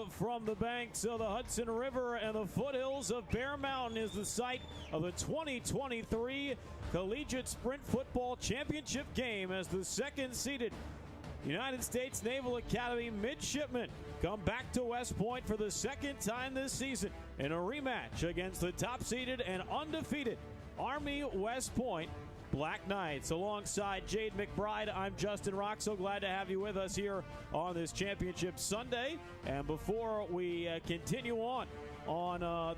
from the banks of the Hudson River and the foothills of Bear Mountain is the site of the 2023 Collegiate Sprint Football Championship game as the second-seeded United States Naval Academy Midshipmen come back to West Point for the second time this season in a rematch against the top-seeded and undefeated Army West Point Black Knights. Alongside Jade McBride, I'm Justin Rock. So glad to have you with us here on this Championship Sunday. And before we continue on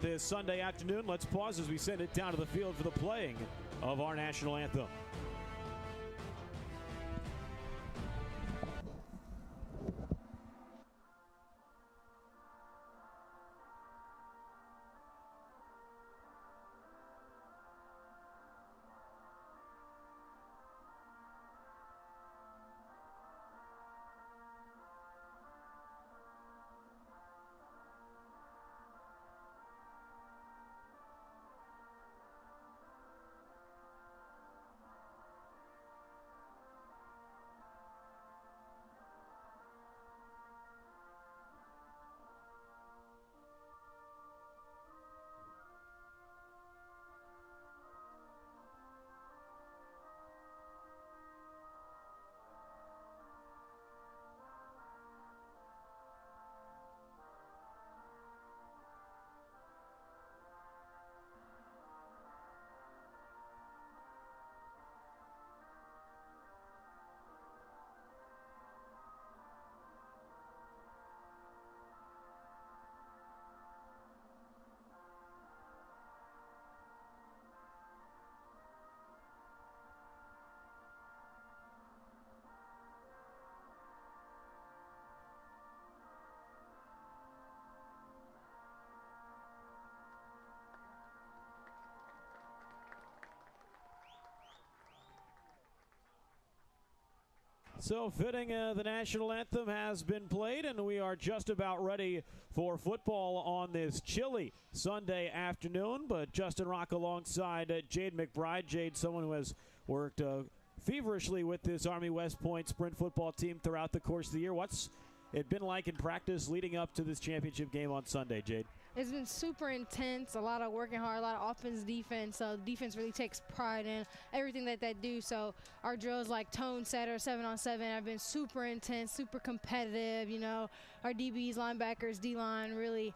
this Sunday afternoon, let's pause as we send it down to the field for the playing of our national anthem. So fitting, the national anthem has been played, and we are just about ready for football on this chilly Sunday afternoon. But Justin Rock alongside Jade McBride. Jade, someone who has worked feverishly with this Army West Point sprint football team throughout the course of the year. What's it been like in practice leading up to this championship game on Sunday, Jade? It's been super intense, a lot of working hard, a lot of offense, defense. So defense really takes pride in everything that they do. So our drills like tone setter, 7-on-7 have been super intense, super competitive. You know, our DBs, linebackers, D-line really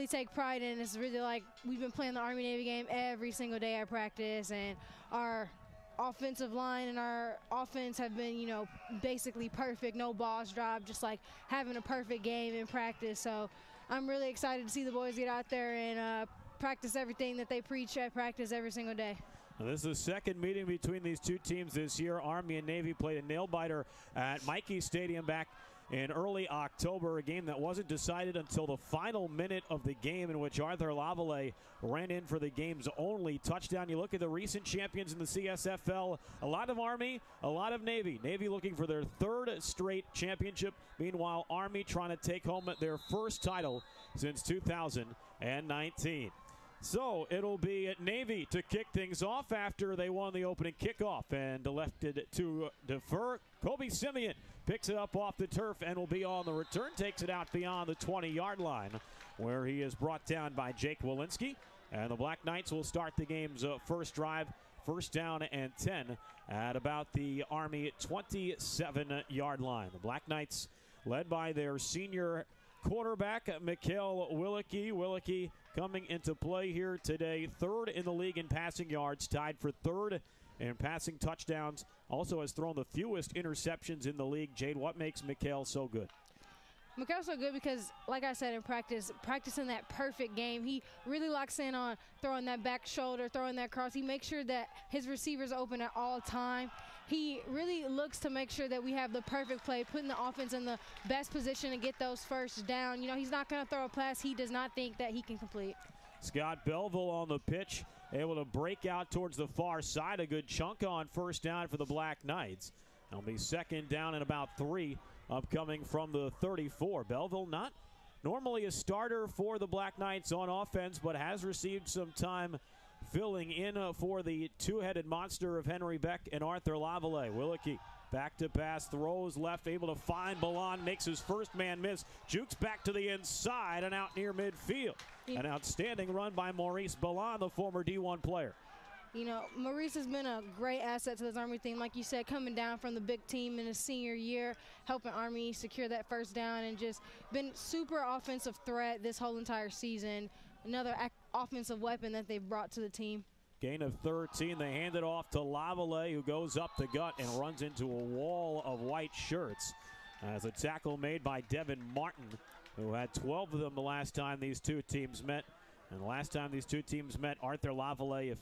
take pride in it. It's really like we've been playing the Army-Navy game every single day at practice, and our offensive line and our offense have been, you know, basically perfect, no balls dropped, just like having a perfect game in practice. So I'm really excited to see the boys get out there and practice everything that they preach at practice every single day. Now, this is the second meeting between these two teams this year. Army and Navy played a nail-biter at Michie Stadium back in early October, a game that wasn't decided until the final minute of the game, in which Arthur Lavallee ran in for the game's only touchdown. You look at the recent champions in the CSFL, a lot of Army, a lot of Navy. Navy looking for their third straight championship. Meanwhile, Army trying to take home their first title since 2019. So it'll be Navy to kick things off after they won the opening kickoff and elected to defer. Kobe Simeon picks it up off the turf and will be on the return. Takes it out beyond the 20-yard line, where he is brought down by Jake Walensky. And the Black Knights will start the game's first drive, first down and 10 at about the Army 27-yard line. The Black Knights led by their senior quarterback, Mikhail Willicke. Willicke coming into play here today, third in the league in passing yards, tied for third in passing touchdowns. Also has thrown the fewest interceptions in the league. Jade, what makes Mikhail so good? Mikhail's so good because, like I said in practice, practicing that perfect game, he really locks in on throwing that back shoulder, throwing that cross. He makes sure that his receiver's open at all time. He really looks to make sure that we have the perfect play, putting the offense in the best position to get those first down. You know, he's not going to throw a pass he does not think that he can complete. Scott Belleville on the pitch, able to break out towards the far side. A good chunk on first down for the Black Knights. It'll be second down and about 3. Upcoming from the 34. Belleville not normally a starter for the Black Knights on offense, but has received some time filling in for the two-headed monster of Henry Beck and Arthur Lavallee. Willicke Back to pass, throws left, able to find Balan, makes his first man miss, jukes back to the inside and out near midfield. An outstanding run by Maurice Balan, the former D1 player. You know, Maurice has been a great asset to this Army team. Like you said, coming down from the big team in his senior year, helping Army secure that first down, and just been super offensive threat this whole entire season. Another offensive weapon that they've brought to the team. Gain of 13. They hand it off to Lavallee, who goes up the gut and runs into a wall of white shirts. As a tackle made by Devin Martin, who had 12 of them the last time these two teams met. And the last time these two teams met, Arthur Lavallee, if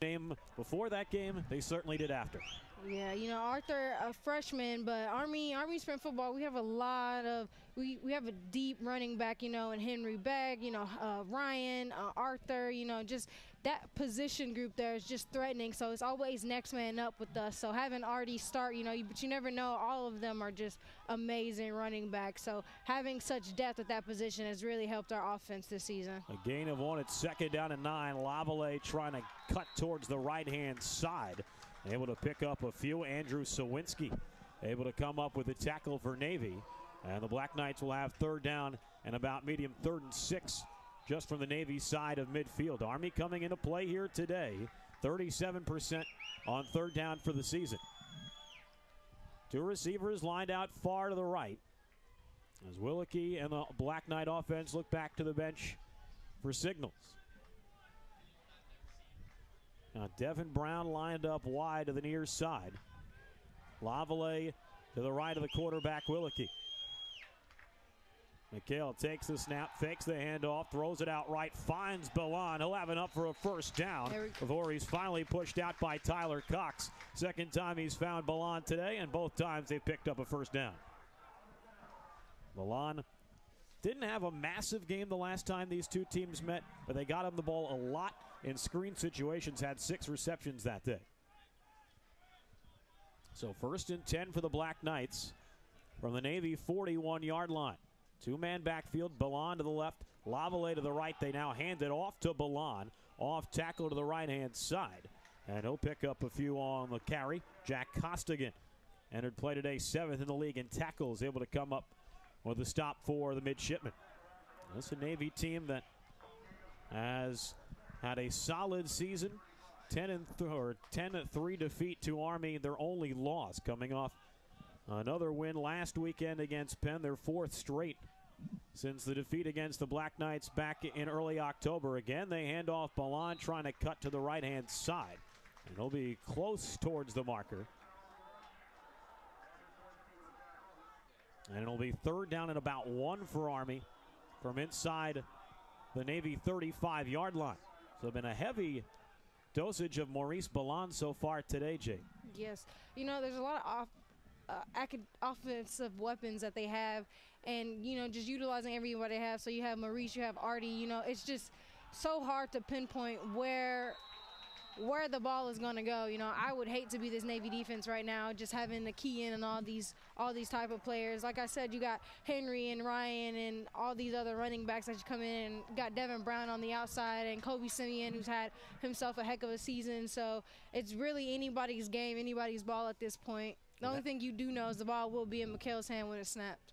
game before that game, they certainly did after. Yeah, you know, Arthur, a freshman, but Army Sprint football, we have a lot of, we have a deep running back, you know, and Henry Begg, you know, Ryan, Arthur, you know, just that position group there is just threatening. So it's always next man up with us. So having Artie start, you know, but you never know, all of them are just amazing running backs. So having such depth at that position has really helped our offense this season. A gain of 1 at 2nd down and 9. Lavallee trying to cut towards the right-hand side. Able to pick up a few. Andrew Sawinski able to come up with a tackle for Navy. And the Black Knights will have 3rd down and about medium 3rd and 6 just from the Navy side of midfield. Army coming into play here today. 37% on 3rd down for the season. 2 receivers lined out far to the right. As Willicke and the Black Knight offense look back to the bench for signals. Now Devin Brown lined up wide to the near side. Lavallee to the right of the quarterback, Willicke. McHale takes the snap, fakes the handoff, throws it out right, finds Balan. He'll have it up for a 1st down before he's finally pushed out by Tyler Cox. 2nd time he's found Balan today, and both times they've picked up a 1st down. Balan didn't have a massive game the last time these two teams met, but they got him the ball a lot in screen situations, had 6 receptions that day. So 1st and 10 for the Black Knights from the Navy 41-yard line. 2-man backfield, Balan to the left, Lavallee to the right. They now hand it off to Balan, off tackle to the right-hand side. And he'll pick up a few on the carry. Jack Costigan entered play today, 7th in the league in tackles, able to come up with a stop for the Midshipmen. This is a Navy team that has had a solid season. 10-3 defeat to Army, their only loss, coming off another win last weekend against Penn, their 4th straight since the defeat against the Black Knights back in early October. Again, they hand off Balan, trying to cut to the right-hand side. And he'll be close towards the marker. And it'll be 3rd down and about 1 for Army from inside the Navy 35-yard line. So been a heavy dosage of Maurice Balan so far today, Jay. Yes. You know, there's a lot of offensive weapons that they have, and, you know, just utilizing everybody they have. So you have Maurice, you have Artie. You know, it's just so hard to pinpoint where the ball is going to go. You know, I would hate to be this Navy defense right now, just having the key in and all these type of players. Like I said, you got Henry and Ryan and all these other running backs that you come in, and got Devin Brown on the outside and Kobe Simeon, who's had himself a heck of a season. So it's really anybody's game, anybody's ball at this point. The only thing you do know is the ball will be in McHale's hand when it's snapped.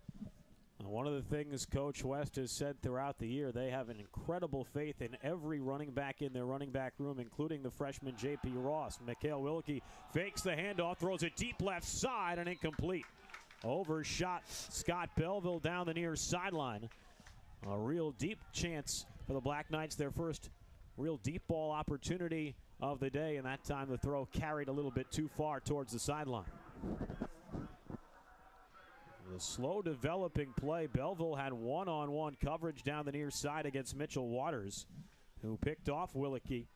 One of the things Coach West has said throughout the year, they have an incredible faith in every running back in their running back room, including the freshman J.P. Ross. McHale Willicke fakes the handoff, throws it deep left side and incomplete. Overshot Scott Belleville down the near sideline. A real deep chance for the Black Knights, their first real deep ball opportunity of the day, and that time the throw carried a little bit too far towards the sideline. The slow developing play. Belleville had one-on-one coverage down the near side against Mitchell Waters, who picked off Willicke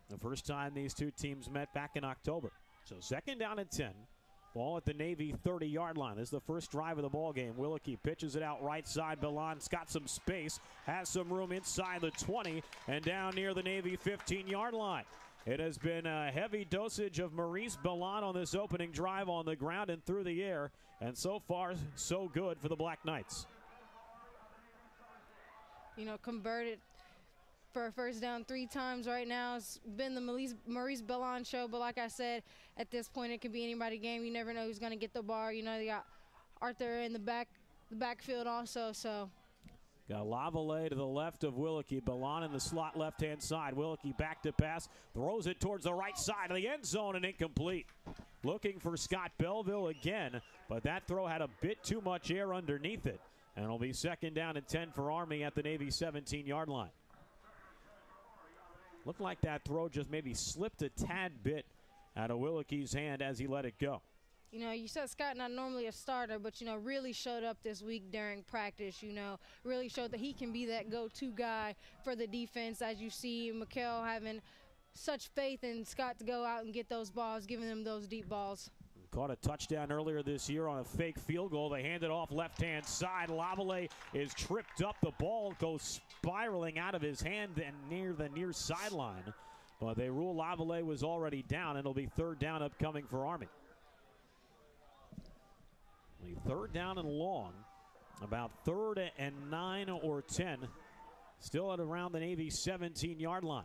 the first time these two teams met back in October. So 2nd down and 10. Ball at the Navy 30-yard line. This is the first drive of the ball game. Willicke pitches it out right side. Balan's got some space, has some room inside the 20 and down near the Navy 15-yard line. It has been a heavy dosage of Maurice Balan on this opening drive on the ground and through the air. And so far, so good for the Black Knights. You know, converted for a first down 3 times right now. It's been the Maurice Bellon show, but like I said, at this point it could be anybody's game. You never know who's going to get the ball. You know, they got Arthur in the backfield also, so. Got Lavallee to the left of Willicke. Bellon in the slot left-hand side. Willicke back to pass. Throws it towards the right side of the end zone and incomplete. Looking for Scott Belleville again, but that throw had a bit too much air underneath it. And it'll be 2nd down and 10 for Army at the Navy 17-yard line. Looked like that throw just maybe slipped a tad bit out of Willicke's hand as he let it go. You know, you said Scott not normally a starter, but, you know, really showed up this week during practice, you know, really showed that he can be that go-to guy for the defense. As you see, Mikkel having such faith in Scott to go out and get those balls, giving them those deep balls. Caught a touchdown earlier this year on a fake field goal. They hand it off left-hand side. Lavallee is tripped up. The ball goes spiraling out of his hand and near the near sideline. But they rule Lavallee was already down, and it'll be 3rd down upcoming for Army. 3rd down and long, about 3rd and 9 or 10, still at around the Navy 17-yard line.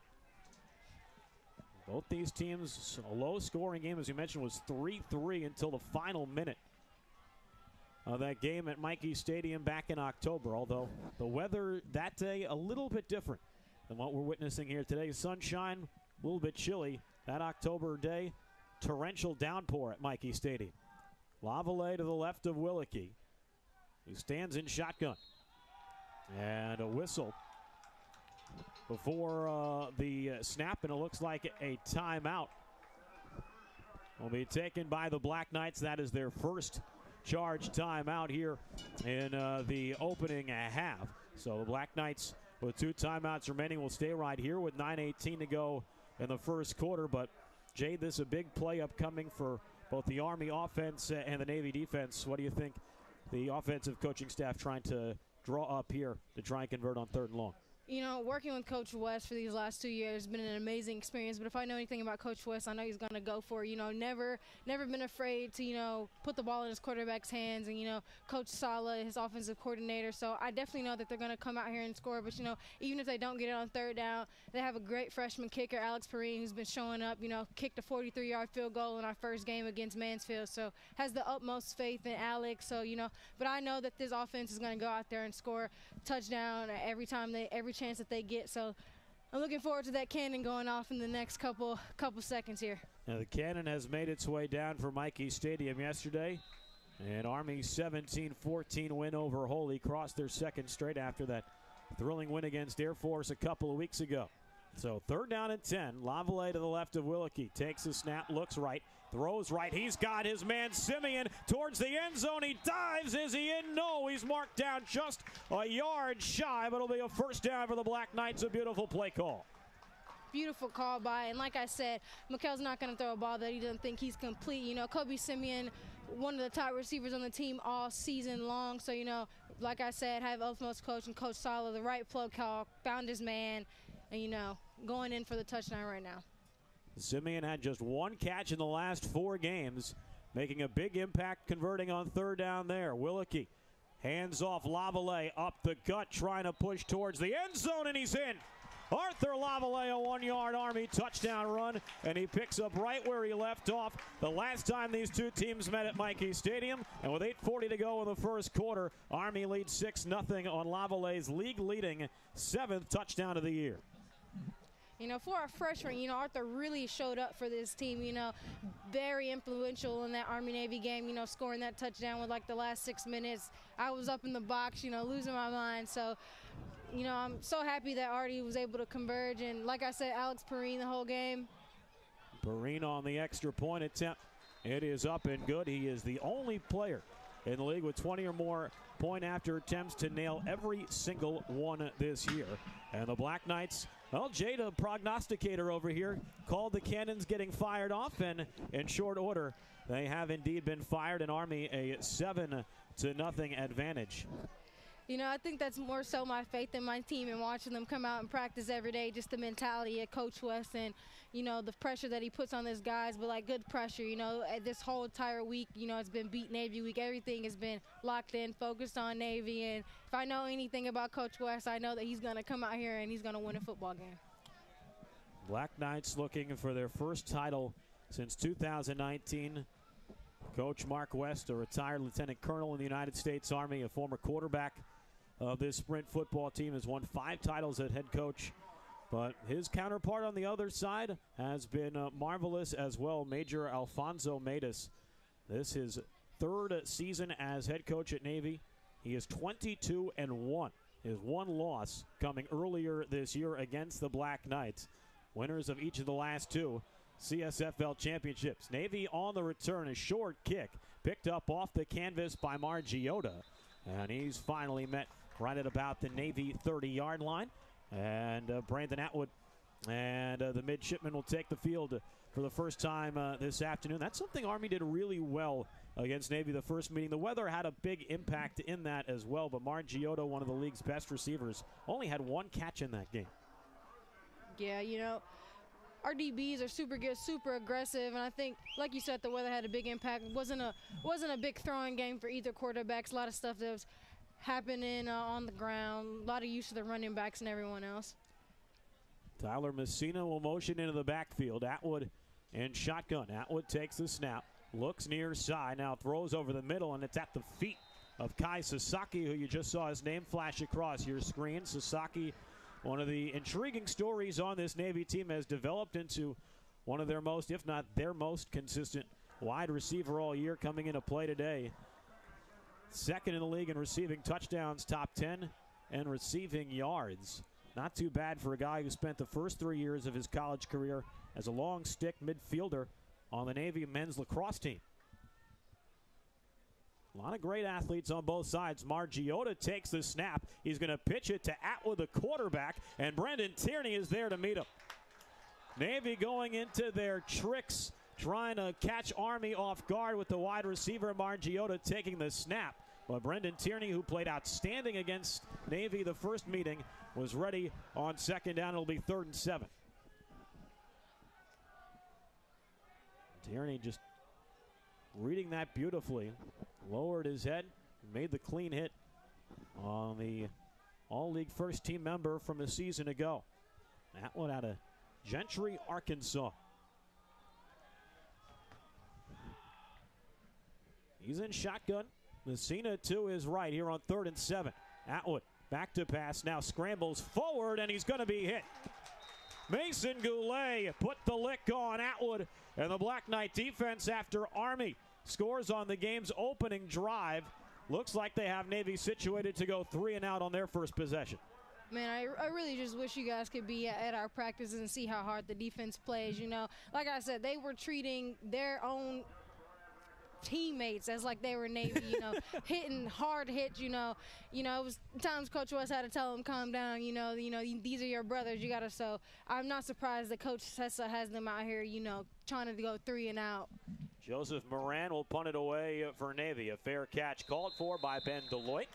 Both these teams, a low-scoring game, as you mentioned, was 3-3 until the final minute of that game at Michie Stadium back in October, although the weather that day a little bit different than what we're witnessing here today. Sunshine, a little bit chilly. That October day, torrential downpour at Michie Stadium. Lavallee to the left of Willicke, who stands in shotgun. And a whistle before the snap, and it looks like a timeout will be taken by the Black Knights. That is their first charge timeout here in the opening half. So the Black Knights, with 2 timeouts remaining, will stay right here with 9:18 to go in the first quarter. But, Jay, this is a big play upcoming for both the Army offense and the Navy defense. What do you think the offensive coaching staff trying to draw up here to try and convert on 3rd and long? You know, working with Coach West for these last 2 years has been an amazing experience. But if I know anything about Coach West, I know he's going to go for it. You know, never been afraid to, you know, put the ball in his quarterback's hands. And, you know, Coach Sala, his offensive coordinator. So I definitely know that they're going to come out here and score. But, you know, even if they don't get it on 3rd down, they have a great freshman kicker, Alex Perrine, who's been showing up, you know, kicked a 43-yard field goal in our first game against Mansfield. So has the utmost faith in Alex. So, you know, but I know that this offense is going to go out there and score touchdown every chance that they get. So I'm looking forward to that cannon going off in the next couple seconds here. Now the cannon has made its way down for Michie Stadium yesterday. And Army's 17-14 win over Holy Cross, their 2nd straight after that thrilling win against Air Force a couple of weeks ago. So 3rd down and 10. Lavallee to the left of Willicke. Takes the snap, looks right, throws right. He's got his man Simeon towards the end zone. He dives. Is he in? No, he's marked down just a yard shy, but it'll be a 1st down for the Black Knights. A beautiful play call. Beautiful call by, and like I said, Mikkel's not going to throw a ball that he doesn't think he's complete. You know, Kobe Simeon, one of the top receivers on the team all season long. So, you know, like I said, have utmost coach and Coach Sala, the right flow call, found his man, and, you know, going in for the touchdown right now. Simeon had just 1 catch in the last 4 games, making a big impact converting on 3rd down there. Willicke hands off Lavallee up the gut, trying to push towards the end zone, and he's in. Arthur Lavallee, a 1-yard Army touchdown run, and he picks up right where he left off the last time these 2 teams met at Michie Stadium. And with 8:40 to go in the first quarter, Army leads 6-0 on Lavallee's league-leading 7th touchdown of the year. You know, for our freshman, you know, Arthur really showed up for this team, you know, very influential in that Army-Navy game, you know, scoring that touchdown with like the last 6 minutes. I was up in the box, you know, losing my mind. So, you know, I'm so happy that Artie was able to converge. And like I said, Alex Perrine the whole game. Perrine on the extra point attempt. It is up and good. He is the only player in the league with 20 or more point after attempts to nail every single one this year. And the Black Knights, well, Jay, the prognosticator over here, called the cannons getting fired off, and in short order, they have indeed been fired, and Army a 7-0 advantage. You know, I think that's more so my faith in my team and watching them come out and practice every day, just the mentality of Coach West and, you know, the pressure that he puts on his guys, but like good pressure, you know, this whole entire week, you know, it's been Beat Navy week. Everything has been locked in, focused on Navy. And if I know anything about Coach West, I know that he's going to come out here and he's going to win a football game. Black Knights looking for their first title since 2019. Coach Mark West, a retired lieutenant colonel in the United States Army, a former quarterback of this Sprint football team, has won 5 titles at head coach. But his counterpart on the other side has been marvelous as well, Major Alfonso Matus. This is his 3rd season as head coach at Navy. He is 22-1. His one loss coming earlier this year against the Black Knights, winners of each of the last 2 CSFL championships. Navy on the return, a short kick picked up off the canvas by Margiotta, and he's finally met right at about the Navy 30-yard line. And Brandon Atwood and the Midshipmen will take the field for the first time this afternoon. That's something Army did really well against Navy the first meeting. The weather had a big impact in that as well, but Margiotta, one of the league's best receivers, only had 1 catch in that game. Yeah, you know, our DBs are super good, super aggressive, and I think, like you said, the weather had a big impact. It wasn't a big throwing game for either quarterbacks. A lot of stuff that was happening on the ground, a lot of use of the running backs and everyone else. Tyler Messina will motion into the backfield. Atwood in shotgun. Atwood takes the snap, looks near side, now throws over the middle, and it's at the feet of Kai Sasaki, who you just saw his name flash across your screen. Sasaki, one of the intriguing stories on this Navy team, has developed into one of their most, if not their most, consistent wide receiver all year, coming into play today. 2nd in the league in receiving touchdowns, top 10 and receiving yards. Not too bad for a guy who spent the first 3 years of his college career as a long stick midfielder on the Navy men's lacrosse team. A lot of great athletes on both sides. Margiotta takes the snap. He's going to pitch it to Atwood, the quarterback, and Brendan Tierney is there to meet him. Navy going into their tricks, trying to catch Army off guard with the wide receiver Margiotta taking the snap. But Brendan Tierney, who played outstanding against Navy the first meeting, was ready on 2nd down. It'll be 3rd and 7. Tierney just reading that beautifully. Lowered his head, made the clean hit on the All-League first team member from a season ago. That one out of Gentry, Arkansas. He's in shotgun. Messina to his right here on 3rd and 7. Atwood back to pass, now scrambles forward, and he's going to be hit. Mason Goulet put the lick on Atwood, and the Black Knight defense, after Army scores on the game's opening drive, looks like they have Navy situated to go 3 and out on their first possession. Man, I really just wish you guys could be at our practices and see how hard the defense plays. You know, like I said, they were treating their own teammates as like they were Navy, you know, hitting hard hits, you know, it was times Coach West had to tell them, calm down, you know, these are your brothers, you gotta. So I'm not surprised that Coach Sessa has them out here, you know, trying to go 3 and out. Joseph Moran will punt it away for Navy. A fair catch called for by Ben Deloitte.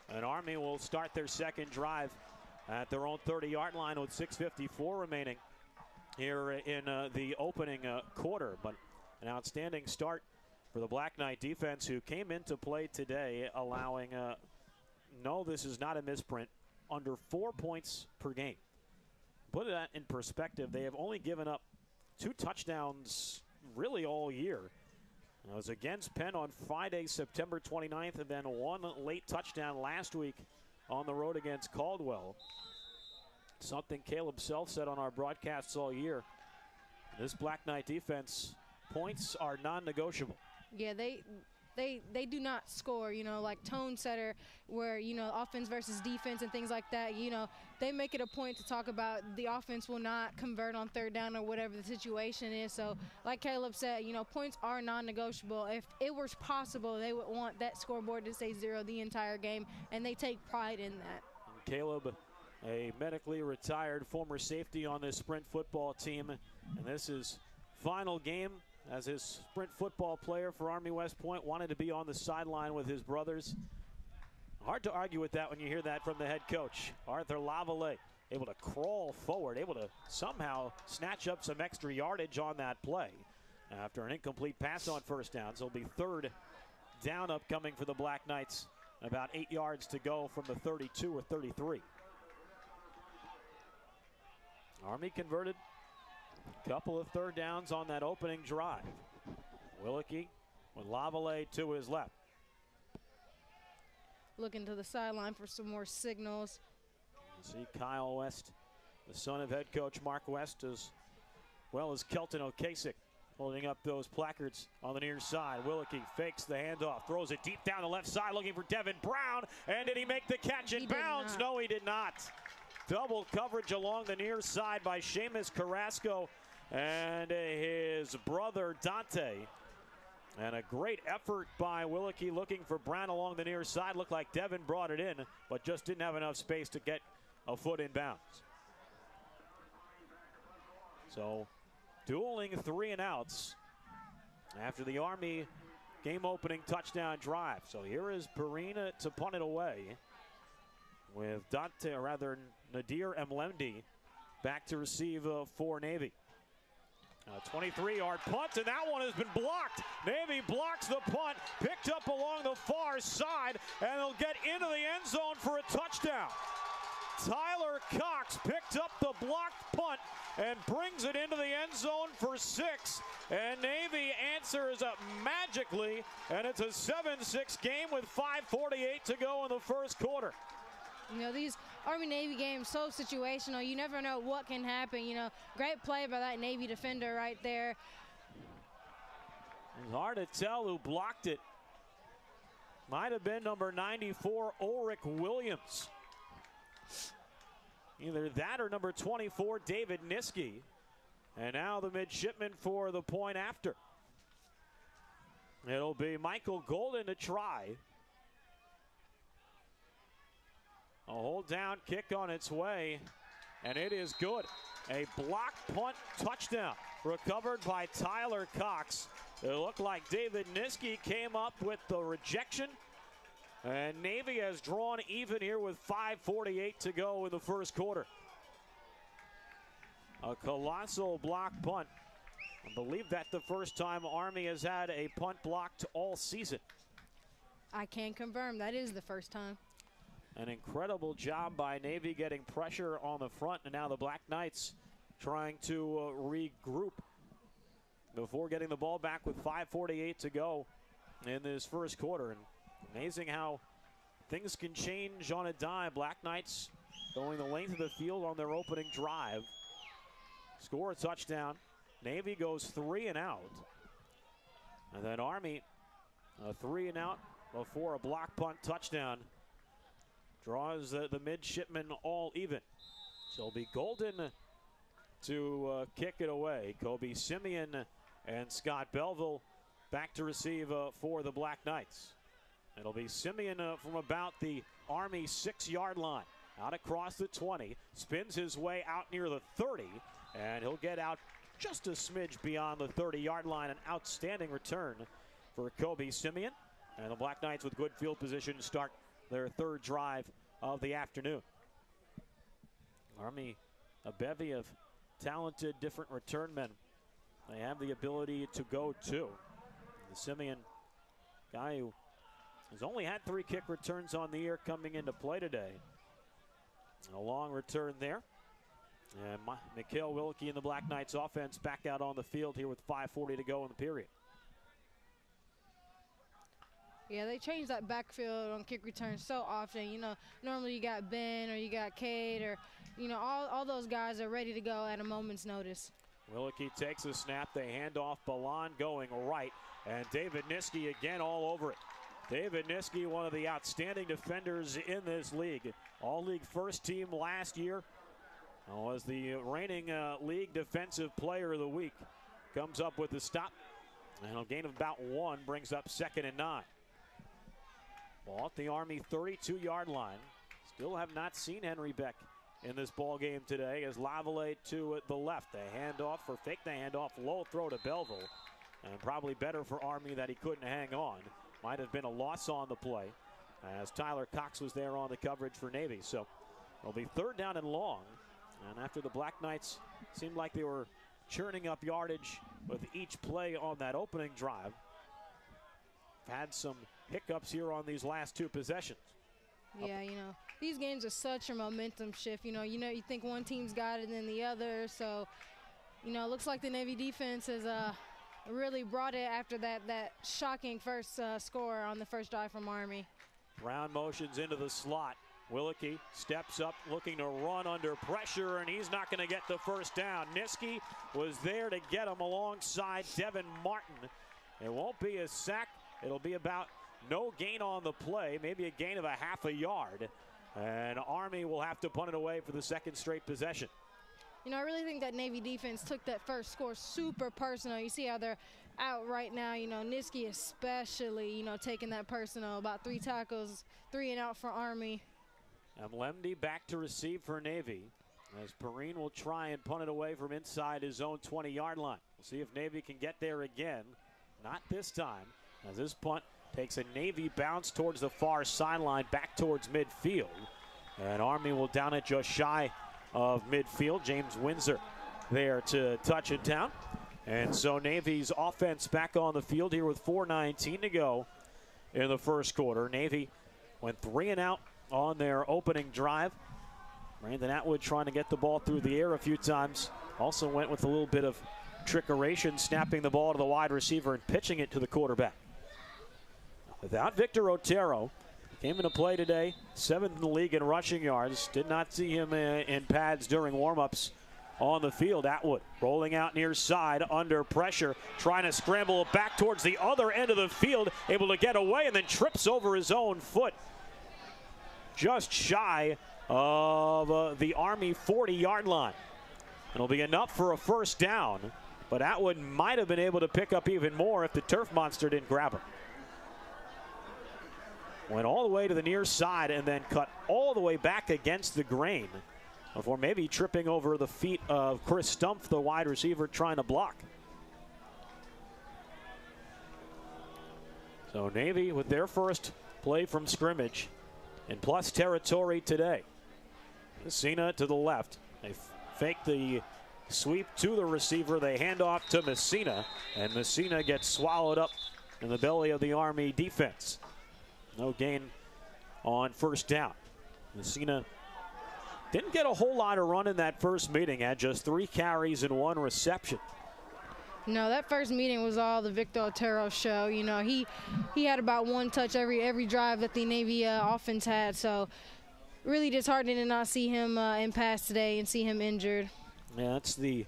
And Army will start their second drive at their own 30-yard line with 6:54 remaining here in the opening quarter. But an outstanding start for the Black Knight defense, who came into play today allowing, no, this is not a misprint, under 4 points per game. Put that in perspective, they have only given up 2 touchdowns really all year. It was against Penn on Friday, September 29th, and then 1 late touchdown last week on the road against Caldwell. Something Caleb Self said on our broadcasts all year. This Black Knight defense, points are non-negotiable. Yeah, they do not score, you know, like tone setter, where, you know, offense versus defense and things like that. You know, they make it a point to talk about the offense will not convert on 3rd down or whatever the situation is. So like Caleb said, you know, points are non-negotiable. If it was possible, they would want that scoreboard to say 0 the entire game, and they take pride in that. And Caleb, a medically retired former safety on this Sprint football team, and this is final game as his Sprint football player for Army West Point. Wanted to be on the sideline with his brothers Hard to argue with that when you hear that from the head coach. Arthur Lavallee able to crawl forward, able to somehow snatch up some extra yardage on that play after an incomplete pass on first down. So it'll be third down upcoming for the Black Knights. About 8 yards to go from the 32 or 33. Army converted a couple of third downs on that opening drive. Willicke with Lavallee to his left. Looking to the sideline for some more signals. You see Kyle West, the son of head coach Mark West, as well as Kelton O'Kasich, holding up those placards on the near side. Willicke fakes the handoff, throws it deep down the left side, looking for Devin Brown. And did he make the catch in bounds? No, he did not. Double coverage along the near side by Seamus Carrasco and his brother Dante. And a great effort by Willicke looking for Brown along the near side. Looked like Devin brought it in, but just didn't have enough space to get a foot in bounds. So dueling 3 and outs after the Army game-opening touchdown drive. So here is Perina to punt it away with Dante, or rather Nadir Mlendi, back to receive for Navy. A 23-yard punt, and that one has been blocked. Navy blocks the punt, picked up along the far side, and they'll get into the end zone for a touchdown. Tyler Cox picked up the blocked punt and brings it into the end zone for 6. And Navy answers up magically, and it's a 7-6 game with 5:48 to go in the first quarter. You know, these Army-Navy games so situational. You never know what can happen. You know, great play by that Navy defender right there. It's hard to tell who blocked it. Might have been number 94, Ulrich Williams. Either that or number 24, David Niski. And now the midshipman for the point after. It'll be Michael Golden to try. A hold down kick on its way, and it is good. A block punt touchdown recovered by Tyler Cox. It looked like David Niski came up with the rejection, and Navy has drawn even here with 5:48 to go in the first quarter. A colossal block punt. I believe that's the first time Army has had a punt blocked all season. I can confirm that is the first time. An incredible job by Navy getting pressure on the front, and now the Black Knights trying to regroup before getting the ball back with 5:48 to go in this first quarter. And amazing how things can change on a dime. Black Knights going the length of the field on their opening drive. Score a touchdown. Navy goes 3 and out. And then Army, a 3 and out before a block punt touchdown. Draws the midshipmen all even. So it'll be Golden to kick it away. Kobe Simeon and Scott Belleville back to receive for the Black Knights. It'll be Simeon from about the Army 6-yard line. Out across the 20. Spins his way out near the 30. And he'll get out just a smidge beyond the 30-yard line. An outstanding return for Kobe Simeon. And the Black Knights with good field position start their third drive of the afternoon. Army, a bevy of talented different return men. They have the ability to go too. The Simeon guy who has only had 3 kick returns on the year coming into play today. A long return there. And Mikhail Willicke and the Black Knights offense back out on the field here with 5:40 to go in the period. Yeah, they change that backfield on kick returns so often. You know, normally you got Ben or you got Cade or, you know, all those guys are ready to go at a moment's notice. Willicke takes a snap. They hand off Balan going right. And David Niski again all over it. David Niski, one of the outstanding defenders in this league. All-league first team last year. Was the reigning league defensive player of the week. Comes up with the stop. And a gain of about 1 brings up 2nd and 9. Ball at the Army 32-yard line. Still have not seen Henry Beck in this ball game today as Lavallee to the left. The handoff or fake the handoff, low throw to Belleville. And probably better for Army that he couldn't hang on. Might have been a loss on the play. as Tyler Cox was there on the coverage for Navy. So it'll be 3rd down and long. And after the Black Knights seemed like they were churning up yardage with each play on that opening drive, had some hiccups here on these last 2 possessions. Yeah, you know, these games are such a momentum shift. You think one team's got it and then the other. So, you know, it looks like the Navy defense has really brought it after that shocking first score on the first drive from Army. Brown motions into the slot. Willicke steps up looking to run under pressure, and he's not going to get the first down. Niski was there to get him alongside Devin Martin. It won't be a sack. It'll be about no gain on the play, maybe a gain of a half a yard. And Army will have to punt it away for the 2nd straight possession. You know, I really think that Navy defense took that first score super personal. You see how they're out right now. You know, Niski especially, you know, taking that personal. About 3 tackles, 3 and out for Army. And Lemdy back to receive for Navy, as Perrine will try and punt it away from inside his own 20-yard line. We'll see if Navy can get there again. Not this time, as this punt takes a Navy bounce towards the far sideline, back towards midfield. And Army will down it just shy of midfield. James Windsor there to touch it down. And so Navy's offense back on the field here with 4:19 to go in the first quarter. Navy went 3 and out on their opening drive. Brandon Atwood trying to get the ball through the air a few times. Also went with a little bit of trickeration, snapping the ball to the wide receiver and pitching it to the quarterback. Without Victor Otero, came into play today, 7th in the league in rushing yards. Did not see him in pads during warm-ups on the field. Atwood rolling out near side under pressure, trying to scramble back towards the other end of the field, able to get away and then trips over his own foot. Just shy of the Army 40-yard line. It'll be enough for a first down, but Atwood might have been able to pick up even more if the turf monster didn't grab him. Went all the way to the near side and then cut all the way back against the grain before maybe tripping over the feet of Chris Stumpf, the wide receiver, trying to block. So Navy with their first play from scrimmage in plus territory today. Messina to the left. They fake the sweep to the receiver. They hand off to Messina, and Messina gets swallowed up in the belly of the Army defense. No gain on first down. Messina didn't get a whole lot of run in that first meeting, had just 3 carries and 1 reception. No, that first meeting was all the Victor Otero show. You know, he had about 1 touch every drive that the Navy offense had. So really disheartening to not see him in pass today and see him injured. Yeah, that's the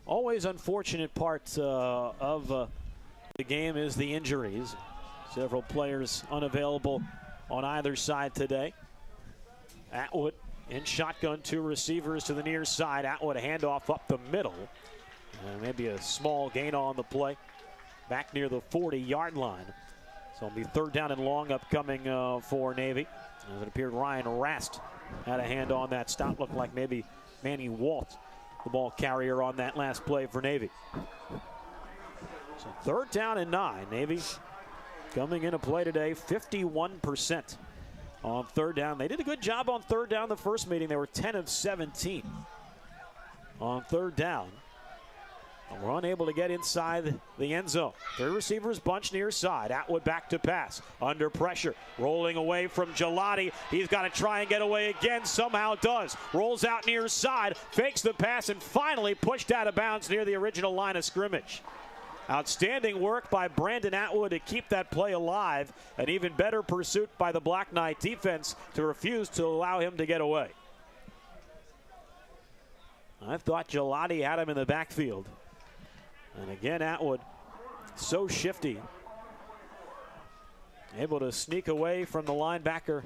always unfortunate part of the game is the injuries. Several players unavailable on either side today. Atwood in shotgun, 2 receivers to the near side. Atwood a handoff up the middle. Maybe a small gain on the play. Back near the 40-yard line. So it'll be 3rd down and long upcoming for Navy. As it appeared Ryan Rast had a hand on that stop. Looked like maybe Manny Walt, the ball carrier on that last play for Navy. So 3rd down and 9. Navy coming into play today, 51% on 3rd down. They did a good job on 3rd down the first meeting. They were 10 of 17 on 3rd down. And we're unable to get inside the end zone. 3 receivers bunch near side. Atwood back to pass. Under pressure. Rolling away from Gelati. He's got to try and get away again. Somehow does. Rolls out near side. Fakes the pass and finally pushed out of bounds near the original line of scrimmage. Outstanding work by Brandon Atwood to keep that play alive. An even better pursuit by the Black Knight defense to refuse to allow him to get away. I thought Gelati had him in the backfield. And again, Atwood, so shifty. Able to sneak away from the linebacker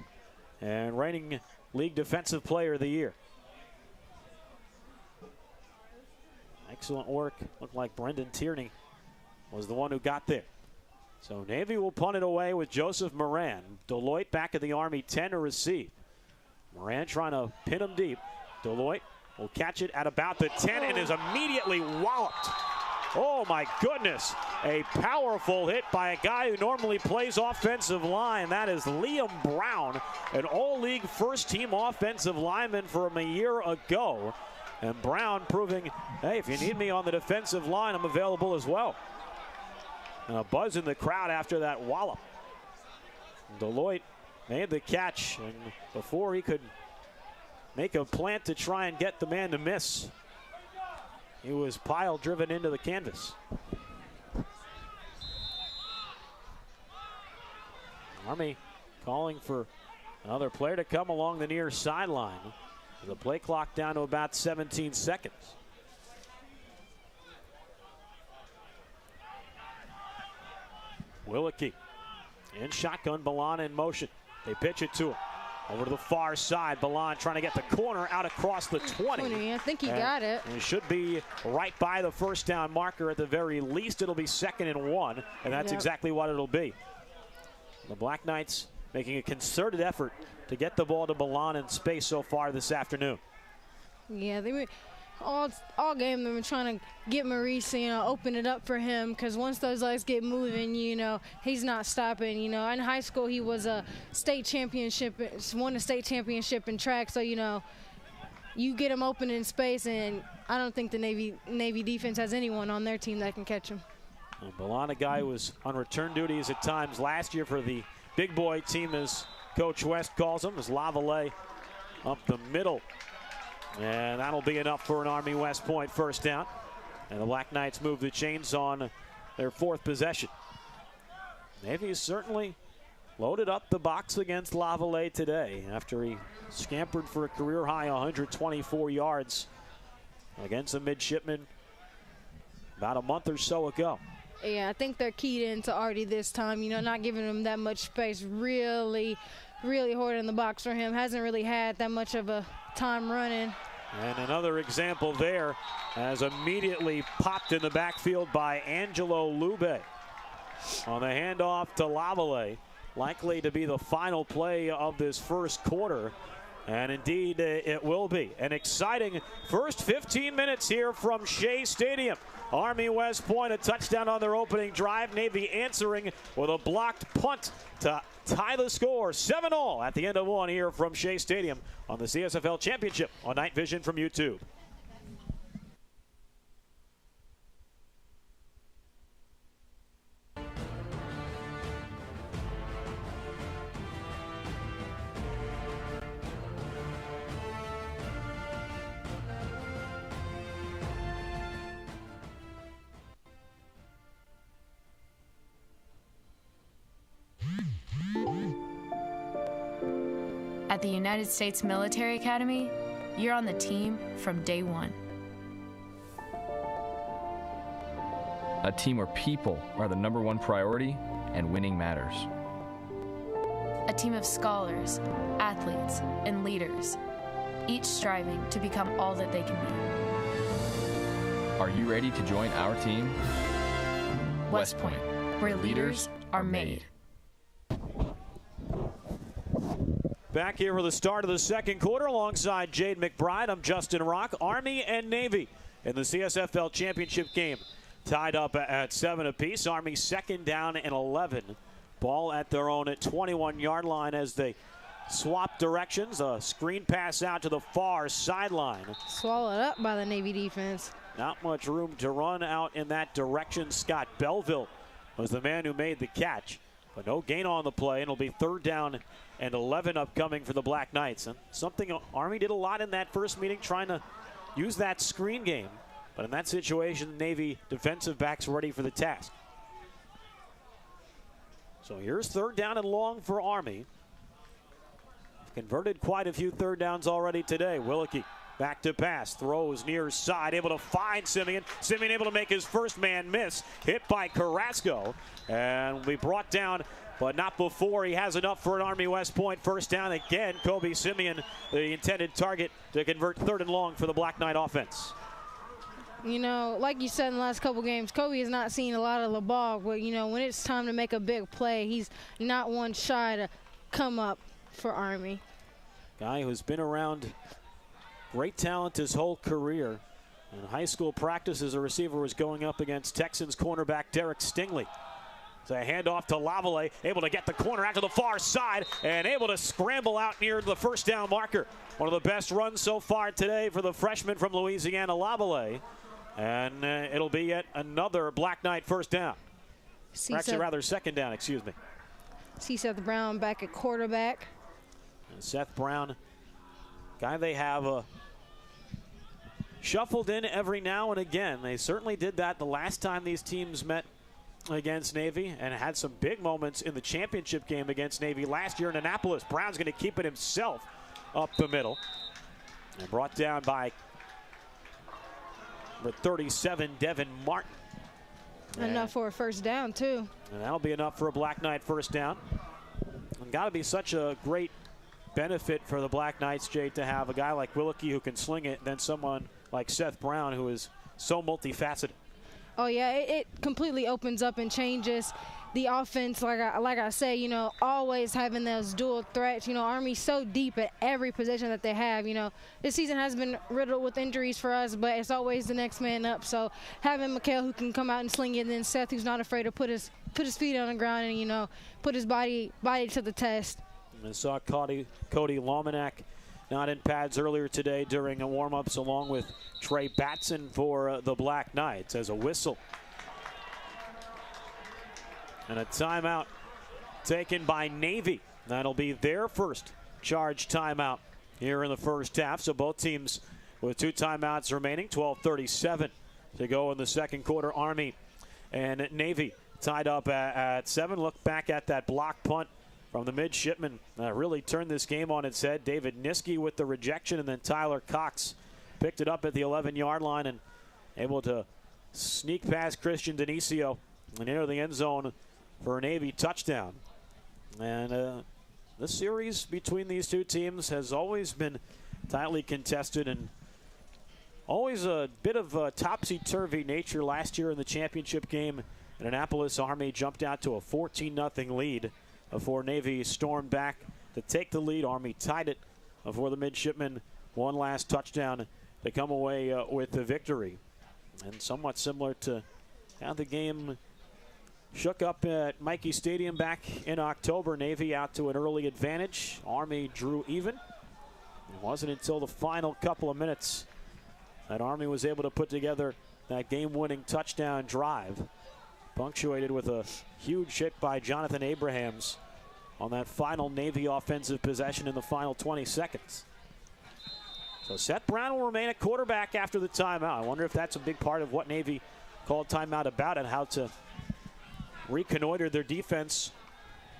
and reigning league defensive player of the year. Excellent work. Looked like Brendan Tierney was the one who got there. So Navy will punt it away with Joseph Moran. Deloitte back at the Army 10 to receive. Moran trying to pin him deep. Deloitte will catch it at about the 10 and is immediately walloped Oh my goodness, a powerful hit by a guy who normally plays offensive line. That is Liam Brown, an all-league first-team offensive lineman from a year ago. And Brown proving, hey, if you need me on the defensive line, I'm available as well. And a buzz in the crowd after that wallop. Deloitte made the catch, and before he could make a plant to try and get the man to miss, he was driven into the canvas. Army calling for another player to come along the near sideline. The play clock down to about 17 seconds. Willicke in shotgun, Balan in motion. They pitch it to him. Over to the far side, Balan trying to get the corner out across the 20. I think he got it. He should be right by the first down marker at the very least. It'll be 2nd and 1, and that's exactly what it'll be. The Black Knights making a concerted effort to get the ball to Balan in space so far this afternoon. Yeah, they all game they've been trying to get Maurice, open it up for him, because once those legs get moving, he's not stopping. In high school he was a state championship, won a state championship in track, so you get him open in space, and I don't think the Navy defense has anyone on their team that can catch him. Well, Balan, a guy who was on return duties at times last year for the big boy team, as Coach West calls him, as Lavallee up the middle. And that'll be enough for an Army West Point first down. And the Black Knights move the chains on their 4th possession. Navy certainly loaded up the box against Lavallee today after he scampered for a career-high 124 yards against the Midshipmen about a month or so ago. Yeah, I think they're keyed into Artie this time, not giving him that much space, really hoarding the box for him. Hasn't really had that much of a time running. And another example there, as immediately popped in the backfield by Angelo Lube on the handoff to Lavallee. Likely to be the final play of this first quarter. And indeed, it will be. An exciting first 15 minutes here from Shea Stadium. Army West Point, a touchdown on their opening drive. Navy answering with a blocked punt to tie the score. 7-all at the end of one here from Shea Stadium on the CSFL Championship on Night Vision from YouTube. At the United States Military Academy, you're on the team from day one. A team where people are the #1 priority and winning matters. A team of scholars, athletes, and leaders, each striving to become all that they can be. Are you ready to join our team? West Point, where leaders are made. Back here for the start of the second quarter alongside Jade McBride. I'm Justin Rock. Army and Navy in the CSFL Championship game. Tied up at 7 apiece. Army 2nd down and 11. Ball at their own at 21-yard line as they swap directions. A screen pass out to the far sideline. Swallowed up by the Navy defense. Not much room to run out in that direction. Scott Belleville was the man who made the catch. But no gain on the play, and it'll be 3rd down and 11 upcoming for the Black Knights. And something Army did a lot in that first meeting, trying to use that screen game. But in that situation, Navy defensive backs ready for the task. So here's 3rd down and long for Army. Converted quite a few 3rd downs already today. Willicke back to pass, throws near side, able to find Simeon. Simeon able to make his first man miss, hit by Carrasco, and will be brought down, but not before he has enough for an Army West Point first down. Again, Kobe Simeon, the intended target to convert 3rd and long for the Black Knight offense. Like you said in the last couple games, Kobe has not seen a lot of the ball, but, when it's time to make a big play, he's not one shy to come up for Army. Guy who's been around great talent his whole career. In high school practices, a receiver was going up against Texans cornerback Derek Stingley. So a handoff to Lavallee, able to get the corner out to the far side and able to scramble out near the first down marker. One of the best runs so far today for the freshman from Louisiana, Lavallee. And it'll be yet another Black Knight first down. Actually, rather second down, excuse me. Seth Brown back at quarterback. And Seth Brown, guy they have shuffled in every now and again. They certainly did that the last time these teams met against Navy and had some big moments in the championship game against Navy last year in Annapolis. Brown's going to keep it himself up the middle. And brought down by number 37, Devin Martin. Enough for a first down, too. And that'll be enough for a Black Knight first down. And got to be such a great benefit for the Black Knights, Jay, to have a guy like Willicke who can sling it, than someone like Seth Brown who is so multifaceted. Oh, yeah, it completely opens up and changes the offense. Like I say, you know, always having those dual threats. You know, Army's so deep at every position that they have. You know, this season has been riddled with injuries for us, but it's always the next man up. So having Mikhail who can come out and sling it, and then Seth who's not afraid to put his feet on the ground and, you know, put his body to the test. I saw Cody Lominack not in pads earlier today during warm-ups, along with Trey Batson for the Black Knights, as a whistle. And a timeout taken by Navy. That'll be their first charge timeout here in the first half. So both teams with 2 timeouts remaining, 12:37 to go in the second quarter. Army and Navy tied up at 7. Look back at that block punt from the Midshipmen. Really turned this game on its head. David Niski with the rejection, and then Tyler Cox picked it up at the 11-yard line and able to sneak past Christian Denisio and enter the end zone for a Navy touchdown. And the series between these two teams has always been tightly contested and always a bit of a topsy-turvy nature. Last year in the championship game in Annapolis, Army jumped out to a 14-0 lead before Navy stormed back to take the lead. Army tied it before the Midshipmen one last touchdown to come away with the victory. And somewhat similar to how the game shook up at Michie Stadium back in October. Navy out to an early advantage. Army drew even. It wasn't until the final couple of minutes that Army was able to put together that game-winning touchdown drive, punctuated with a huge hit by Jonathan Abrahams on that final Navy offensive possession in the final 20 seconds. So Seth Brown will remain at quarterback after the timeout. I wonder if that's a big part of what Navy called timeout about, and how to reconnoiter their defense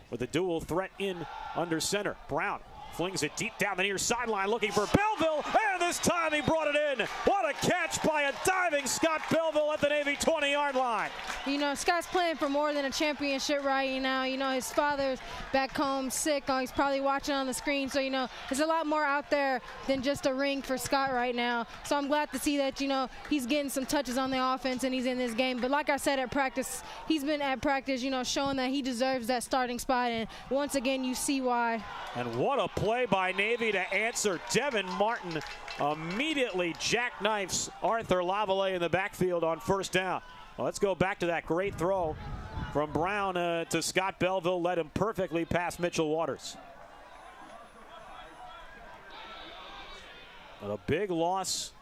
with a dual threat in under center. Brown flings it deep down the near sideline looking for Belleville, and this time he brought it in. What a catch by a diving Scott Belleville at the Navy 20-yard line. You know, Scott's playing for more than a championship right now. You know, his father's back home sick. He's probably watching on the screen. So, you know, there's a lot more out there than just a ring for Scott right now. So I'm glad to see that, you know, he's getting some touches on the offense and he's in this game. But like I said, at practice, he's been at practice, you know, showing that he deserves that starting spot. And once again, you see why. And what a play by Navy to answer. Devin Martin immediately jackknifes Arthur Lavallee in the backfield on first down. Well, let's go back to that great throw from Brown to Scott Belleville. Led him perfectly past Mitchell Waters. But a big loss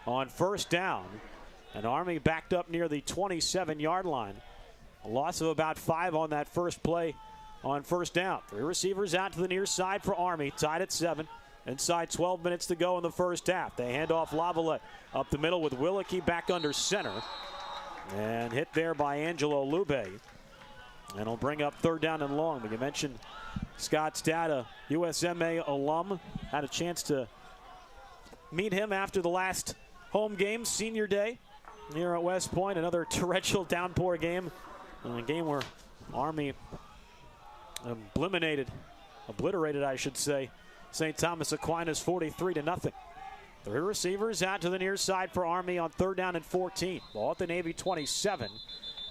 on first down. And Army backed up near the 27-yard line. A loss of about 5 on that first play on first down. 3 receivers out to the near side for Army, tied at 7. Inside 12 minutes to go in the first half. They hand off Lavallee up the middle with Willicke back under center. And hit there by Angelo Lube. And it'll bring up third down and long. But you mentioned Scott's dad, a USMA alum. Had a chance to meet him after the last home game, senior day, here at West Point. Another torrential downpour game. A game where Army obliterated, I should say, St. Thomas Aquinas 43-0. 3 receivers out to the near side for Army on third down and 14. Ball at the Navy 27.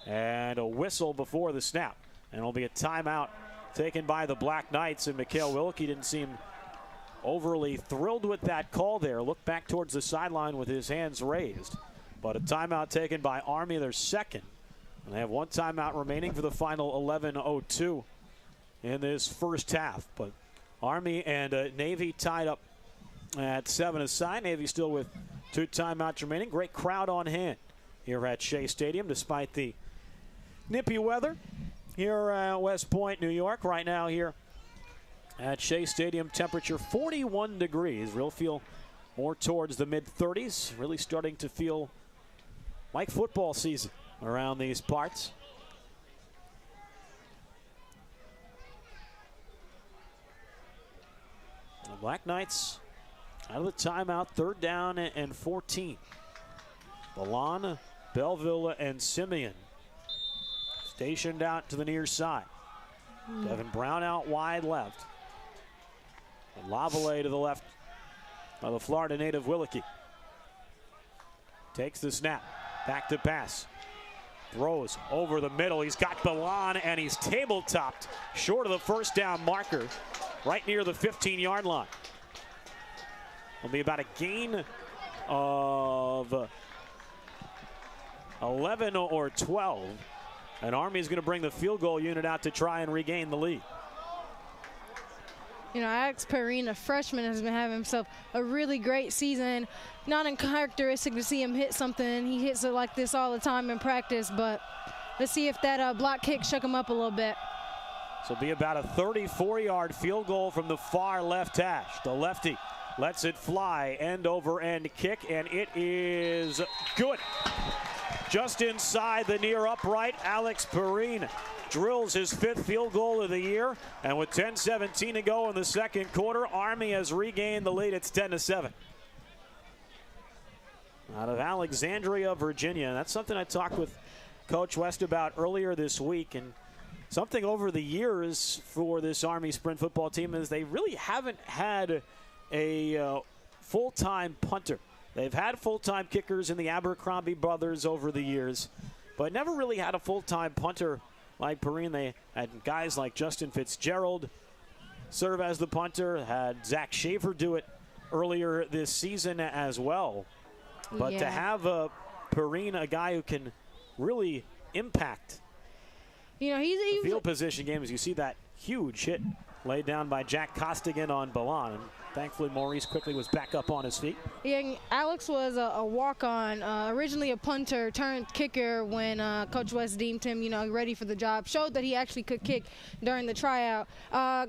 And a whistle before the snap. And it'll be a timeout taken by the Black Knights. And Mikhail Willicke didn't seem overly thrilled with that call there. Looked back towards the sideline with his hands raised. But a timeout taken by Army, their second. And they have one timeout remaining for the final 11:02 in this first half. But Army and Navy tied up at 7 aside. Navy still with 2 timeouts remaining. Great crowd on hand here at Shea Stadium despite the nippy weather here at West Point, New York. Right now here at Shea Stadium, temperature 41 degrees. We'll feel more towards the mid-30s. Really starting to feel like football season around these parts. The Black Knights out of the timeout, 3rd down and 14. Balan, Belleville, and Simeon stationed out to the near side. Devin Brown out wide left. And Lavallee to the left by the Florida native Willicke. Takes the snap, back to pass. Throws over the middle. He's got Balan, and he's table-topped short of the first down marker, right near the 15-yard line. It'll be about a gain of 11 or 12. And Army's going to bring the field goal unit out to try and regain the lead. You know, Alex Perrine, a freshman, has been having himself a really great season. Not uncharacteristic to see him hit something. He hits it like this all the time in practice, but let's see if that block kick shook him up a little bit. So it'll be about a 34-yard field goal from the far left hash. The lefty lets it fly, end over end kick, and it is good. Just inside the near upright, Alex Perrine drills his 5th field goal of the year, and with 10:17 to go in the second quarter, Army has regained the lead. It's 10-7. Out of Alexandria, Virginia. That's something I talked with Coach West about earlier this week, and something over the years for this Army sprint football team is they really haven't had a full-time punter. They've had full-time kickers in the Abercrombie brothers over the years, but never really had a full-time punter like Perrine. They had guys like Justin Fitzgerald serve as the punter, had Zach Shaver do it earlier this season as well. But to have Perrine, a guy who can really impact the field position games, you see that huge hit laid down by Jack Costigan on Balan. And thankfully, Maurice quickly was back up on his feet. Yeah, Alex was a walk-on, originally a punter turned kicker when Coach West deemed him, ready for the job. Showed that he actually could kick during the tryout.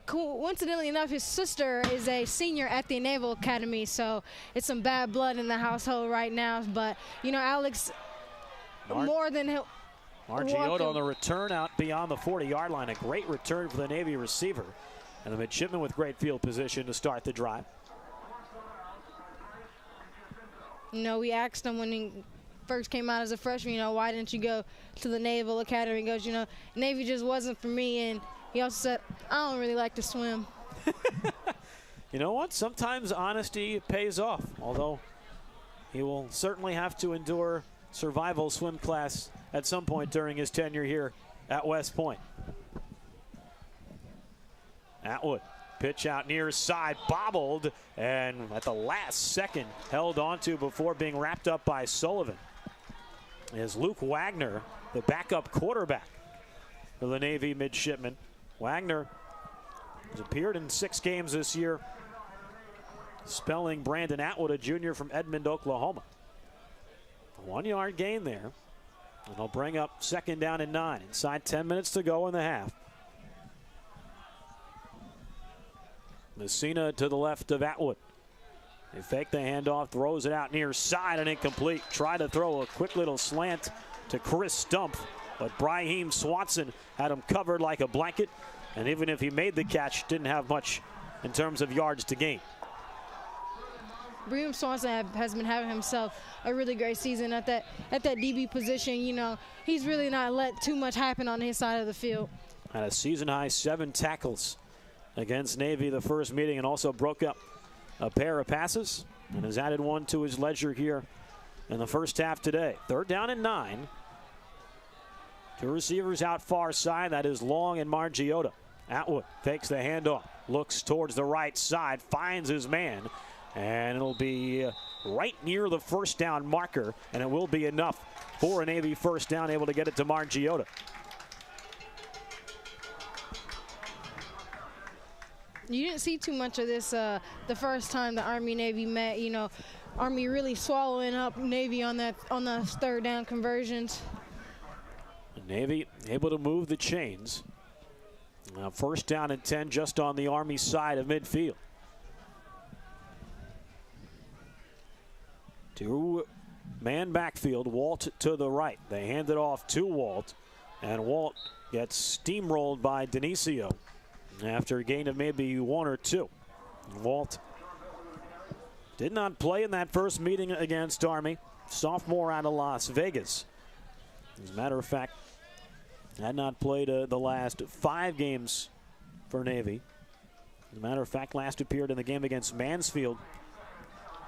Coincidentally enough, his sister is a senior at the Naval Academy, so it's some bad blood in the household right now. But, Alex, more than he'll... Margiota on the return out beyond the 40-yard line. A great return for the Navy receiver. And the Midshipmen with great field position to start the drive. We asked him when he first came out as a freshman, why didn't you go to the Naval Academy? He goes, Navy just wasn't for me. And he also said, I don't really like to swim. You know what? Sometimes honesty pays off, although he will certainly have to endure survival swim class at some point during his tenure here at West Point. Atwood, pitch out near side, bobbled, and at the last second held onto before being wrapped up by Sullivan. Is Luke Wagner, the backup quarterback for the Navy Midshipmen. Wagner has appeared in 6 games this year, spelling Brandon Atwood, a junior from Edmond, Oklahoma. A 1-yard gain there, and they'll bring up 2nd down and 9. Inside 10 minutes to go in the half. Messina to the left of Atwood. They fake the handoff, throws it out near side and incomplete. Try to throw a quick little slant to Chris Stump, but Brahim Swanson had him covered like a blanket, and even if he made the catch, didn't have much in terms of yards to gain. Brahim Swanson has been having himself a really great season at that DB position. He's really not let too much happen on his side of the field. Had a season-high 7 tackles against Navy the first meeting, and also broke up a pair of passes and has added 1 to his ledger here in the first half today. 3rd down and 9. 2 receivers out far side. That is Long and Margiota. Atwood takes the handoff, looks towards the right side, finds his man, and it'll be right near the first down marker, and it will be enough for a Navy first down, able to get it to Margiota. You didn't see too much of this the first time the Army-Navy met. You know, Army really swallowing up Navy on the third down conversions. Navy able to move the chains. First down and 10 just on the Army side of midfield. Two-man backfield, Walt to the right. They hand it off to Walt, and Walt gets steamrolled by Dionisio after a gain of maybe 1 or 2. Walt did not play in that first meeting against Army. Sophomore out of Las Vegas. As a matter of fact, had not played the last 5 games for Navy. As a matter of fact, last appeared in the game against Mansfield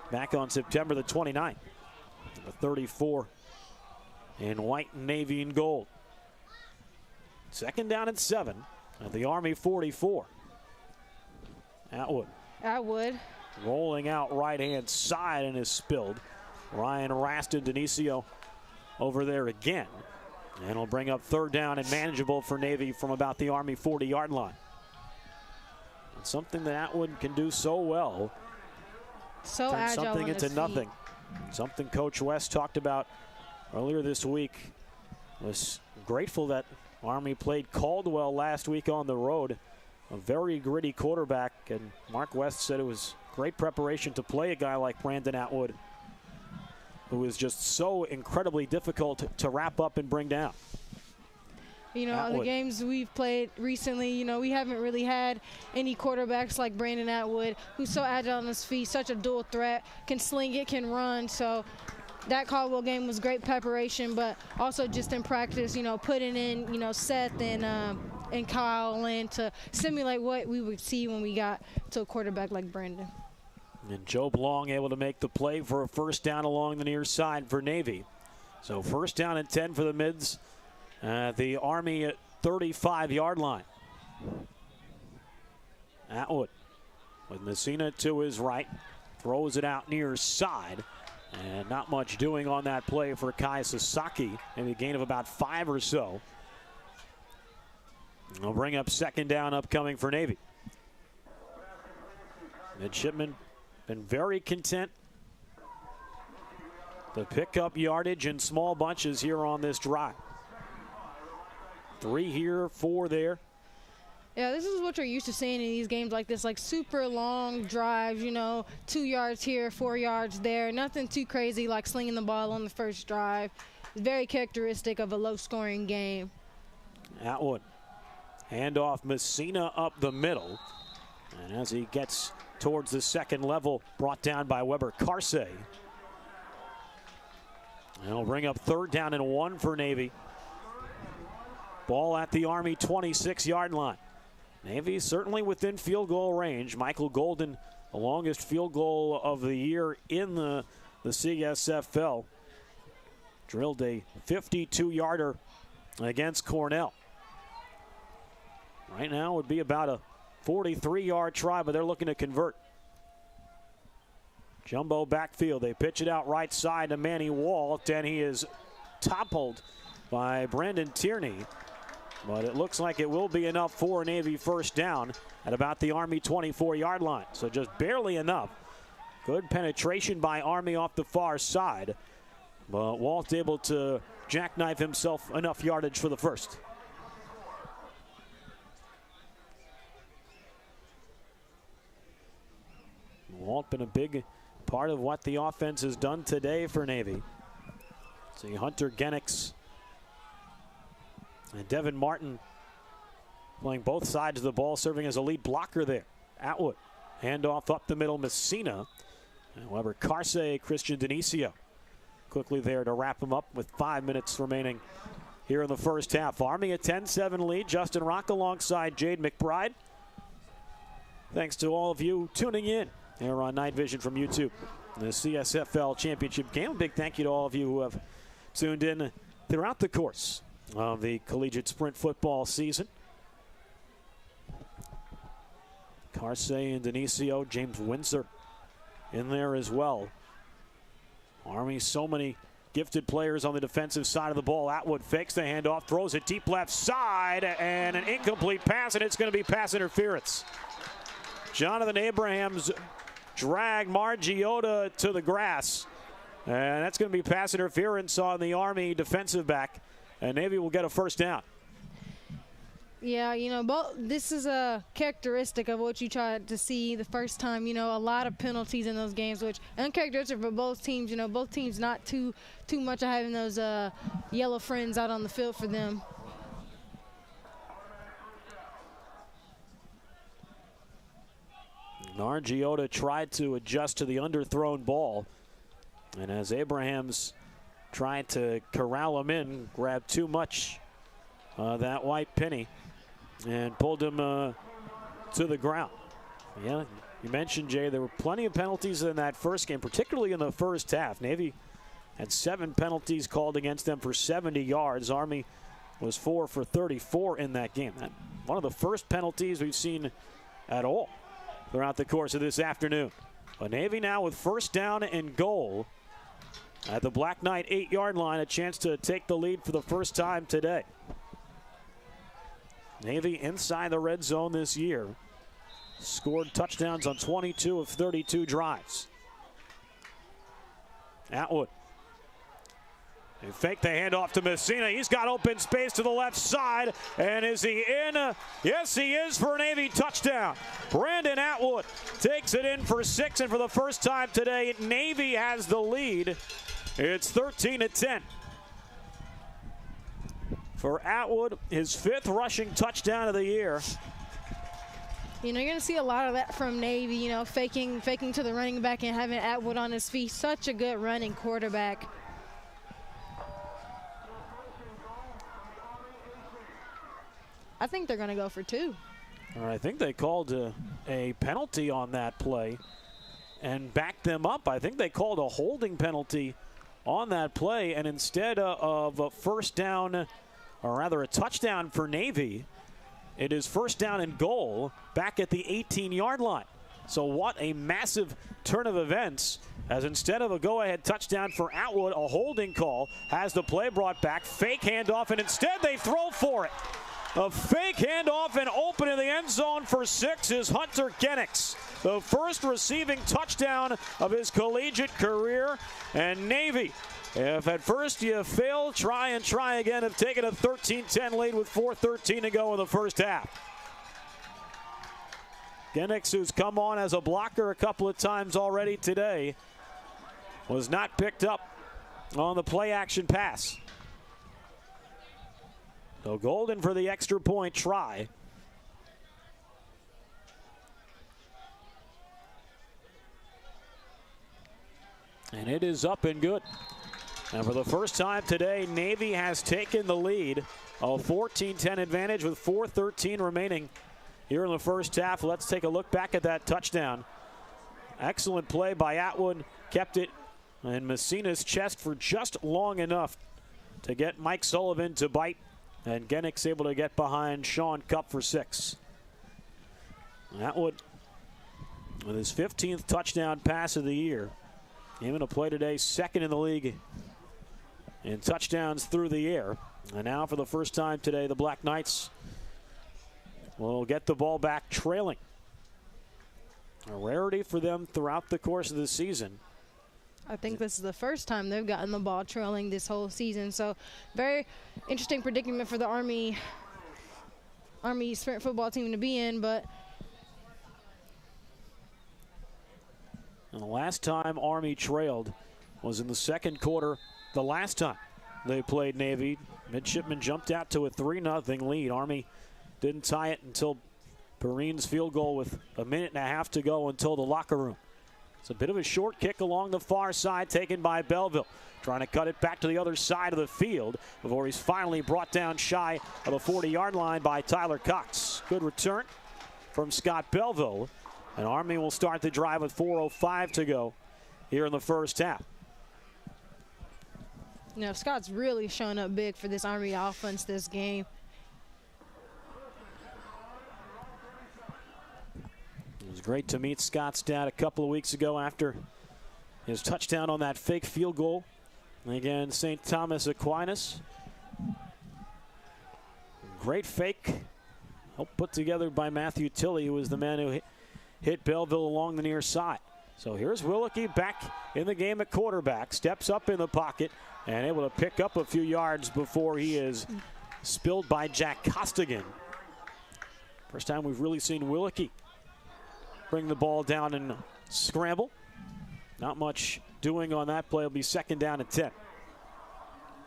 back on September the 29th. The 34 in white, navy, and gold. Second down and 7 at the Army 44. Atwood. Rolling out right-hand side and is spilled. Ryan Raston, Dionisio over there again. And it'll bring up third down and manageable for Navy from about the Army 40-yard line. And something that Atwood can do so well. So turn agile something on into his nothing. feet. Something Coach West talked about earlier this week. Was grateful that Army played Caldwell last week on the road. A very gritty quarterback, and Mark West said it was great preparation to play a guy like Brandon Atwood, who is just so incredibly difficult to wrap up and bring down. You know, Atwood. the games we've played recently, you know, we haven't really had any quarterbacks like Brandon Atwood, who's so agile on his feet, such a dual threat, can sling it, can run. So that Caldwell game was great preparation, but also just in practice, you know, putting in, you know, Seth and Kyle in to simulate what we would see when we got to a quarterback like Brandon. And Job Long able to make the play for a first down along the near side for Navy. So first down and 10 for the Mids. The Army at 35-yard line. Atwood with Messina to his right. Throws it out near side. And not much doing on that play for Kai Sasaki. Maybe a gain of about 5 or so. They'll bring up second down upcoming for Navy. Midshipmen been very content to pick up yardage in small bunches here on this drive. 3 here, 4 there. Yeah, this is what you're used to seeing in these games like this, like super long drives, you know, 2 yards here, 4 yards there. Nothing too crazy like slinging the ball on the first drive. It's very characteristic of a low-scoring game. Atwood. Handoff Messina up the middle. And as he gets towards the second level, brought down by Weber Carsey. And he'll bring up third down and 1 for Navy. Ball at the Army 26-yard line. Navy certainly within field goal range. Michael Golden, the longest field goal of the year in the CSFL. Drilled a 52-yarder against Cornell. Right now would be about a 43-yard try, but they're looking to convert. Jumbo backfield. They pitch it out right side to Manny Walt, and he is toppled by Brandon Tierney. But it looks like it will be enough for a Navy first down at about the Army 24-yard line. So just barely enough. Good penetration by Army off the far side. But Walt able to jackknife himself enough yardage for the first. Walt been a big part of what the offense has done today for Navy. See Hunter Genix and Devin Martin playing both sides of the ball, serving as a lead blocker there. Atwood, handoff up the middle, Messina. However, Carsey, Christian Dionisio quickly there to wrap him up with 5 minutes remaining here in the first half. Army a 10-7 lead. Justin Rock alongside Jade McBride. Thanks to all of you tuning in here on Night Vision from YouTube. The CSFL Championship game. A big thank you to all of you who have tuned in throughout the course of the collegiate sprint football season. Tarse and Denisio, James Windsor in there as well. Army, so many gifted players on the defensive side of the ball. Atwood fakes the handoff, throws it deep left side, and an incomplete pass, and it's going to be pass interference. Jonathan Abrahams dragged Margiota to the grass, and that's going to be pass interference on the Army defensive back, and Navy will get a first down. Yeah, you know, this is a characteristic of what you tried to see the first time. You know, a lot of penalties in those games, which uncharacteristic for both teams. You know, both teams not too much of having those yellow friends out on the field for them. Margiota tried to adjust to the underthrown ball, and as Abrahams tried to corral him in, grabbed too much that white penny and pulled him to the ground. Yeah, you mentioned, Jay, there were plenty of penalties in that first game, particularly in the first half. Navy had 7 penalties called against them for 70 yards. Army was 4 for 34 in that game. One of the first penalties we've seen at all throughout the course of this afternoon. But Navy now with first down and goal at the Black Knight 8-yard line, a chance to take the lead for the first time today. Navy inside the red zone this year. Scored touchdowns on 22 of 32 drives. Atwood. They fake the handoff to Messina. He's got open space to the left side. And is he in? Yes, he is for a Navy touchdown. Brandon Atwood takes it in for 6. And for the first time today, Navy has the lead. It's 13-10. For Atwood, his 5th rushing touchdown of the year. You know, you're going to see a lot of that from Navy, you know, faking to the running back and having Atwood on his feet. Such a good running quarterback. I think they're going to go for 2. I think they called a penalty on that play and backed them up. I think they called a holding penalty on that play, and instead of a first down, or rather a touchdown for Navy, it is first down and goal back at the 18-yard line. So what a massive turn of events, as instead of a go-ahead touchdown for Atwood, a holding call has the play brought back. Fake handoff, and instead they throw for it. A fake handoff and open in the end zone for 6 is Hunter Genix. The first receiving touchdown of his collegiate career. And Navy, if at first you fail, try again, have taken a 13-10 lead with 4:13 to go in the first half. Genix, who's come on as a blocker a couple of times already today, was not picked up on the play action pass. So Golden for the extra point try. And it is up and good. And for the first time today, Navy has taken the lead. A 14-10 advantage with 4:13 remaining here in the first half. Let's take a look back at that touchdown. Excellent play by Atwood. Kept it in Messina's chest for just long enough to get Mike Sullivan to bite. And Genix able to get behind Sean Cupp for 6. Atwood with his 15th touchdown pass of the year. Him in a play today, 2nd in the league in touchdowns through the air. And now for the first time today, the Black Knights will get the ball back trailing. A rarity for them throughout the course of the season. I think this is the first time they've gotten the ball trailing this whole season. So very interesting predicament for the Army sprint football team to be in. But and the last time Army trailed was in the second quarter. The last time they played Navy, Midshipmen jumped out to a 3-0 lead. Army didn't tie it until Perrine's field goal with a minute and a half to go until the locker room. It's a bit of a short kick along the far side taken by Belleville. Trying to cut it back to the other side of the field before he's finally brought down shy of the 40-yard line by Tyler Cox. Good return from Scott Belleville. And Army will start the drive with 4:05 to go here in the first half. You know, Scott's really shown up big for this Army offense this game. great to meet Scott's dad a couple of weeks ago after his touchdown on that fake field goal against St. Thomas Aquinas. Great fake, helped put together by Matthew Tilley, who was the man who hit Belleville along the near side. So here's Willicke back in the game at quarterback, steps up in the pocket and able to pick up a few yards before he is spilled by Jack Costigan. First time we've really seen Willicke bring the ball down and scramble. Not much doing on that play. It'll be 2nd down and 10.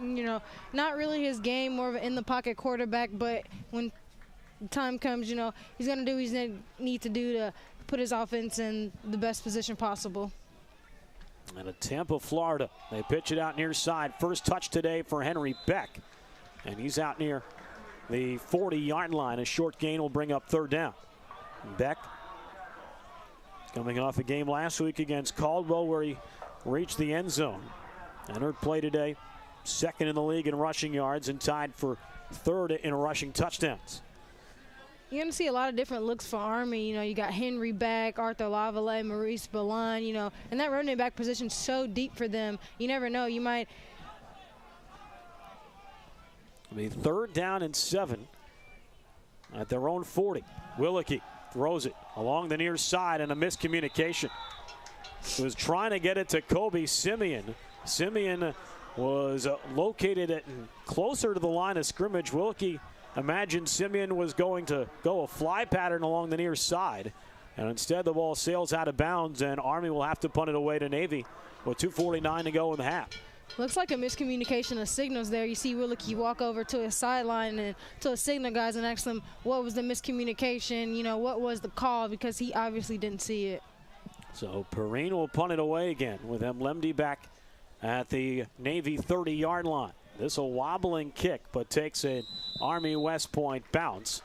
You know, not really his game, more of an in-the-pocket quarterback, but when time comes, you know, he's going to do what he needs to do to put his offense in the best position possible. And a Tampa, Florida. They pitch it out near side. First touch today for Henry Beck. And he's out near the 40-yard line. A short gain will bring up 3rd down. Beck coming off a game last week against Caldwell where he reached the end zone. Entered play today, 2nd in the league in rushing yards and tied for 3rd in rushing touchdowns. You're going to see a lot of different looks for Army. You know, you got Henry Beck, Arthur Lavallee, Maurice Ballon, you know, and that running back position is so deep for them. You never know. You might. It'll be 3rd down and 7 at their own 40. Willicke throws it along the near side and a miscommunication. He was trying to get it to Kobe Simeon. Simeon was located closer to the line of scrimmage. Willicke imagined Simeon was going to go a fly pattern along the near side. And instead the ball sails out of bounds and Army will have to punt it away to Navy with 2:49 to go in the half. Looks like a miscommunication of signals there. You see Willicke walk over to his sideline and to his signal guys and ask them what was the miscommunication, you know, what was the call, because he obviously didn't see it. So Perrine will punt it away again with Lemdy back at the Navy 30-yard line. This a wobbling kick, but takes an Army West Point bounce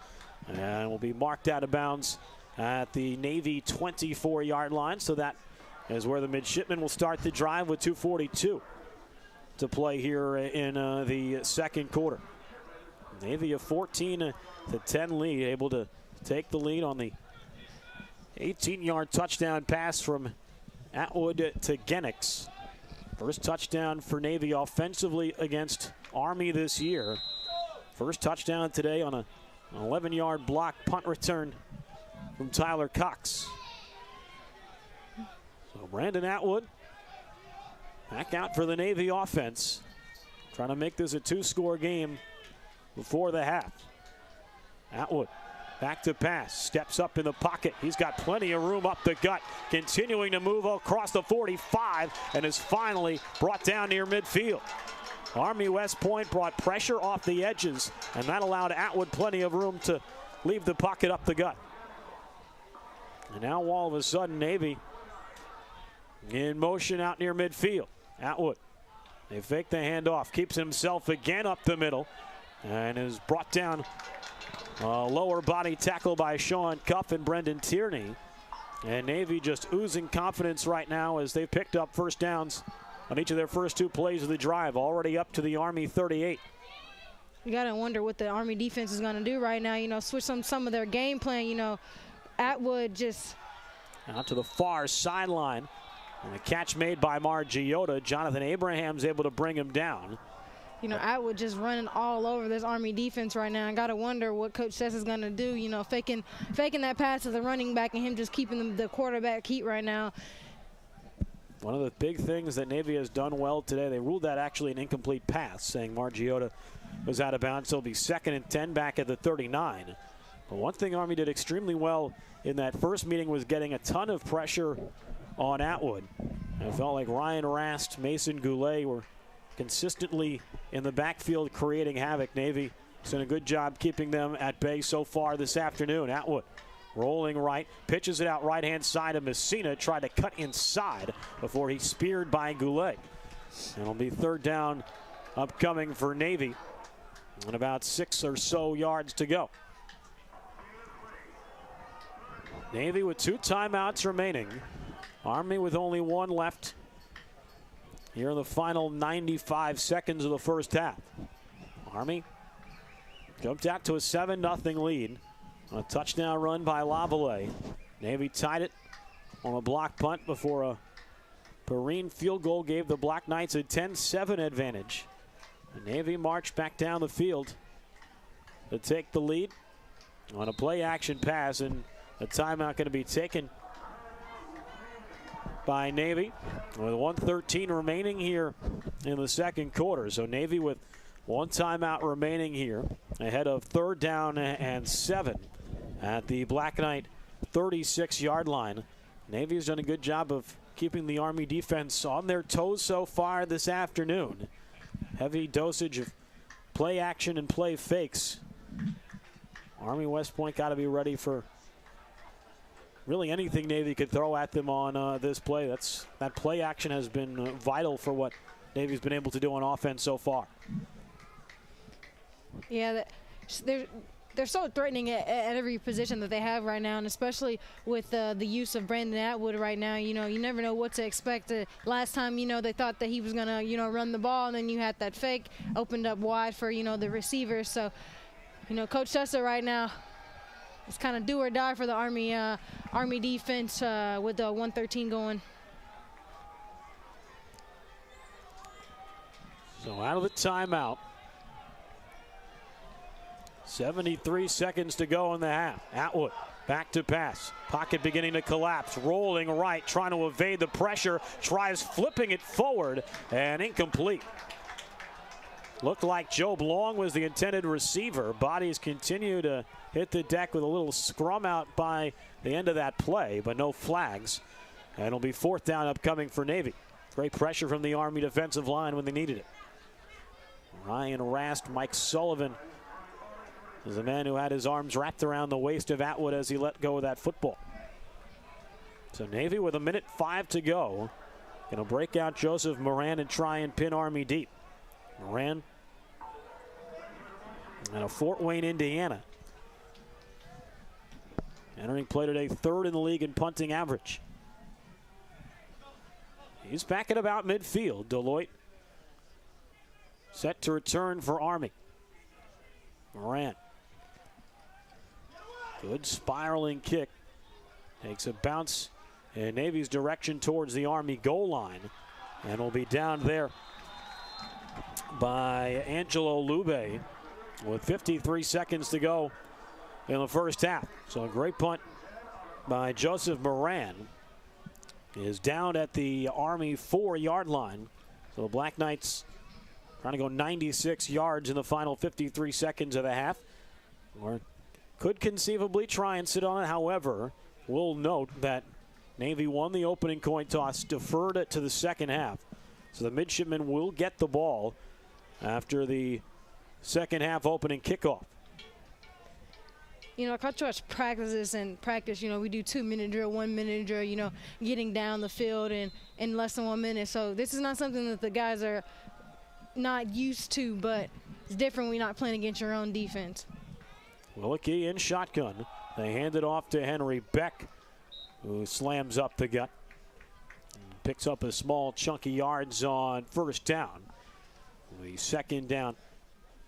and will be marked out of bounds at the Navy 24-yard line. So that is where the Midshipmen will start the drive with 2:42 to play here in the second quarter. Navy a 14-10 lead, able to take the lead on the 18-yard touchdown pass from Atwood to Genix. First touchdown for Navy offensively against Army this year. First touchdown today on an 11-yard block punt return from Tyler Cox. So Brandon Atwood back out for the Navy offense, trying to make this a 2-score game before the half. Atwood back to pass, steps up in the pocket. He's got plenty of room up the gut, continuing to move across the 45 and is finally brought down near midfield. Army West Point brought pressure off the edges, and that allowed Atwood plenty of room to leave the pocket up the gut. And now all of a sudden Navy in motion out near midfield. Atwood, they fake the handoff, keeps himself again up the middle, and is brought down. Lower body tackle by Sean Cuff and Brendan Tierney. And Navy just oozing confidence right now as they've picked up first downs on each of their first 2 plays of the drive, already up to the Army 38. You got to wonder what the Army defense is going to do right now. You know, switch some of their game plan. You know, Atwood just out to the far sideline. And a catch made by Margiota. Jonathan Abraham's able to bring him down. You know, Atwood just running all over this Army defense right now. I got to wonder what Coach Sess is going to do, you know, faking that pass to the running back and him just keeping the quarterback heat right now. One of the big things that Navy has done well today, they ruled that actually an incomplete pass, saying Margiota was out of bounds. So it'll be 2nd and 10 back at the 39. But one thing Army did extremely well in that first meeting was getting a ton of pressure on Atwood. And it felt like Ryan Rast, Mason Goulet were consistently in the backfield creating havoc. Navy has done a good job keeping them at bay so far this afternoon. Atwood rolling right, pitches it out right-hand side of Messina, tried to cut inside before he's speared by Goulet. And it'll be 3rd down upcoming for Navy and about 6 or so yards to go. Navy with 2 timeouts remaining. Army with only 1 left here in the final 95 seconds of the first half. Army jumped out to a 7-0 lead. A touchdown run by Lavallee. Navy tied it on a block punt before a Perrine field goal gave the Black Knights a 10-7 advantage. The Navy marched back down the field to take the lead on a play action pass, and a timeout going to be taken by Navy with 1:13 remaining here in the second quarter. So Navy with one timeout remaining here ahead of 3rd down and 7 at the Black Knight 36-yard line. Navy has done a good job of keeping the Army defense on their toes so far this afternoon. Heavy dosage of play action and play fakes. Army West Point got to be ready for really anything Navy could throw at them on this play. That play action has been vital for what Navy's been able to do on offense so far. Yeah, they're so threatening at every position that they have right now, and especially with the use of Brandon Atwood right now. You know, you never know what to expect. Last time, you know, they thought that he was going to, you know, run the ball, and then you had that fake opened up wide for, you know, the receivers. So, you know, Coach Tessa right now, it's kind of do or die for the Army defense with the 1:13 going. So out of the timeout. 73 seconds to go in the half. Atwood back to pass. Pocket beginning to collapse. Rolling right, trying to evade the pressure. Tries flipping it forward and incomplete. Looked like Job Long was the intended receiver. Bodies continue to hit the deck with a little scrum out by the end of that play, but no flags. And it'll be 4th down upcoming for Navy. Great pressure from the Army defensive line when they needed it. Ryan Rast, Mike Sullivan is the man who had his arms wrapped around the waist of Atwood as he let go of that football. So Navy with 1:05 to go. Going to break out Joseph Moran and try and pin Army deep. Moran out of Fort Wayne, Indiana. Entering play today 3rd in the league in punting average. He's back at about midfield. Deloitte set to return for Army. Moran. Good spiraling kick. Takes a bounce in Navy's direction towards the Army goal line. And will be down there by Angelo Lube with 53 seconds to go in the first half. So a great punt by Joseph Moran is down at the Army 4-yard line. So the Black Knights trying to go 96 yards in the final 53 seconds of the half. Or could conceivably try and sit on it. However, we'll note that Navy won the opening coin toss, deferred it to the second half. So the Midshipmen will get the ball after the second half opening kickoff. You know, Coach Rush practices and practice, you know, we do 2-minute drill, 1-minute drill, you know, getting down the field in less than 1 minute. So this is not something that the guys are not used to, but it's different when you're not playing against your own defense. Willicke in shotgun. They hand it off to Henry Beck, who slams up the gut. Picks up a small chunky yards on first down. The second down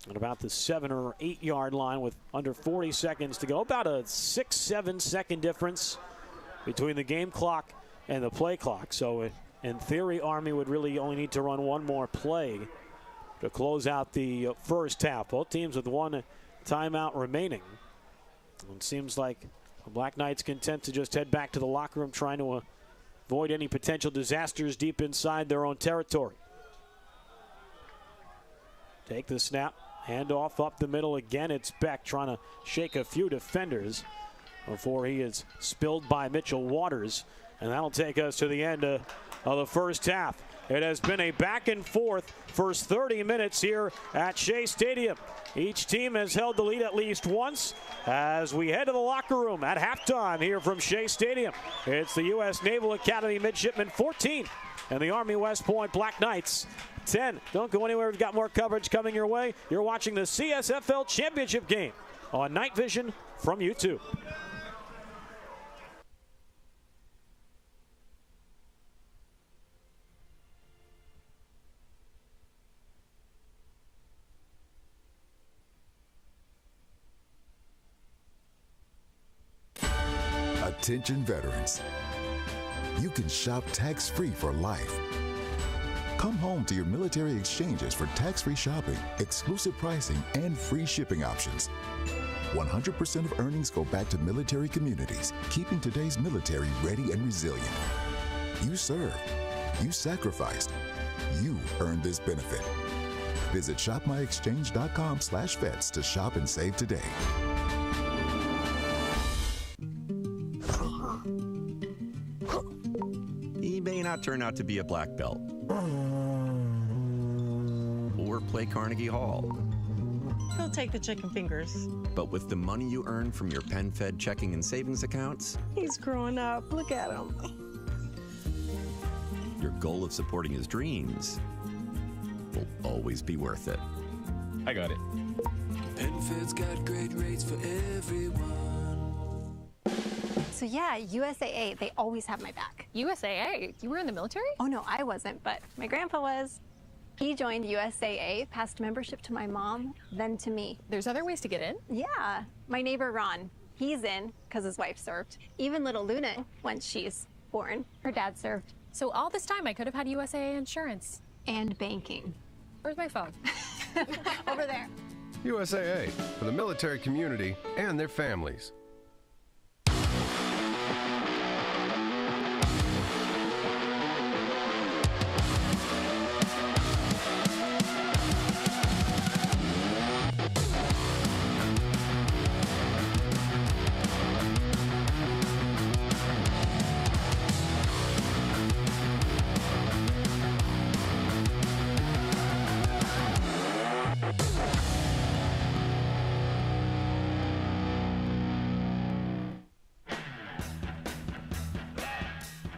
at about the 7 or 8 yard line with under 40 seconds to go. About a 6-7 second difference between the game clock and the play clock. So in theory, Army would really only need to run one more play to close out the first half. Both teams with one timeout remaining. It seems like the Black Knights content to just head back to the locker room, trying to avoid any potential disasters deep inside their own territory. Take the snap, hand off up the middle again. It's Beck trying to shake a few defenders before he is spilled by Mitchell Waters. And that'll take us to the end of the first half. It has been a back and forth first 30 minutes here at Shea Stadium. Each team has held the lead at least once as we head to the locker room at halftime here from Shea Stadium. It's the U.S. Naval Academy Midshipmen 14 and the Army West Point Black Knights 10. Don't go anywhere. We've got more coverage coming your way. You're watching the CSFL Championship game on Night Vision from YouTube. Attention veterans, you can shop tax-free for life. Come home to your military exchanges for tax-free shopping, exclusive pricing, and free shipping options. 100% of earnings go back to military communities, keeping today's military ready and resilient. You served, you sacrificed, you earned this benefit. Visit shopmyexchange.com/vets to shop and save today. He may not turn out to be a black belt or play Carnegie Hall. He'll take the chicken fingers. But with the money you earn from your PenFed checking and savings accounts, He's growing up. Look at him. your goal of supporting his dreams will always be worth it. I got it. PenFed's got great rates for everyone. So yeah, USAA, they always have my back. USAA? You were in the military? Oh no, I wasn't, but my grandpa was. He joined USAA, passed membership to my mom, then to me. There's other ways to get in? Yeah, my neighbor Ron, he's in because his wife served. Even little Luna, once she's born, her dad served. So all this time I could have had USAA insurance. And banking. Where's my phone? Over there. USAA, for the military community and their families.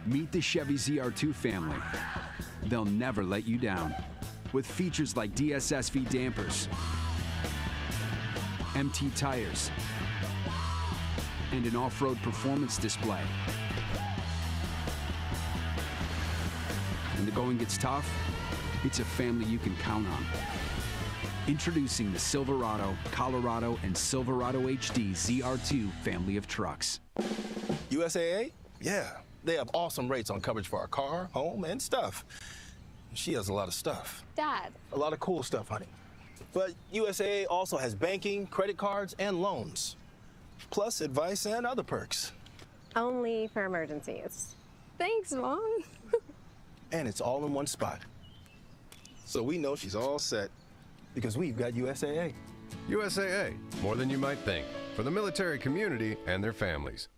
Meet the Chevy ZR2 family. They'll never let you down. With features like DSSV dampers, MT tires, and an off-road performance display. When the going gets tough, it's a family you can count on. Introducing the Silverado, Colorado, and Silverado HD ZR2 family of trucks. USAA? Yeah. They have awesome rates on coverage for our car, home, and stuff. She has a lot of stuff. Dad. A lot of cool stuff, honey. But USAA also has banking, credit cards, and loans. Plus advice and other perks. Only for emergencies. Thanks, Mom. And it's all in one spot. So we know she's all set because we've got USAA. USAA, more than you might think, for the military community and their families.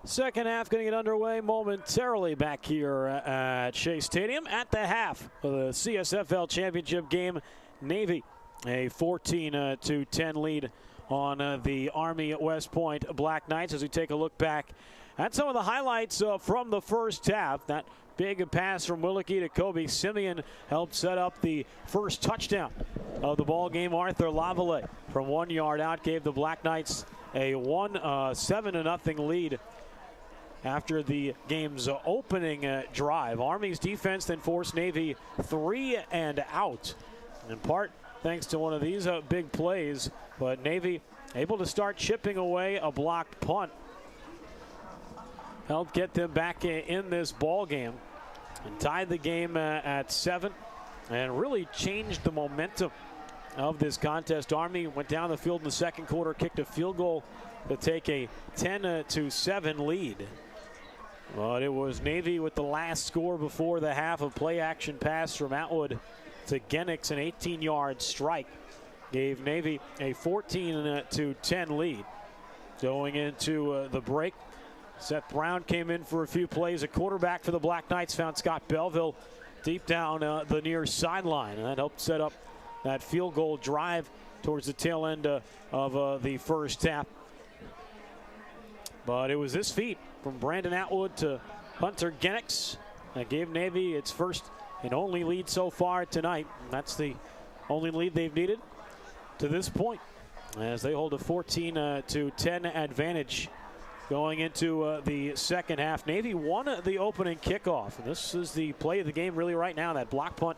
Second half going to get underway momentarily back here at Shea Stadium. At the half of the CSFL Championship game, Navy a 14-10 lead on the Army at West Point Black Knights. As we take a look back at some of the highlights from the first half, that big pass from Willicke to Kobe Simeon helped set up the first touchdown of the ball game. Arthur Lavallee from 1 yard out gave the Black Knights a 7-0 lead after the game's opening drive. Army's defense then forced Navy 3 and out, in part thanks to one of these big plays, but Navy able to start chipping away a blocked punt. Helped get them back in this ball game and tied the game at 7 and really changed the momentum of this contest. Army went down the field in the second quarter, kicked a field goal to take a 10-7 lead. But it was Navy with the last score before the half. A play action pass from Atwood to Genix, an 18-yard strike, gave Navy a 14-10 lead. Going into the break, Seth Brown came in for a few plays. A quarterback for the Black Knights found Scott Belleville deep down the near sideline, and that helped set up that field goal drive towards the tail end of the first half. But it was this feat from Brandon Atwood to Hunter Genix that gave Navy its first and only lead so far tonight. And that's the only lead they've needed to this point, as they hold a 14-10 advantage going into the second half. Navy won the opening kickoff, and this is the play of the game really right now. That block punt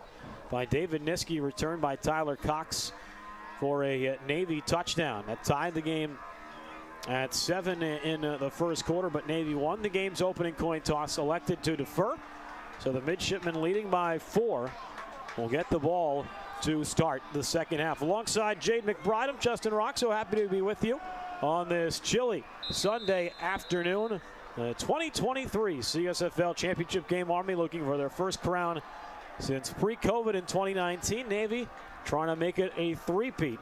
by David Niski, returned by Tyler Cox for a Navy touchdown. That tied the game at 7 in the first quarter, but Navy won the game's opening coin toss, elected to defer. So the Midshipmen, leading by 4, will get the ball to start the second half. Alongside Jade McBride, I'm Justin Rock, so happy to be with you on this chilly Sunday afternoon. The 2023 CSFL Championship game. Army looking for their first crown since pre-COVID in 2019. Navy trying to make it a three-peat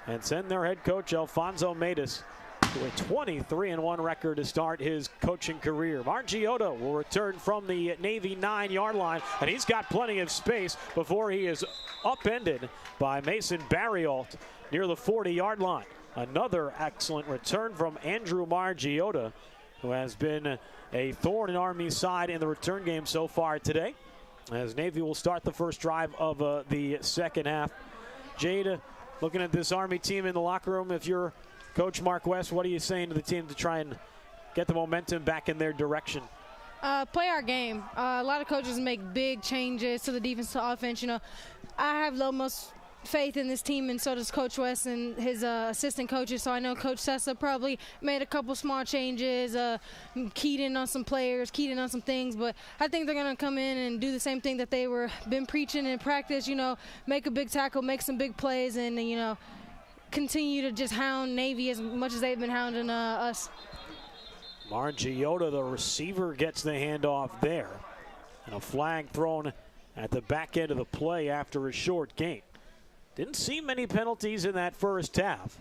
and send their head coach Alfonso Matus to a 23-1 record to start his coaching career. Margiotta will return from the Navy 9-yard line, and he's got plenty of space before he is upended by Mason Barrialt near the 40-yard line. Another excellent return from Andrew Margiotta, who has been a thorn in Army's side in the return game so far today, as Navy will start the first drive of the second half. Jade, looking at this Army team in the locker room, if you're Coach Mark West, what are you saying to the team to try and get the momentum back in their direction? Play our game. A lot of coaches make big changes to the defense, to offense. You know, I have the most faith in this team, and so does Coach West and his assistant coaches. So I know Coach Sessa probably made a couple small changes, keyed in on some players, keyed in on some things, but I think they're going to come in and do the same thing that they were been preaching in practice. You know, make a big tackle, make some big plays, and you know, continue to just hound Navy as much as they've been hounding us. Margiotta, the receiver, gets the handoff there, and a flag thrown at the back end of the play after a short gain. Didn't see many penalties in that first half.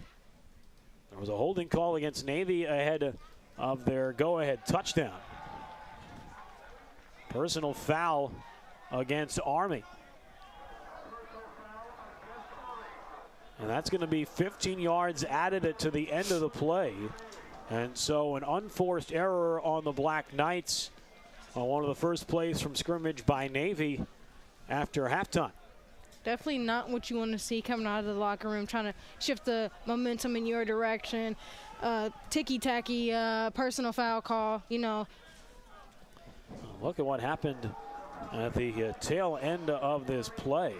There was a holding call against Navy ahead of their go-ahead touchdown. Personal foul against Army. And that's going to be 15 yards added to the end of the play. And so an unforced error on the Black Knights on one of the first plays from scrimmage by Navy after halftime. Definitely not what you want to see coming out of the locker room, trying to shift the momentum in your direction. Ticky-tacky personal foul call, you know. Look at what happened at the tail end of this play.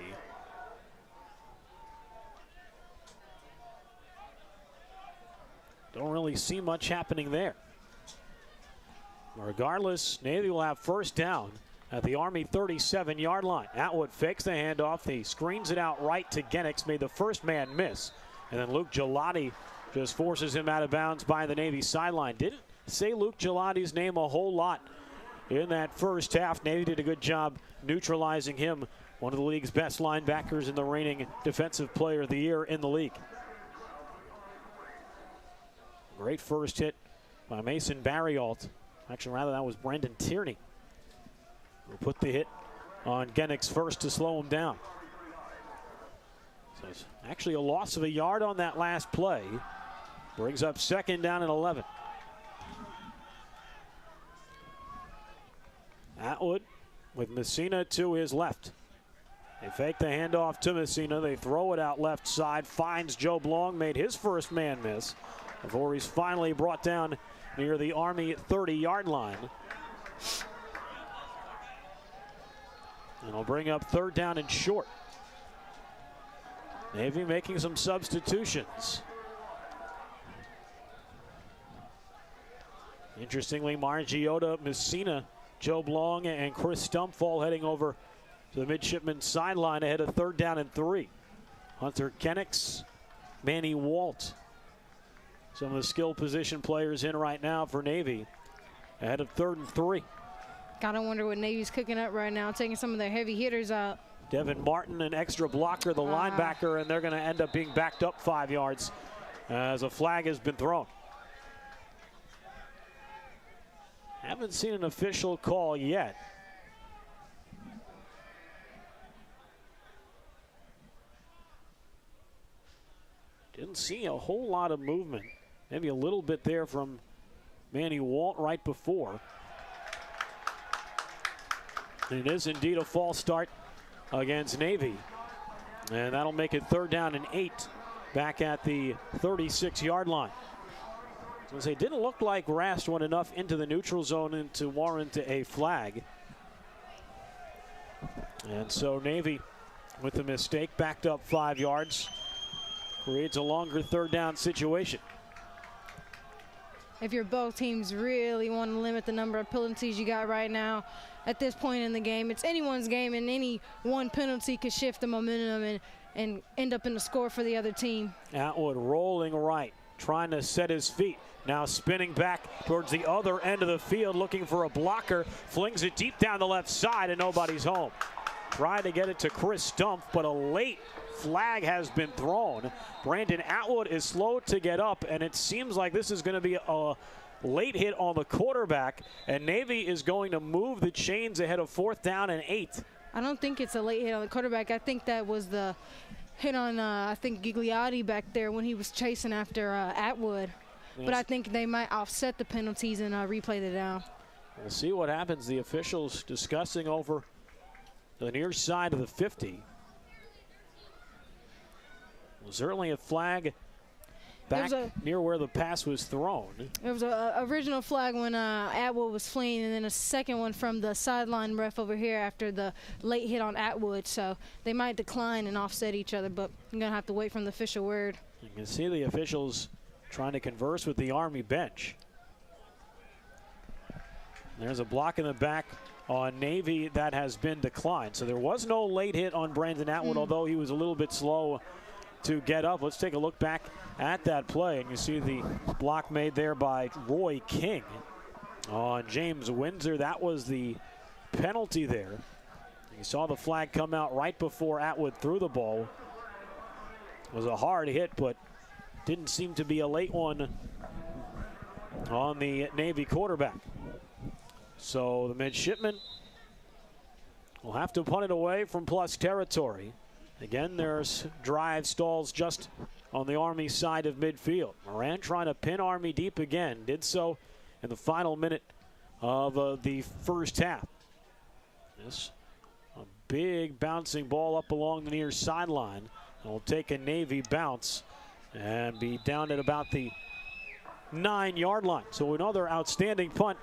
Don't really see much happening there. Regardless, Navy will have first down at the Army 37-yard line. Atwood fakes the handoff. He screens it out right to Genix, made the first man miss. And then Luke Gelati just forces him out of bounds by the Navy sideline. Didn't say Luke Gelati's name a whole lot in that first half. Navy did a good job neutralizing him, one of the league's best linebackers and the reigning Defensive Player of the Year in the league. Great first hit by Mason Barrialt Actually, rather, that was Brandon Tierney who put the hit on Genix first to slow him down. So it's actually a loss of a yard on that last play. Brings up 2nd down and 11. Atwood with Messina to his left. They fake the handoff to Messina. They throw it out left side. Finds Joe Blong. Made his first man miss before he's finally brought down near the Army 30-yard line. And it'll bring up 3rd down and short. Navy making some substitutions. Interestingly, Margiota, Messina, Joe Blong, and Chris Stumpfall heading over to the midshipman sideline ahead of 3rd down and 3. Hunter Kenix, Manny Walt. Some of the skill position players in right now for Navy ahead of 3rd and 3. Gotta wonder what Navy's cooking up right now, taking some of their heavy hitters out. Devin Martin, an extra blocker, the linebacker, and they're going to end up being backed up 5 yards as a flag has been thrown. Haven't seen an official call yet. Didn't see a whole lot of movement. Maybe a little bit there from Manny Walt right before. And it is indeed a false start against Navy. And that'll make it 3rd down and 8 back at the 36-yard line. So it didn't look like Rast went enough into the neutral zone to warrant a flag. And so Navy, with the mistake, backed up 5 yards. Creates a longer 3rd down situation. If you're both teams really want to limit the number of penalties you got right now at this point in the game, it's anyone's game, and any one penalty could shift the momentum and end up in the score for the other team. Atwood rolling right, trying to set his feet. Now spinning back towards the other end of the field, looking for a blocker. Flings it deep down the left side, and nobody's home. Tried to get it to Chris Stumpf, but a late flag has been thrown. Brandon Atwood is slow to get up, and it seems like this is going to be a late hit on the quarterback, and Navy is going to move the chains ahead of 4th down and 8. I don't think it's a late hit on the quarterback. I think that was the hit on, I think, Gigliotti back there when he was chasing after Atwood. Yes. But I think they might offset the penalties and replay the down. We'll see what happens. The officials discussing over the near side of the 50. Well, certainly a flag back near where the pass was thrown. There was an original flag when Atwood was fleeing, and then a second one from the sideline ref over here after the late hit on Atwood. So they might decline and offset each other, but I'm going to have to wait for the official word. You can see the officials trying to converse with the Army bench. There's a block in the back on Navy that has been declined. So there was no late hit on Brandon Atwood, although he was a little bit slow to get up. Let's take a look back at that play, and you see the block made there by Roy King on James Windsor. That was the penalty there. You saw the flag come out right before Atwood threw the ball. It was a hard hit, but didn't seem to be a late one on the Navy quarterback. So the midshipmen will have to punt it away from plus territory. Again, there's drive stalls just on the Army side of midfield. Moran trying to pin Army deep again. Did so in the final minute of the first half. This a big bouncing ball up along the near sideline. It'll take a Navy bounce and be down at about the 9-yard line. So another outstanding punt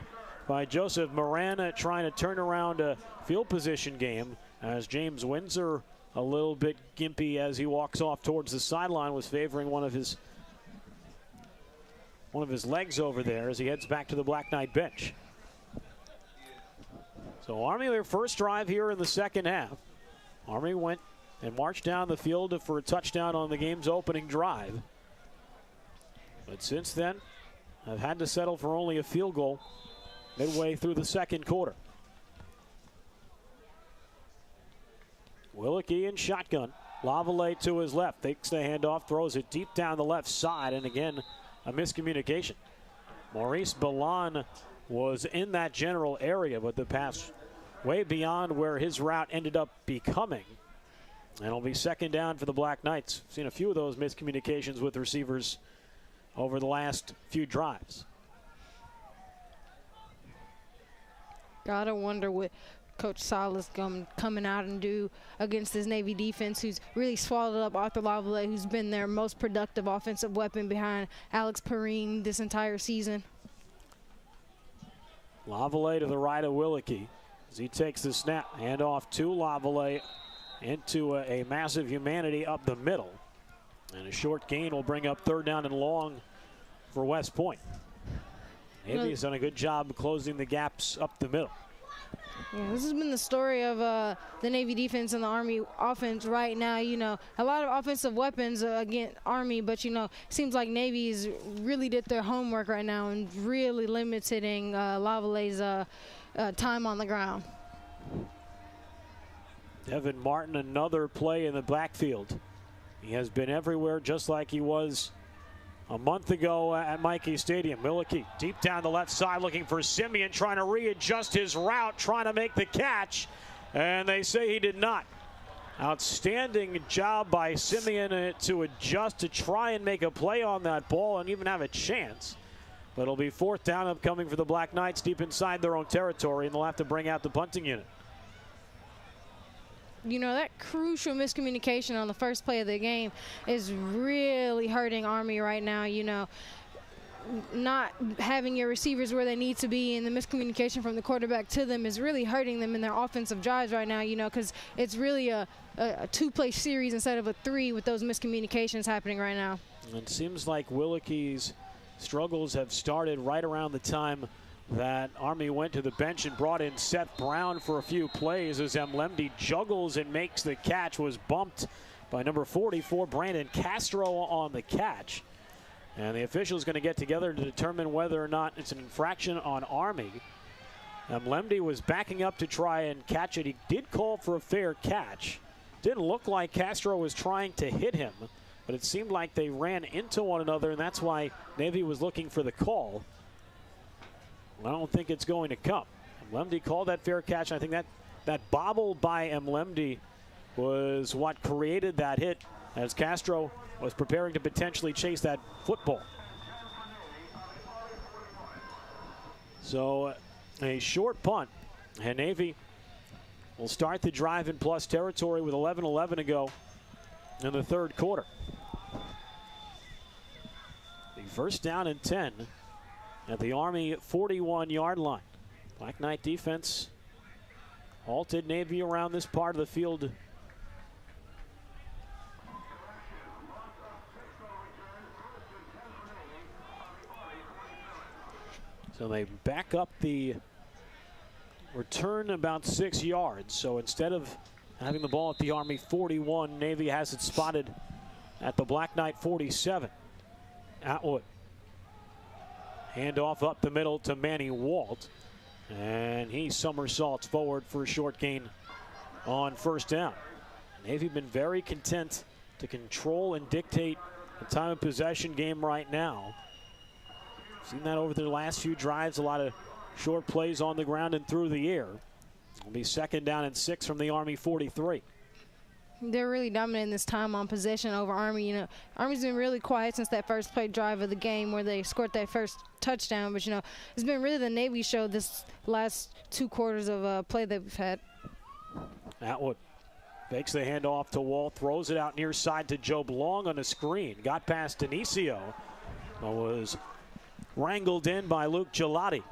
by Joseph Moran, trying to turn around a field position game, as James Windsor, a little bit gimpy as he walks off towards the sideline, was favoring one of his legs over there as he heads back to the Black Knight bench. So Army, their first drive here in the second half. Army went and marched down the field for a touchdown on the game's opening drive. But since then, I've had to settle for only a field goal midway through the second quarter. Willicke in shotgun. Lavallee to his left. Takes the handoff, throws it deep down the left side, and again, a miscommunication. Maurice Balan was in that general area, but the pass way beyond where his route ended up becoming. And it'll be second down for the Black Knights. Seen a few of those miscommunications with receivers over the last few drives. Gotta wonder what Coach Salas coming out and do against this Navy defense, who's really swallowed up Arthur Lavallee, who's been their most productive offensive weapon behind Alex Perrine this entire season. Lavallee to the right of Willicke as he takes the snap. Hand off to Lavallee into a massive humanity up the middle. And a short gain will bring up third down and long for West Point. Navy has done a good job closing the gaps up the middle. Yeah, this has been the story of the Navy defense and the Army offense right now. You know, a lot of offensive weapons against Army, but, you know, seems like Navy's really did their homework right now and really limiting Lavallee's time on the ground. Devin Martin, another play in the backfield. He has been everywhere just like he was a month ago at Michie Stadium. Willicke deep down the left side looking for Simeon, trying to readjust his route, trying to make the catch, and they say he did not. Outstanding job by Simeon to adjust to try and make a play on that ball and even have a chance. But it'll be fourth down upcoming for the Black Knights deep inside their own territory, and they'll have to bring out the punting unit. You know, that crucial miscommunication on the first play of the game is really hurting Army right now. You know, not having your receivers where they need to be and the miscommunication from the quarterback to them is really hurting them in their offensive drives right now, you know, because it's really a two-play series instead of a three with those miscommunications happening right now. It seems like Willicke's struggles have started right around the time that Army went to the bench and brought in Seth Brown for a few plays as Mlemdi juggles and makes the catch. Was bumped by number 44, Brandon Castro, on the catch. And the official's going to get together to determine whether or not it's an infraction on Army. Mlemdi was backing up to try and catch it. He did call for a fair catch. Didn't look like Castro was trying to hit him, but it seemed like they ran into one another, and that's why Navy was looking for the call. I don't think it's going to come. Mlemdi called that fair catch. I think that bobble by Mlemdi was what created that hit as Castro was preparing to potentially chase that football. So a short punt, and Navy will start the drive in plus territory with 11:11 to go in the third quarter. The first down and 10 at the Army 41-yard line. Black Knight defense halted Navy around this part of the field. So they back up the return about 6 yards. So instead of having the ball at the Army 41, Navy has it spotted at the Black Knight 47. Atwood. Handoff up the middle to Manny Walt. And he somersaults forward for a short gain on first down. Navy been very content to control and dictate the time of possession game right now. Seen that over their last few drives, a lot of short plays on the ground and through the air. It'll be second down and 6 from the Army 43. They're really dominating this time on possession over Army. You know, Army's been really quiet since that first play drive of the game where they scored that first touchdown. But, you know, it's been really the Navy show this last 2 quarters of play that we've had. Atwood fakes the handoff to Walt, throws it out near side to Job Long on a screen. Got past Denisio, but was wrangled in by Luke Gelati.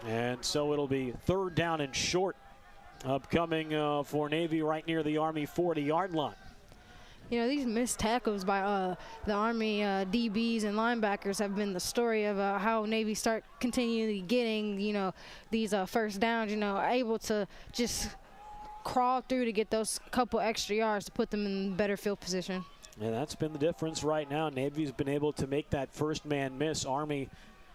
And so it'll be third down and short upcoming for Navy right near the Army 40-yard line. You know, these missed tackles by the Army DBs and linebackers have been the story of how Navy start continually getting, you know, these first downs, you know, able to just crawl through to get those couple extra yards to put them in better field position. And that's been the difference right now. Navy's been able to make that first man miss. Army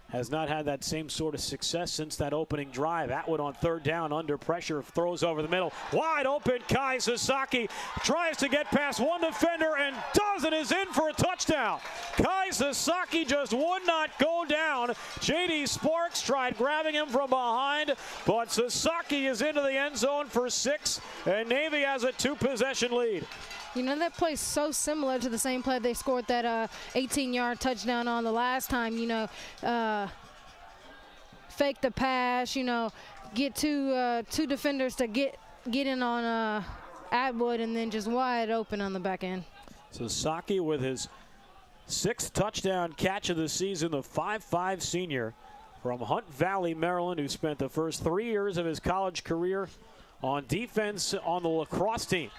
has not had that same sort of success since that opening drive. Atwood on third down, under pressure, throws over the middle. Wide open, Kai Sasaki tries to get past one defender and does it, is in for a touchdown. Kai Sasaki just would not go down. J.D. Sparks tried grabbing him from behind, but Sasaki is into the end zone for 6, and Navy has a 2-possession lead. You know, that play's so similar to the same play they scored that 18-yard touchdown on the last time. You know, fake the pass, you know, get two defenders to get in on Atwood, and then just wide open on the back end. Sasaki with his 6th touchdown catch of the season, the 5'5" senior from Hunt Valley, Maryland, who spent the first 3 years of his college career on defense on the lacrosse team.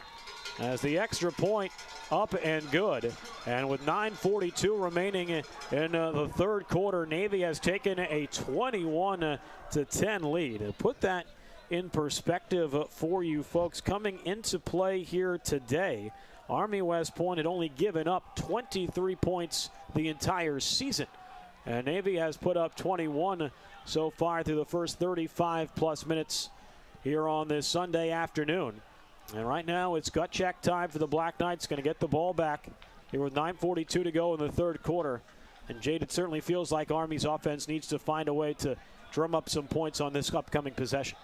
As the extra point up and good. And with 9:42 remaining in the third quarter, Navy has taken a 21-10 lead. To put that in perspective for you folks, coming into play here today, Army West Point had only given up 23 points the entire season. And Navy has put up 21 so far through the first 35-plus minutes here on this Sunday afternoon. And right now it's gut check time for the Black Knights. Going to get the ball back here with 9:42 to go in the third quarter. And Jade, it certainly feels like Army's offense needs to find a way to drum up some points on this upcoming possession.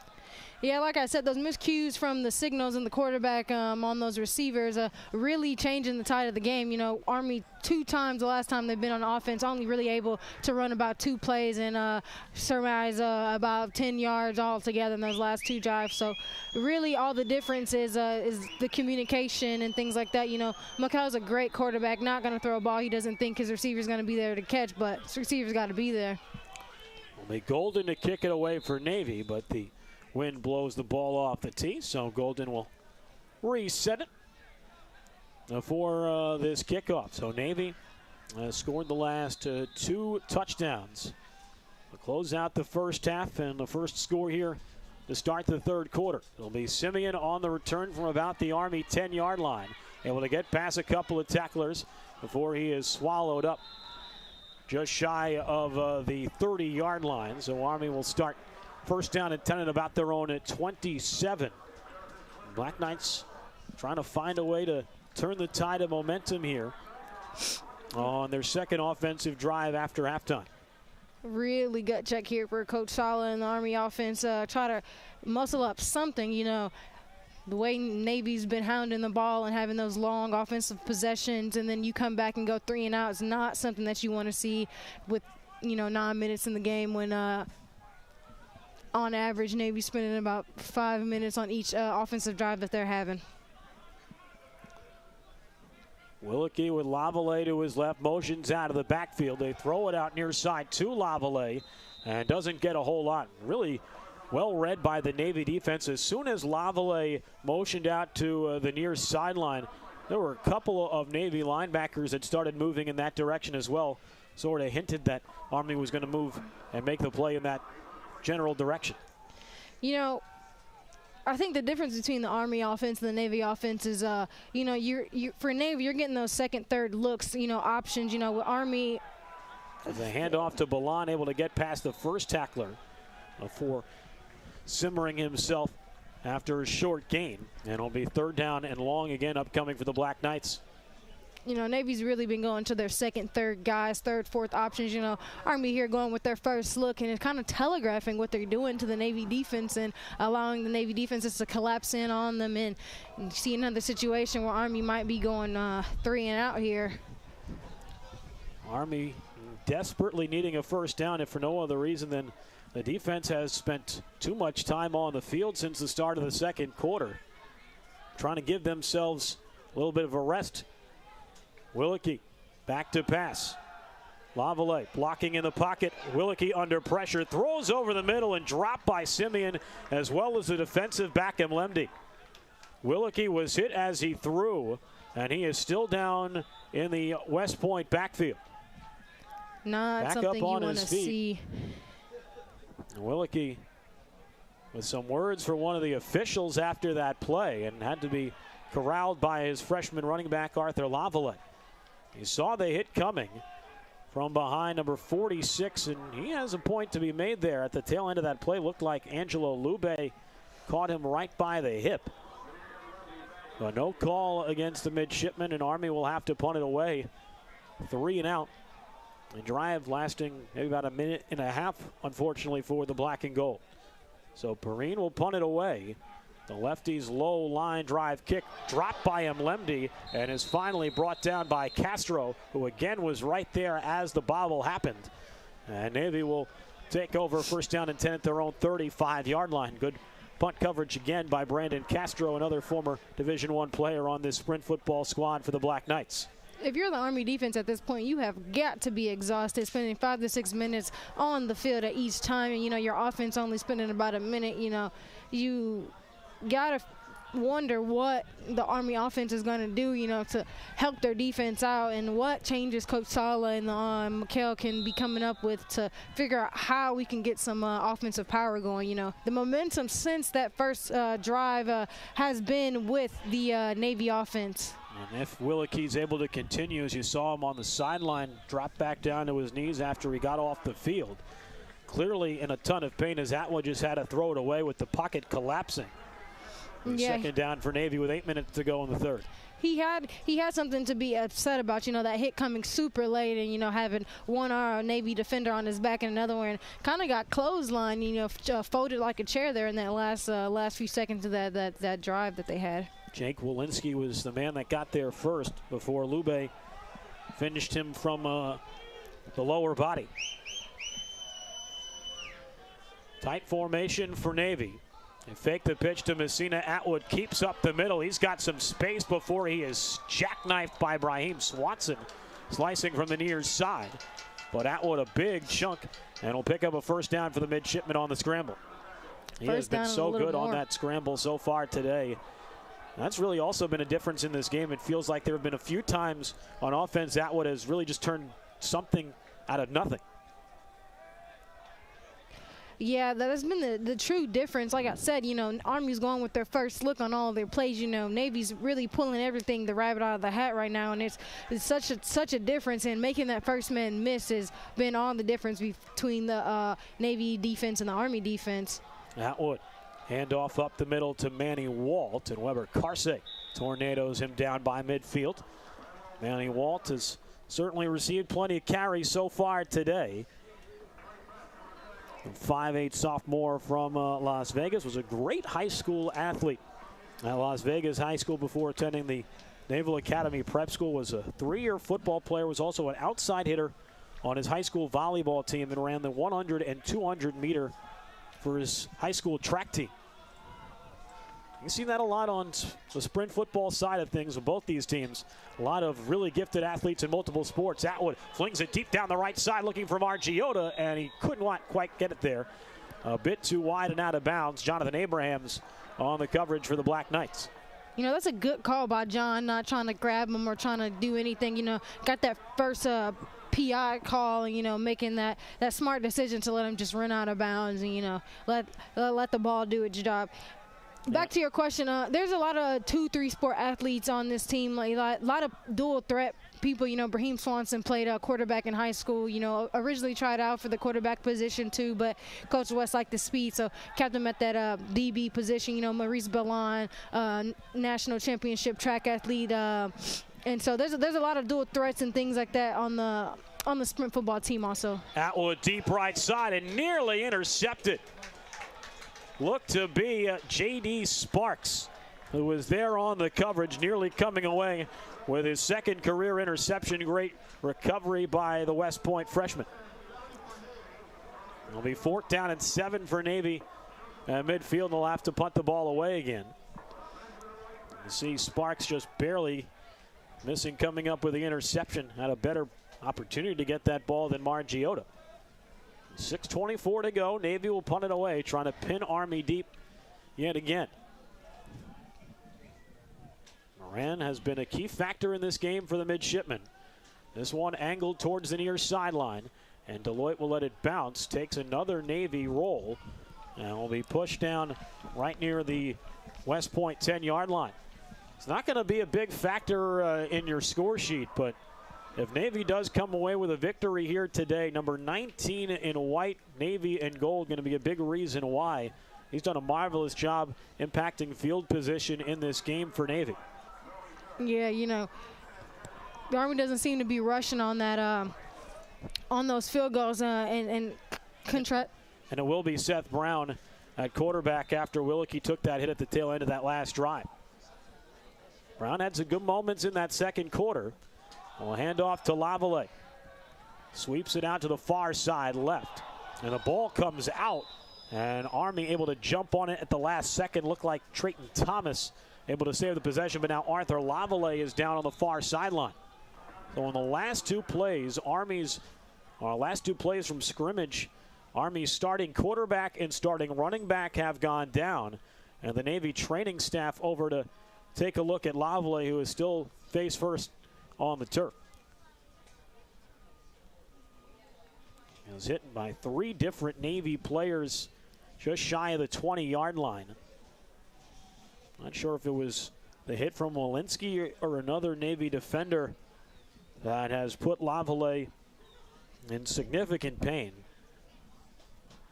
Yeah, like I said, those miscues from the signals and the quarterback on those receivers really changing the tide of the game. You know, Army 2 times the last time they've been on offense, only really able to run about 2 plays and surmise about 10 yards altogether in those last 2 drives. So really all the difference is the communication and things like that. You know, Mikhail's a great quarterback, not going to throw a ball he doesn't think his receiver's going to be there to catch, but his receiver's got to be there. Well, they Golden to kick it away for Navy, but the wind blows the ball off the tee, so Golden will reset it for this kickoff. So Navy scored the last 2 touchdowns to close out the first half, and the first score here to start the third quarter. It'll be Simeon on the return from about the Army 10-yard line, able to get past a couple of tacklers before he is swallowed up just shy of the 30-yard line. So Army will start first down and 10 at about their own at 27. Black Knights trying to find a way to turn the tide of momentum here on their second offensive drive after halftime. Really gut check here for Coach Sala and the Army offense. Try to muscle up something, you know. The way Navy's been hounding the ball and having those long offensive possessions, and then you come back and go 3 and out is not something that you want to see with, you know, 9 minutes in the game when on average, Navy's spending about 5 minutes on each offensive drive that they're having. Willicke with Lavallee to his left, motions out of the backfield. They throw it out near side to Lavallee and doesn't get a whole lot. Really well read by the Navy defense. As soon as Lavallee motioned out to the near sideline, there were a couple of Navy linebackers that started moving in that direction as well. Sort of hinted that Army was going to move and make the play in that general direction. You know, I think the difference between the Army offense and the Navy offense is, you know, you're for Navy, you're getting those second, third looks, you know, options. You know, with Army. The handoff to Balan, able to get past the first tackler before simmering himself after a short gain. And it'll be third down and long again upcoming for the Black Knights. You know, Navy's really been going to their second, third guys, third, fourth options. You know, Army here going with their first look, and it's kind of telegraphing what they're doing to the Navy defense and allowing the Navy defenses to collapse in on them and see another situation where Army might be going 3 and out here. Army desperately needing a first down, if for no other reason than the defense has spent too much time on the field since the start of the second quarter, trying to give themselves a little bit of a rest. Willicke back to pass. Lavallee blocking in the pocket. Willicke under pressure, throws over the middle and dropped by Simeon, as well as the defensive back Mlemdi. Willicke was hit as he threw, and he is still down in the West Point backfield. Not back something up you on want his to feet. see. Willicke with some words for one of the officials after that play, and had to be corralled by his freshman running back Arthur Lavallee. He saw the hit coming from behind, number 46, and he has a point to be made there. At the tail end of that play, looked like Angelo Lube caught him right by the hip. But no call against the Midshipmen, and Army will have to punt it away. 3 and out. A drive lasting maybe about a minute and a half, unfortunately, for the black and gold. So Perrine will punt it away. The lefty's low line drive kick dropped by Mlemdi and is finally brought down by Castro, who again was right there as the bobble happened. And Navy will take over first down and 10 at their own 35-yard line. Good punt coverage again by Brandon Castro, another former Division I player on this sprint football squad for the Black Knights. If you're the Army defense at this point, you have got to be exhausted, spending 5 to 6 minutes on the field at each time. And, your offense only spending about a minute. You got to wonder what the Army offense is going to do, to help their defense out, and what changes Coach Sala and McHale can be coming up with to figure out how we can get some offensive power going. The momentum since that first drive has been with the Navy offense. And if Willicke's able to continue, as you saw him on the sideline, drop back down to his knees after he got off the field. Clearly in a ton of pain, as Atwood just had to throw it away with the pocket collapsing. Yeah. Second down for Navy with 8 minutes to go in the third. He had something to be upset about, that hit coming super late, and having one Navy defender on his back and another one, kind of got clotheslined, folded like a chair there in that last few seconds of that drive that they had. Jake Walensky was the man that got there first before Lube finished him from the lower body. Tight formation for Navy. They fake the pitch to Messina. Atwood keeps up the middle. He's got some space before he is jackknifed by Brahim Swanson, slicing from the near side. But Atwood a big chunk, and will pick up a first down for the Midshipmen on the scramble. He has been so good on that scramble so far today. That's really also been a difference in this game. It feels like there have been a few times on offense Atwood has really just turned something out of nothing. Yeah, that has been the true difference. Like I said, Army's going with their first look on all of their plays. Navy's really pulling everything, the rabbit out of the hat right now, and it's such a difference. And making that first man miss has been all the difference between the Navy defense and the Army defense. Atwood. Handoff up the middle to Manny Walt, and Weber Carsey tornadoes him down by midfield. Manny Walt has certainly received plenty of carries so far today. 5'8" sophomore from Las Vegas, was a great high school athlete at Las Vegas High School before attending the Naval Academy Prep School. Was a 3-year football player, was also an outside hitter on his high school volleyball team, and ran the 100 and 200 meter for his high school track team. You see that a lot on the sprint football side of things with both these teams. A lot of really gifted athletes in multiple sports. Atwood flings it deep down the right side looking for Margiota, and he couldn't quite get it there. A bit too wide and out of bounds. Jonathan Abrahams on the coverage for the Black Knights. That's a good call by John, not trying to grab him or trying to do anything. Got that first PI call, making that smart decision to let him just run out of bounds and, let the ball do its job. Back to your question, there's a lot of 2-3 sport athletes on this team, like a lot of dual threat people. Brahim Swanson played quarterback in high school, originally tried out for the quarterback position too, but Coach West liked the speed, so kept him at that DB position. Maurice Bellon, national championship track athlete, and so there's a lot of dual threats and things like that on the sprint football team also. Atwood deep right side and nearly intercepted. Looked to be J.D. Sparks, who was there on the coverage, nearly coming away with his second career interception. Great recovery by the West Point freshman. It'll be 4th down and 7 for Navy at midfield, and they'll have to punt the ball away again. You see Sparks just barely missing coming up with the interception. Had a better opportunity to get that ball than Margiota. 6:24 to go. Navy will punt it away, trying to pin Army deep yet again. Moran has been a key factor in this game for the Midshipmen. This one angled towards the near sideline, and Deloitte will let it bounce. Takes another Navy roll, and will be pushed down right near the West Point 10-yard line. It's not going to be a big factor in your score sheet, but if Navy does come away with a victory here today, number 19 in white, Navy in gold, going to be a big reason why. He's done a marvelous job impacting field position in this game for Navy. Yeah, you know, the Army doesn't seem to be rushing on that, on those field goals and it will be Seth Brown at quarterback after Willicke took that hit at the tail end of that last drive. Brown had some good moments in that second quarter. We'll hand off to Lavallee. Sweeps it out to the far side left. And the ball comes out. And Army able to jump on it at the last second. Looked like Trayton Thomas able to save the possession. But now Arthur Lavallee is down on the far sideline. So in the last two plays, last two plays from scrimmage, Army's starting quarterback and starting running back have gone down. And the Navy training staff over to take a look at Lavallee, who is still face first on the turf. He was hit by three different Navy players just shy of the 20-yard line. Not sure if it was the hit from Walensky or another Navy defender that has put Lavallee in significant pain.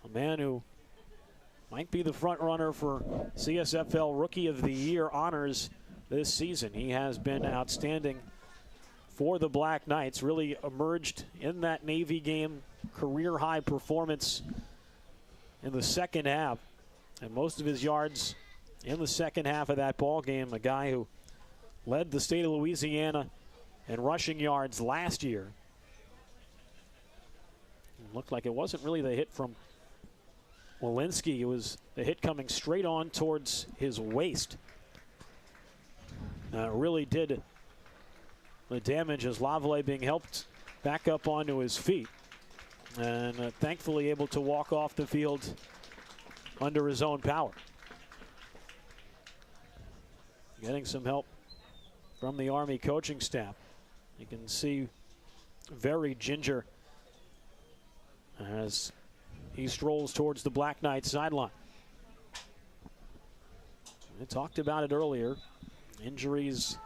A man who might be the front runner for CSFL Rookie of the Year honors this season. He has been outstanding for the Black Knights, really emerged in that Navy game, career high performance in the second half, and most of his yards in the second half of that ball game. A guy who led the state of Louisiana in rushing yards last year. It looked like it wasn't really the hit from Walensky. It was the hit coming straight on towards his waist. Really did the damage as Lavallee being helped back up onto his feet. And thankfully able to walk off the field under his own power. Getting some help from the Army coaching staff. You can see very ginger as he strolls towards the Black Knights sideline. I talked about it earlier. Injuries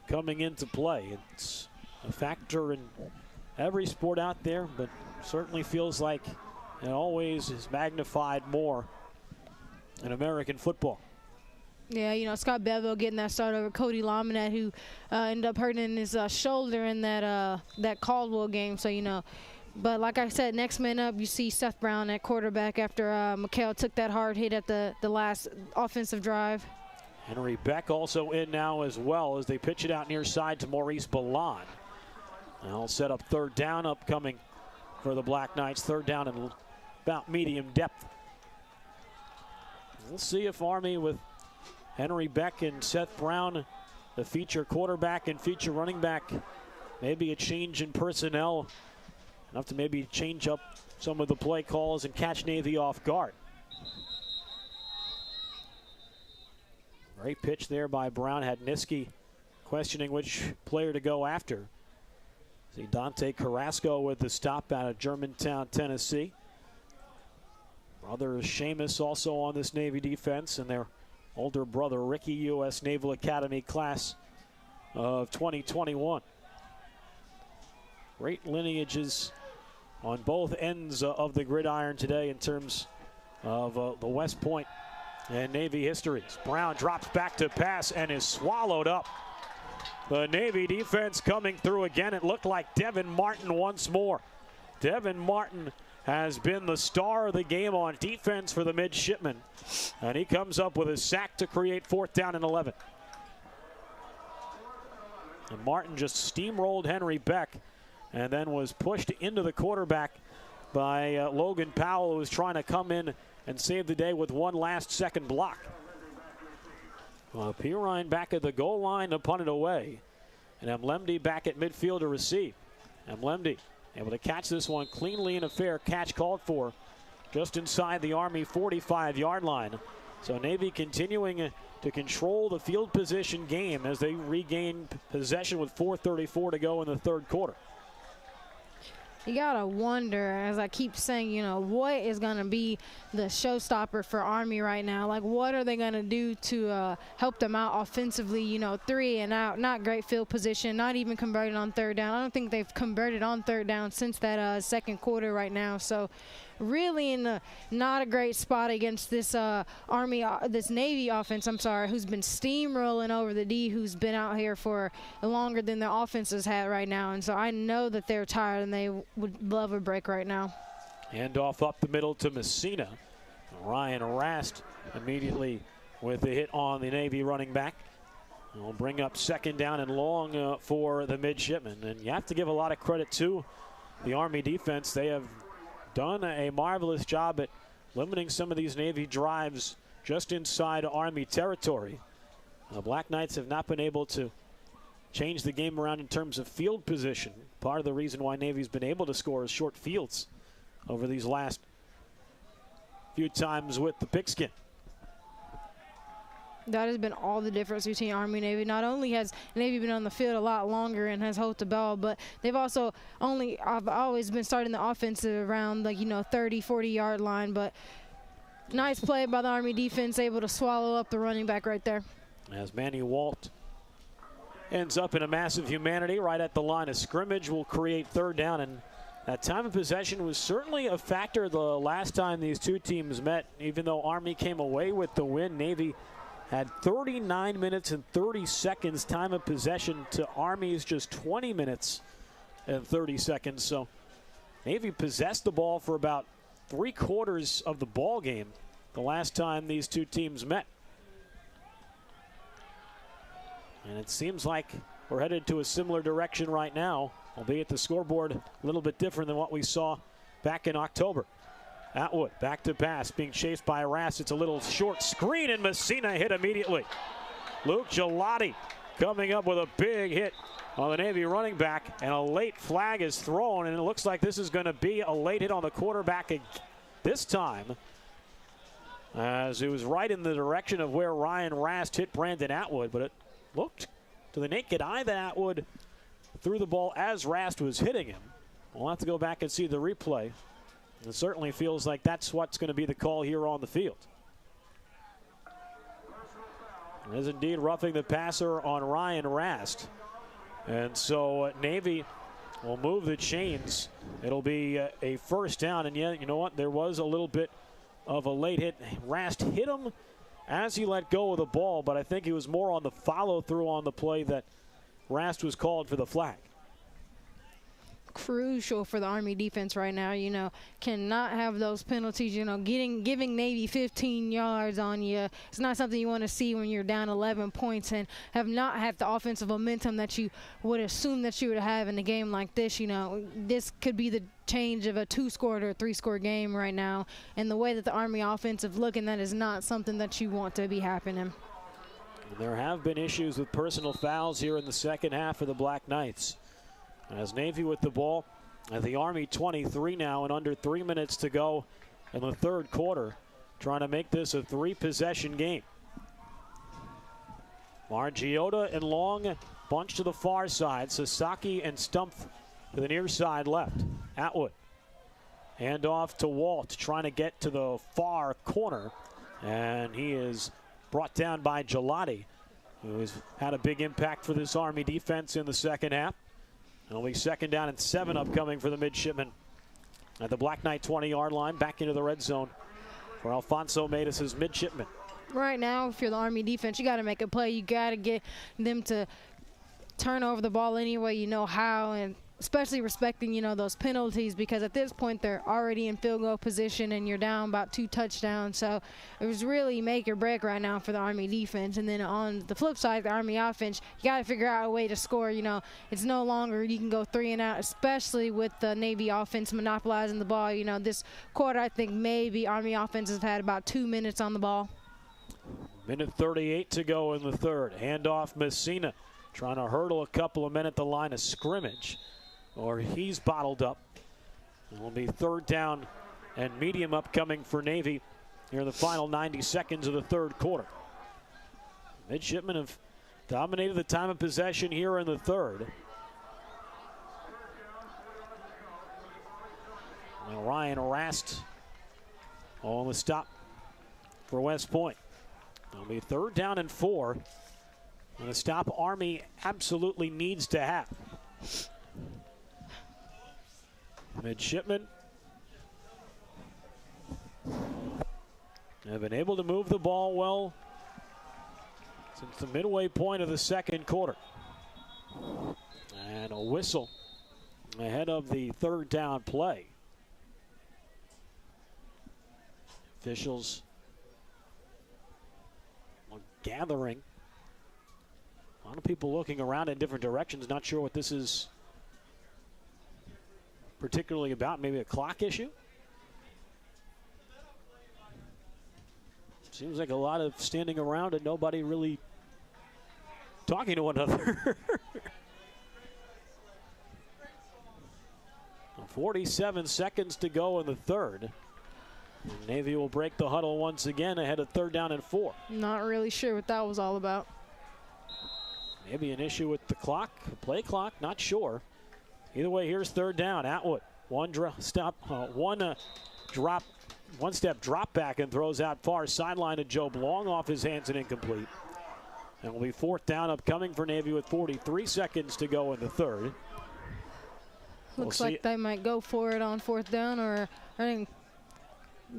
coming into play. It's a factor in every sport out there, but certainly feels like it always is magnified more in American football. Yeah, you know, Scott Beville getting that start over Cody Laminette, who ended up hurting his shoulder in that Caldwell game. So, you know, but like I said, next man up, you see Seth Brown at quarterback after McHale took that hard hit at the last offensive drive. Henry Beck also in now as well as they pitch it out near side to Maurice Ballon. I'll set up third down upcoming for the Black Knights. Third down and about medium depth. We'll see if Army with Henry Beck and Seth Brown, the feature quarterback and feature running back, maybe a change in personnel, enough to maybe change up some of the play calls and catch Navy off guard. Great pitch there by Brown. Had Niski questioning which player to go after. See Dante Carrasco with the stop out of Germantown, Tennessee. Brother Seamus also on this Navy defense, and their older brother Ricky, U.S. Naval Academy class of 2021. Great lineages on both ends of the gridiron today in terms of the West Point and Navy histories. Brown drops back to pass and is swallowed up. The Navy defense coming through again. It looked like Devin Martin once more. Devin Martin has been the star of the game on defense for the Midshipmen. And he comes up with a sack to create fourth down and 11. And Martin just steamrolled Henry Beck and then was pushed into the quarterback by Logan Powell, who was trying to come in and save the day with one last second block. Pirine back at the goal line to punt it away. And Mlemdi back at midfield to receive. Mlemdi able to catch this one cleanly, and a fair catch called for just inside the Army 45-yard line. So Navy continuing to control the field position game as they regain possession with 4:34 to go in the third quarter. you gotta wonder, as I keep saying, you know, what is gonna be the showstopper for Army right now? Like, what are they gonna do to help them out offensively? You know, 3 and out, not great field position, not even converted on third down. I don't think they've converted on third down since that second quarter right now. So really in not a great spot against this this Navy offense, who's been steamrolling over the D, who's been out here for longer than the offense has had right now. And so I know that they're tired and they would love a break right now. Handoff up the middle to Messina. Ryan Rast immediately with the hit on the Navy running back. We'll bring up second down and long for the Midshipmen. And you have to give a lot of credit to the Army defense. They have done a marvelous job at limiting some of these Navy drives just inside Army territory. The Black Knights have not been able to change the game around in terms of field position. Part of the reason why Navy's been able to score is short fields over these last few times with the pigskin. That has been all the difference between Army and Navy. Not only has Navy been on the field a lot longer and has held the ball, but they've also I've always been starting the offense around, like, 30, 40-yard line. But nice play by the Army defense, able to swallow up the running back right there. As Manny Walt ends up in a massive humanity right at the line of scrimmage, will create third down. And that time of possession was certainly a factor the last time these two teams met. Even though Army came away with the win, Navy had 39 minutes and 30 seconds time of possession to Army's just 20 minutes and 30 seconds. So Navy possessed the ball for about 3/4 of the ball game the last time these two teams met. And it seems like we're headed to a similar direction right now, albeit the scoreboard a little bit different than what we saw back in October. Atwood back to pass, being chased by Rast. It's a little short screen, and Messina hit immediately. Luke Gelati coming up with a big hit on the Navy running back, and a late flag is thrown, and it looks like this is going to be a late hit on the quarterback this time, as it was right in the direction of where Ryan Rast hit Brandon Atwood, but it looked to the naked eye that Atwood threw the ball as Rast was hitting him. We'll have to go back and see the replay. It certainly feels like that's what's going to be the call here on the field. It is indeed roughing the passer on Ryan Rast. And so Navy will move the chains. It'll be a first down. And yeah, you know what? There was a little bit of a late hit. Rast hit him as he let go of the ball, but I think it was more on the follow-through on the play that Rast was called for the flag. Crucial for the Army defense right now, cannot have those penalties, giving Navy 15 yards on you. It's not something you want to see when you're down 11 points and have not had the offensive momentum that you would assume that you would have in a game like this. This could be the change of a 2-score to a 3-score game right now. And the way that the Army offensive looking, that is not something that you want to be happening. There have been issues with personal fouls here in the second half for the Black Knights. As Navy with the ball at the Army 23 now, and under 3 minutes to go in the third quarter, trying to make this a 3-possession game. Margiotta and Long bunch to the far side. Sasaki and Stumpf to the near side left. Atwood. Hand off to Walt, trying to get to the far corner. And he is brought down by Gelati, who has had a big impact for this Army defense in the second half. It'll be second down and 7 upcoming for the Midshipmen at the Black Knight 20-yard line. Back into the red zone for Alfonso Matus' Midshipmen. Right now, if you're the Army defense, you got to make a play. You got to get them to turn over the ball any way you know how, and especially respecting, those penalties, because at this point they're already in field goal position and you're down about 2 touchdowns. So it was really make or break right now for the Army defense. And then on the flip side, the Army offense, you got to figure out a way to score. It's no longer you can go 3 and out, especially with the Navy offense monopolizing the ball. This quarter, I think maybe Army offense has had about 2 minutes on the ball. Minute 38 to go in the third. Handoff Messina, trying to hurdle a couple of men at the line of scrimmage, or he's bottled up. It'll be third down and medium upcoming for Navy here in the final 90 seconds of the third quarter. Midshipmen have dominated the time of possession here in the third. And Ryan Rast on the stop for West Point. It'll be 3rd down and 4. And a stop Army absolutely needs to have. Midshipmen have been able to move the ball well since the midway point of the second quarter. And a whistle ahead of the 3rd down play. Officials are gathering. A lot of people looking around in different directions, not sure what this is particularly about. Maybe a clock issue? Seems like a lot of standing around and nobody really talking to one another. 47 seconds to go in the 3rd. Navy will break the huddle once again ahead of 3rd down and 4. Not really sure what that was all about. Maybe an issue with the clock, play clock, not sure. Either way, here's 3rd down. Atwood, one step drop back and throws out far sideline to Job Long, off his hands and incomplete. And will be 4th down upcoming for Navy with 43 seconds to go in the 3rd. Looks like they might go for it on 4th down or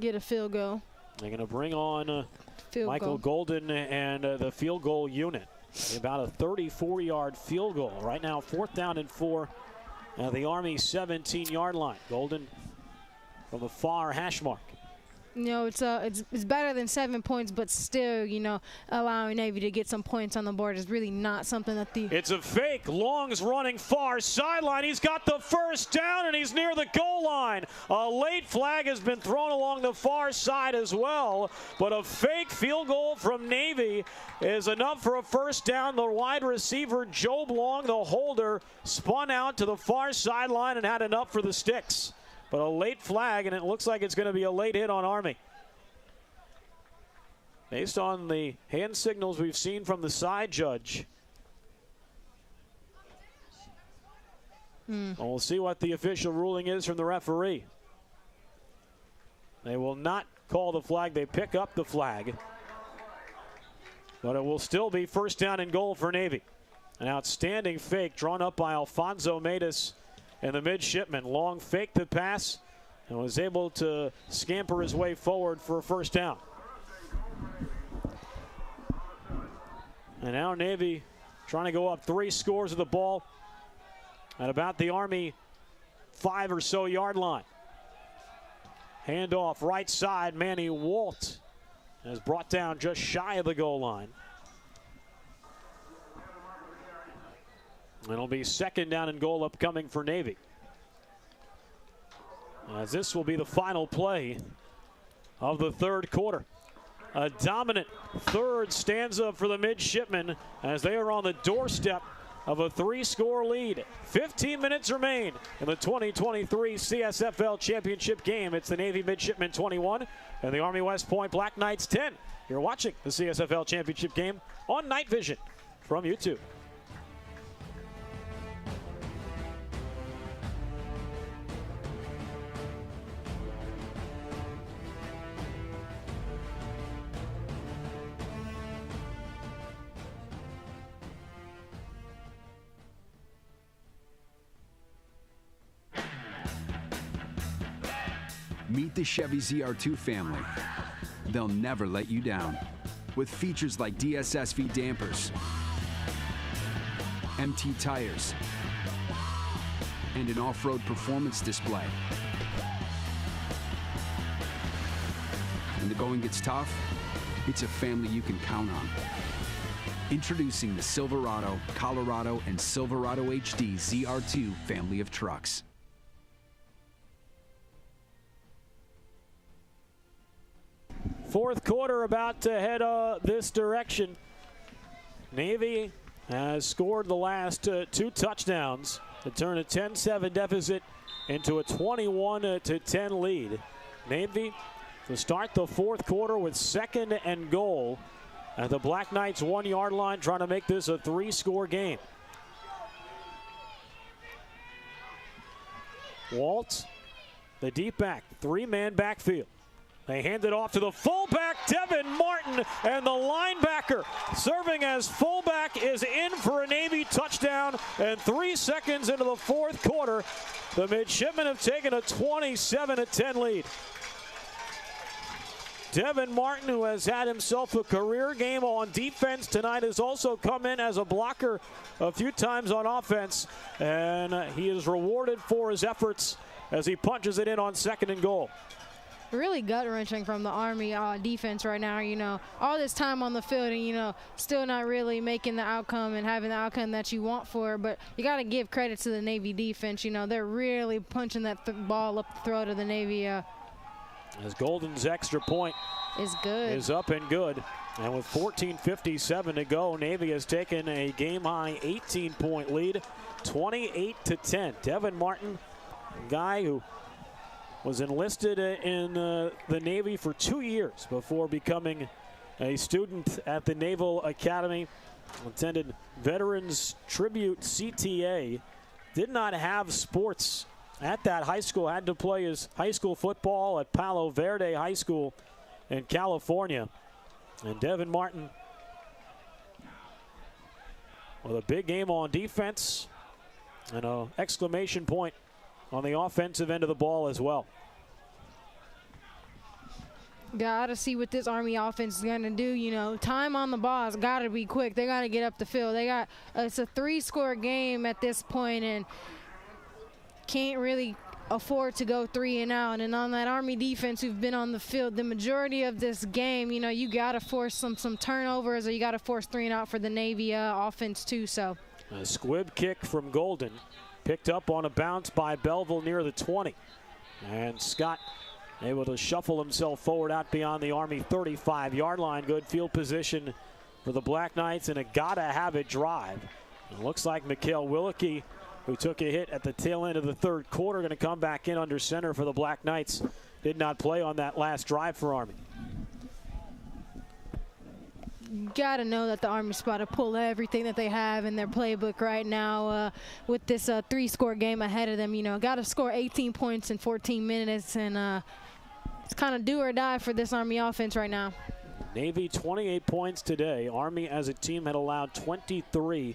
get a field goal. They're going to bring on Michael Golden and the field goal unit. About a 34-yard field goal. Right now, 4th down and 4 at the Army 17-yard line. Golden from the far hash mark. You know, it's better than 7 points, but still, you know, allowing Navy to get some points on the board is really not something that the... It's a fake. Long's running far sideline. He's got the 1st down, and he's near the goal line. A late flag has been thrown along the far side as well, but a fake field goal from Navy is enough for a 1st down. The wide receiver, Job Long, the holder, spun out to the far sideline and had enough for the sticks. But a late flag, and it looks like it's going to be a late hit on Army. Based on the hand signals we've seen from the side judge. Well, we'll see what the official ruling is from the referee. They will not call the flag. They pick up the flag. But it will still be 1st down and goal for Navy. An outstanding fake drawn up by Alfonso Matus and the Midshipmen. Long faked the pass and was able to scamper his way forward for a 1st down. And now Navy trying to go up 3 scores of the ball at about the Army 5 or so yard line. Handoff right side. Manny Walt is brought down just shy of the goal line. It'll be 2nd down and goal upcoming for Navy. As this will be the final play of the 3rd quarter. A dominant 3rd stanza for the Midshipmen as they are on the doorstep of a 3-score lead. 15 minutes remain in the 2023 CSFL Championship game. It's the Navy Midshipmen 21 and the Army West Point Black Knights 10. You're watching the CSFL Championship game on Night Vision from YouTube. Meet the Chevy ZR2 family. They'll never let you down. With features like DSSV dampers, MT tires, and an off-road performance display. When the going gets tough, it's a family you can count on. Introducing the Silverado, Colorado, and Silverado HD ZR2 family of trucks. Fourth quarter about to head this direction. Navy has scored the last 2 touchdowns to turn a 10-7 deficit into a 21-10 lead. Navy to start the fourth quarter with 2nd and goal at the Black Knights 1-yard line, trying to make this a 3-score game. Walt the deep back, three-man backfield. They hand it off to the fullback, Devin Martin, and the linebacker serving as fullback is in for a Navy touchdown. And 3 seconds into the fourth quarter, the Midshipmen have taken a 27-10 lead. Devin Martin, who has had himself a career game on defense tonight, has also come in as a blocker a few times on offense, and he is rewarded for his efforts as he punches it in on 2nd and goal. Really gut-wrenching from the Army defense right now. You know, all this time on the field and, you know, still not really making the outcome and having the outcome that you want for it. But you got to give credit to the Navy defense. You know, they're really punching that ball up the throat of the Navy. As Golden's extra point is up and good. And with 14:57 to go, Navy has taken a game-high 18-point lead, 28-10. Devin Martin, a guy who was enlisted in the Navy for 2 years before becoming a student at the Naval Academy. Attended Veterans Tribute CTA. Did not have sports at that high school. Had to play his high school football at Palo Verde High School in California. And Devin Martin with a big game on defense and an exclamation point on the offensive end of the ball as well. Got to see what this Army offense is going to do. You know, time on the ball has got to be quick. They got to get up the field. It's a 3-score game at this point and can't really afford to go 3 and out. And on that Army defense who've been on the field the majority of this game, you know, you got to force some turnovers, or you got to force 3 and out for the Navy offense too. So a squib kick from Golden, picked up on a bounce by Belleville near the 20. And Scott able to shuffle himself forward out beyond the Army 35-yard line. Good field position for the Black Knights and a gotta-have-it drive. It looks like Mikhail Willicke, who took a hit at the tail end of the third quarter, going to come back in under center for the Black Knights. Did not play on that last drive for Army. Got to know that the Army's about to pull everything that they have in their playbook right now with this 3-score game ahead of them. You know, got to score 18 points in 14 minutes, and it's kind of do or die for this Army offense right now. Navy 28 points today. Army as a team had allowed 23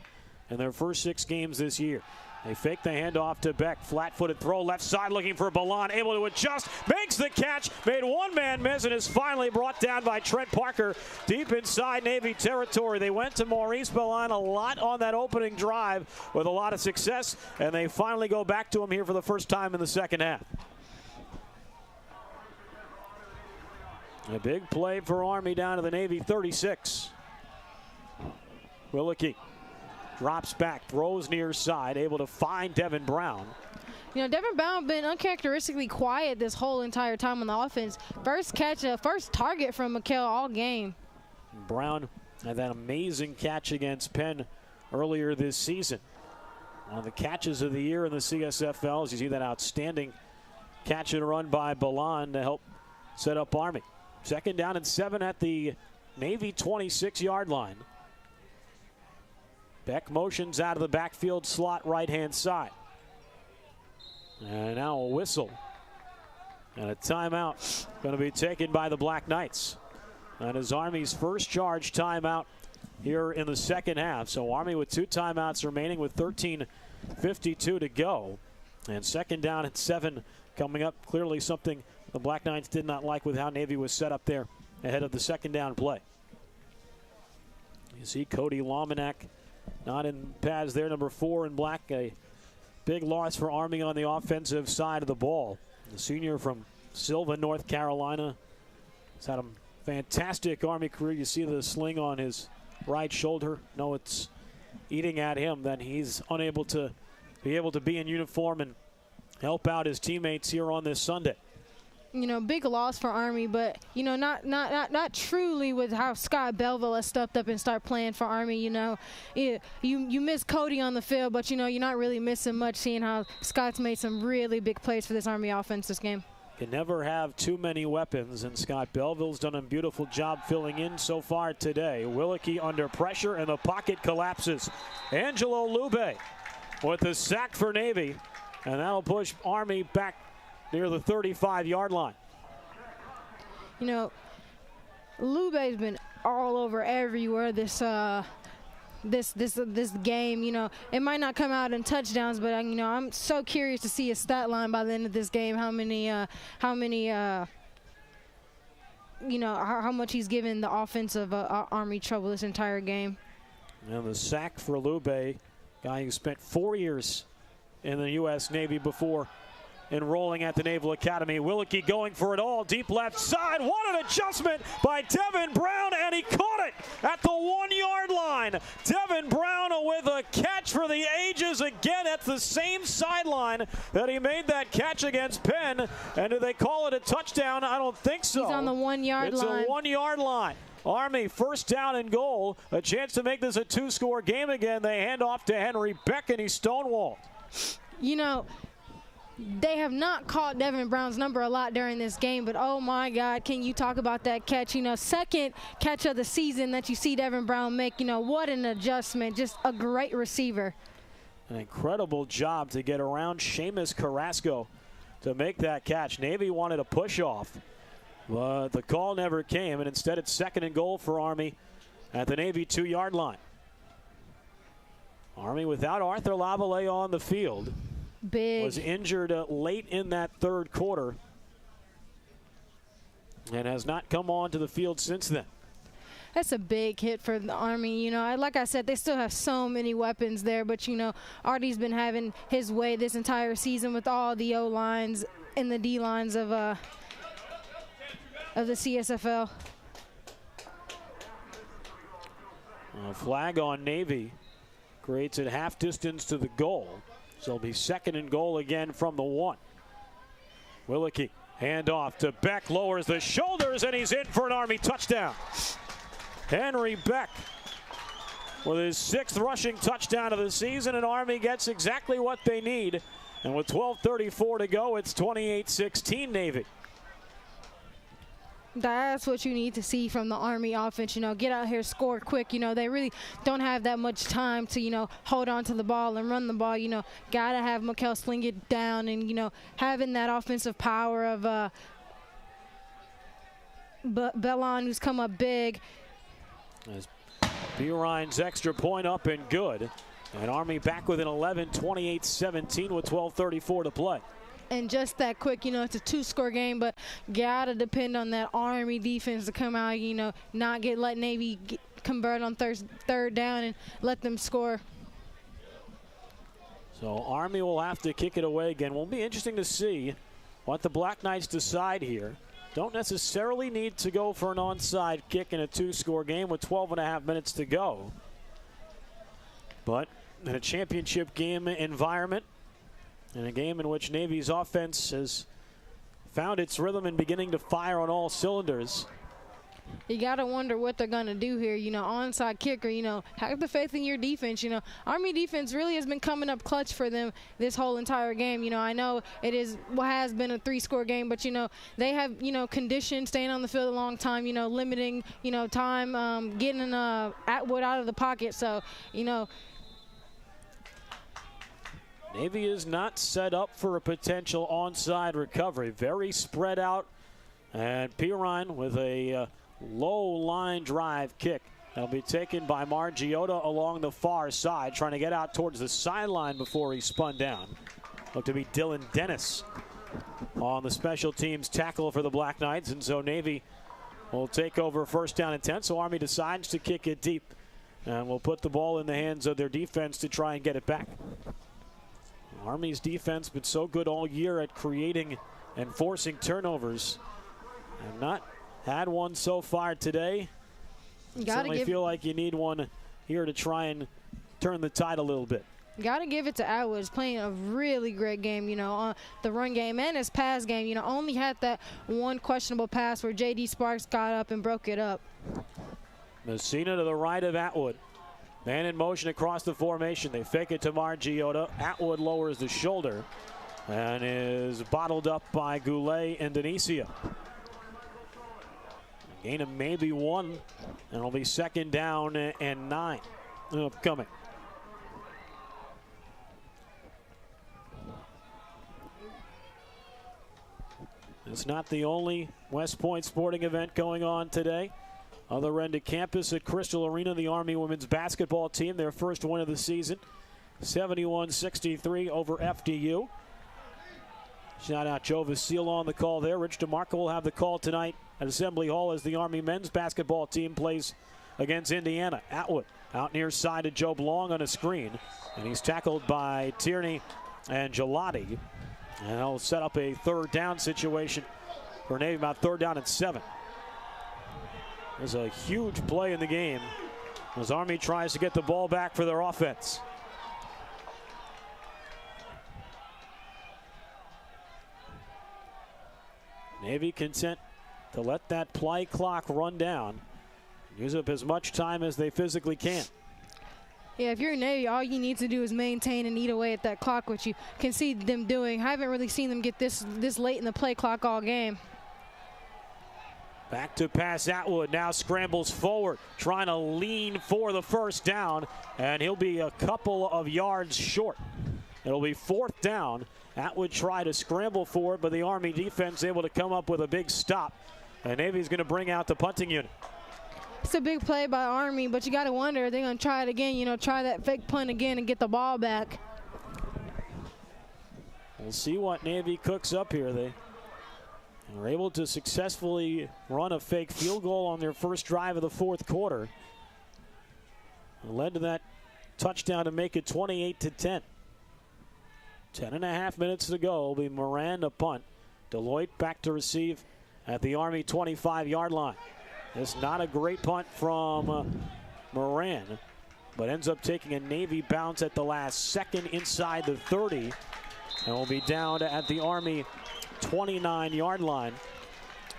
in their first 6 games this year. They fake the handoff to Beck. Flat-footed throw left side looking for Balan. Able to adjust. Makes the catch. Made one man miss and is finally brought down by Trent Parker deep inside Navy territory. They went to Maurice Balan a lot on that opening drive with a lot of success. And they finally go back to him here for the first time in the second half. A big play for Army down to the Navy 36. Willicke drops back, throws near side, able to find Devin Brown. You know, Devin Brown been uncharacteristically quiet this whole entire time on the offense. First catch, first target from Mikhail all game. Brown had that amazing catch against Penn earlier this season. One of the catches of the year in the CSFL. As you see that outstanding catch and run by Balan to help set up Army. 2nd down and 7 at the Navy 26-yard line. Beck motions out of the backfield slot right-hand side. And now a whistle. And a timeout going to be taken by the Black Knights. That is Army's first charge timeout here in the second half. So Army with 2 timeouts remaining with 13:52 to go. And 2nd down and 7 coming up. Clearly something the Black Knights did not like with how Navy was set up there ahead of the 2nd down play. You see Cody Lominack not in pads there, number 4 in black. A big loss for Army on the offensive side of the ball. The senior from Sylvan, North Carolina. He's had a fantastic Army career. You see the sling on his right shoulder. No, it's eating at him. Then he's unable to be in uniform and help out his teammates here on this Sunday. You know, big loss for Army, but, you know, not truly with how Scott Belleville has stepped up and start playing for Army. You know, you miss Cody on the field, but, you know, you're not really missing much seeing how Scott's made some really big plays for this Army offense this game. Can never have too many weapons, and Scott Belleville's done a beautiful job filling in so far today. Willicke under pressure, and the pocket collapses. Angelo Lube with the sack for Navy, and that'll push Army back near the 35-yard line. You know, Lube's been all over everywhere this game. You know, it might not come out in touchdowns, but you know, I'm so curious to see his stat line by the end of this game. How much he's given the offensive Army trouble this entire game. And the sack for Lube, guy who spent 4 years in the U.S. Navy before enrolling at the Naval Academy. Willicke going for it all, deep left side. What an adjustment by Devin Brown, and he caught it at the 1-yard line. Devin Brown with a catch for the ages again at the same sideline that he made that catch against Penn. And do they call it a touchdown? I don't think so. He's on the 1-yard line. It's a 1-yard line. Army first down and goal. A chance to make this a 2-score game again. They hand off to Henry Beck, and he's stonewalled. You know, they have not caught Devin Brown's number a lot during this game, but oh my God, can you talk about that catch? You know, second catch of the season that you see Devin Brown make. You know, what an adjustment. Just a great receiver. An incredible job to get around Seamus Carrasco to make that catch. Navy wanted a push off, but the call never came, and instead it's second and goal for Army at the Navy 2-yard line. Army without Arthur Lavallee on the field. Big. Was injured late in that third quarter and has not come onto the field since then. That's a big hit for the Army. You know, like I said, they still have so many weapons there, but, you know, Artie's been having his way this entire season with all the O-lines and the D-lines of the CSFL. A flag on Navy creates it half distance to the goal. So it'll be second and goal again from the 1. Willicke, handoff to Beck, lowers the shoulders, and he's in for an Army touchdown. Henry Beck with his 6th rushing touchdown of the season, and Army gets exactly what they need. And with 12:34 to go, it's 28-16 Navy. That's what you need to see from the Army offense. You know, get out here, score quick. You know, they really don't have that much time to, you know, hold on to the ball and run the ball. You know, got to have Mikel sling it down and, you know, having that offensive power of Bellon, who's come up big. As B. Ryan's extra point up and good. And Army back with an 11, 28-17 with 12:34 to play. And just that quick, you know, it's a 2-score game, but gotta depend on that Army defense to come out, you know, not let Navy convert on third down and let them score. So Army will have to kick it away again. Will be interesting to see what the Black Knights decide here. Don't necessarily need to go for an onside kick in a 2-score game with 12.5 minutes to go. But in a championship game environment, in a game in which Navy's offense has found its rhythm and beginning to fire on all cylinders, you got to wonder what they're going to do here. You know, onside kicker, you know, have the faith in your defense. You know, Army defense really has been coming up clutch for them this whole entire game. You know, I know it is what has been a 3-score game, but, you know, they have, you know, conditioned, staying on the field a long time, you know, limiting, you know, time, getting Atwood out of the pocket. So, you know, Navy is not set up for a potential onside recovery. Very spread out. And Pirine with a low line drive kick. That'll be taken by Margiotta along the far side, trying to get out towards the sideline before he spun down. Looked to be Dylan Dennis on the special teams tackle for the Black Knights. And so Navy will take over first down and 10. So Army decides to kick it deep. And will put the ball in the hands of their defense to try and get it back. Army's defense been so good all year at creating and forcing turnovers. Have not had one so far today. You certainly feel like you need one here to try and turn the tide a little bit. Got to give it to Atwood. He's playing a really great game, you know, on the run game and his pass game. You know, only had that one questionable pass where J.D. Sparks got up and broke it up. Messina to the right of Atwood. Man in motion across the formation. They fake it to Margiotta. Atwood lowers the shoulder and is bottled up by Goulet and Denicia. Gain of maybe 1, and it'll be second down and 9 upcoming. It's not the only West Point sporting event going on today. Other end of campus at Crystal Arena, the Army women's basketball team, their first win of the season, 71-63 over FDU. Shout out Joe Vasile on the call there. Rich DeMarco will have the call tonight at Assembly Hall as the Army men's basketball team plays against Indiana. Atwood out near side to Joe Blong on a screen, and he's tackled by Tierney and Gelati. And he'll set up a third down situation for Navy, about 3rd down and 7. There's a huge play in the game as Army tries to get the ball back for their offense. Navy content to let that play clock run down. Use up as much time as they physically can. Yeah, if you're Navy, all you need to do is maintain and eat away at that clock, which you can see them doing. I haven't really seen them get this late in the play clock all game. Back to pass Atwood, now scrambles forward, trying to lean for the first down, and he'll be a couple of yards short. It'll be 4th down. Atwood tried to scramble for it, but the Army defense able to come up with a big stop. And Navy's going to bring out the punting unit. It's a big play by Army, but you got to wonder, they're going to try it again, you know, try that fake punt again and get the ball back. We'll see what Navy cooks up here. They were able to successfully run a fake field goal on their first drive of the 4th quarter. It led to that touchdown to make it 28-10. 10.5 minutes to go. It'll be Moran to punt. Deloitte back to receive at the Army 25-yard line. It's not a great punt from Moran, but ends up taking a Navy bounce at the last second inside the 30, and will be down at the Army 29-yard line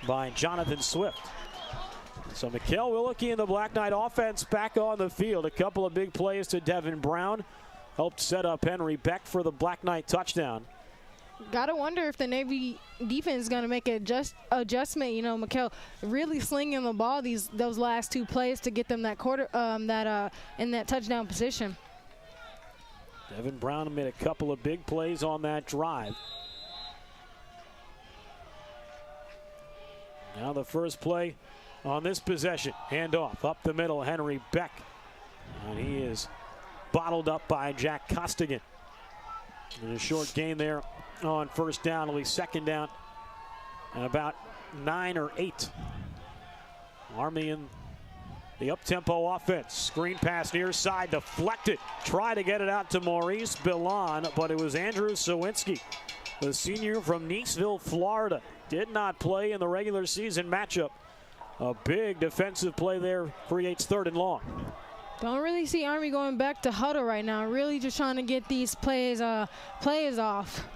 by Jonathan Swift. So Mikhail Willicke and the Black Knight offense back on the field. A couple of big plays to Devin Brown. Helped set up Henry Beck for the Black Knight touchdown. Gotta wonder if the Navy defense is gonna make an adjustment. You know, Mikhail really slinging the ball those last 2 plays to get them that in that touchdown position. Devin Brown made a couple of big plays on that drive. Now the first play on this possession. Handoff up the middle, Henry Beck. And he is bottled up by Jack Costigan. And a short gain there on first down. It'll be 2nd down and about 9 or 8. Army in the up-tempo offense. Screen pass near side, deflected. Try to get it out to Maurice Billan, but it was Andrew Sawinski, the senior from Niceville, Florida. Did not play in the regular season matchup. A big defensive play there creates 3rd and long. Don't really see Army going back to huddle right now. Really just trying to get these plays off.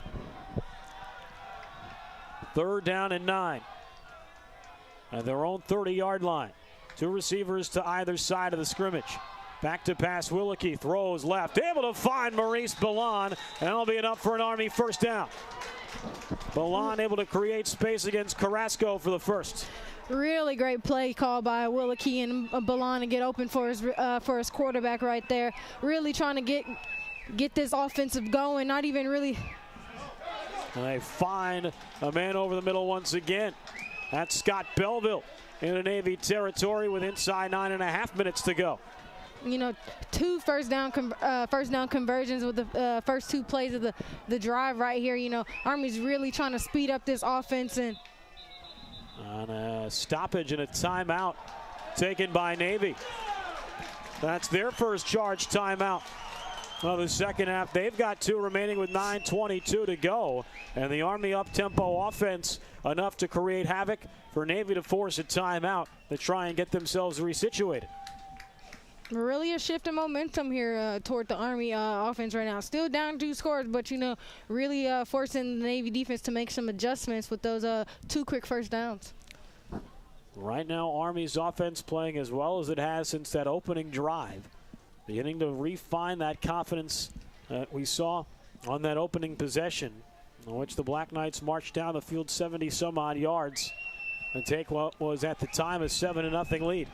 3rd down and 9. At their own 30-yard line. 2 receivers to either side of the scrimmage. Back to pass, Willicke throws left. Able to find Maurice Billan, and it'll be enough for an Army first down. Billan able to create space against Carrasco for the first. Really great play call by Willicke and Billan to get open for his quarterback right there. Really trying to get this offensive going. Not even really. And they find a man over the middle once again. That's Scott Belleville into Navy territory with inside 9.5 minutes to go. You know, 2 first down conversions with the first 2 plays of the drive right here. You know, Army's really trying to speed up this offense. And on a stoppage and a timeout taken by Navy. That's their first charge timeout of the second half. They've got 2 remaining with 9:22 to go. And the Army up-tempo offense enough to create havoc for Navy to force a timeout to try and get themselves resituated. Really a shift in momentum here toward the Army offense right now. Still down 2 scores, but, you know, really forcing the Navy defense to make some adjustments with those 2 quick first downs. Right now, Army's offense playing as well as it has since that opening drive. Beginning to refine that confidence that we saw on that opening possession, in which the Black Knights marched down the field 70-some-odd yards and take what was at the time a 7-0 lead.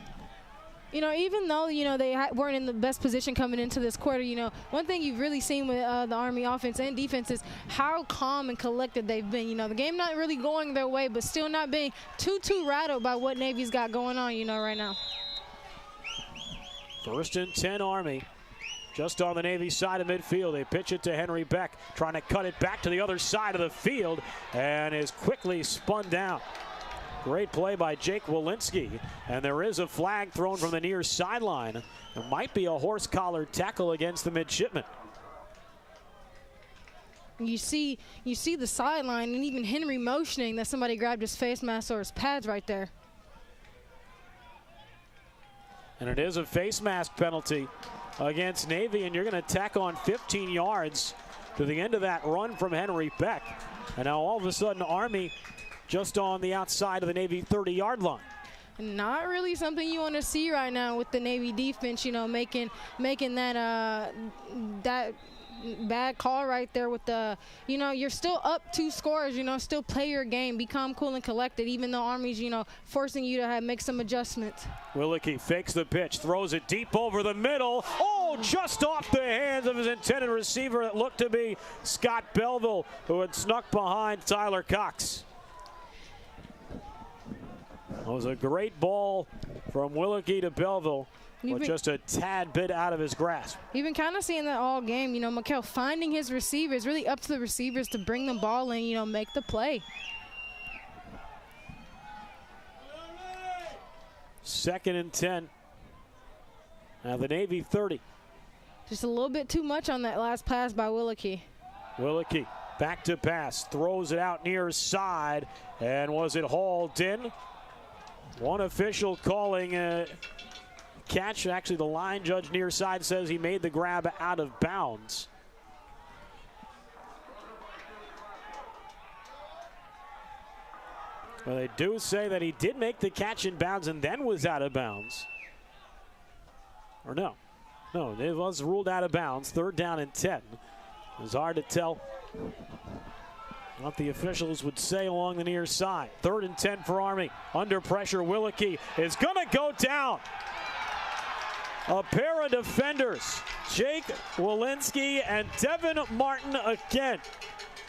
You know, even though, you know, they weren't in the best position coming into this quarter, you know, one thing you've really seen with the Army offense and defense is how calm and collected they've been. You know, the game not really going their way, but still not being too rattled by what Navy's got going on, you know, right now. 1st and 10 Army. Just on the Navy side of midfield. They pitch it to Henry Beck, trying to cut it back to the other side of the field, and is quickly spun down. Great play by Jake Walensky, and there is a flag thrown from the near sideline. It might be a horse collar tackle against the midshipmen. You see the sideline, and even Henry motioning that somebody grabbed his face mask or his pads right there. And it is a face mask penalty against Navy, and you're going to tack on 15 yards to the end of that run from Henry Beck. And now all of a sudden Army just on the outside of the Navy 30-yard line. Not really something you want to see right now with the Navy defense, you know, making that bad call right there with the, you know, you're still up 2 scores, you know, still play your game, be calm, cool, and collected, even though Army's, you know, forcing you to make some adjustments. Willicke fakes the pitch, throws it deep over the middle. Oh, just off the hands of his intended receiver. It looked to be Scott Belleville, who had snuck behind Tyler Cox. It was a great ball from Willicke to Belleville, but just a tad bit out of his grasp. You've been kind of seeing that all game. You know, Mikel finding his receivers, really up to the receivers to bring the ball in, you know, make the play. 2nd and 10. Now the Navy 30. Just a little bit too much on that last pass by Willicke. Willicke back to pass, throws it out near side, and was it hauled in? One official calling a catch. Actually, the line judge near side says he made the grab out of bounds. Well, they do say that he did make the catch in bounds and then was out of bounds. Or no, it was ruled out of bounds. 3rd down and 10. It was hard to tell what the officials would say along the near side. 3rd and 10 for Army. Under pressure, Willicke is going to go down. A pair of defenders, Jake Walensky and Devin Martin again,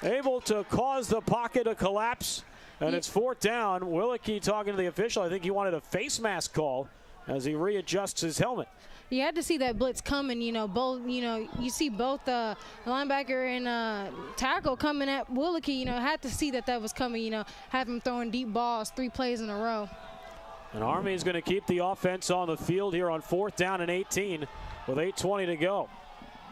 able to cause the pocket to collapse. And it's 4th down. Willicke talking to the official. I think he wanted a face mask call as he readjusts his helmet. You had to see that blitz coming, you know, you see both the linebacker and tackle coming at Willicke, you know, had to see that was coming, you know, have him throwing deep balls 3 plays in a row. And Army is going to keep the offense on the field here on 4th down and 18 with 8:20 to go.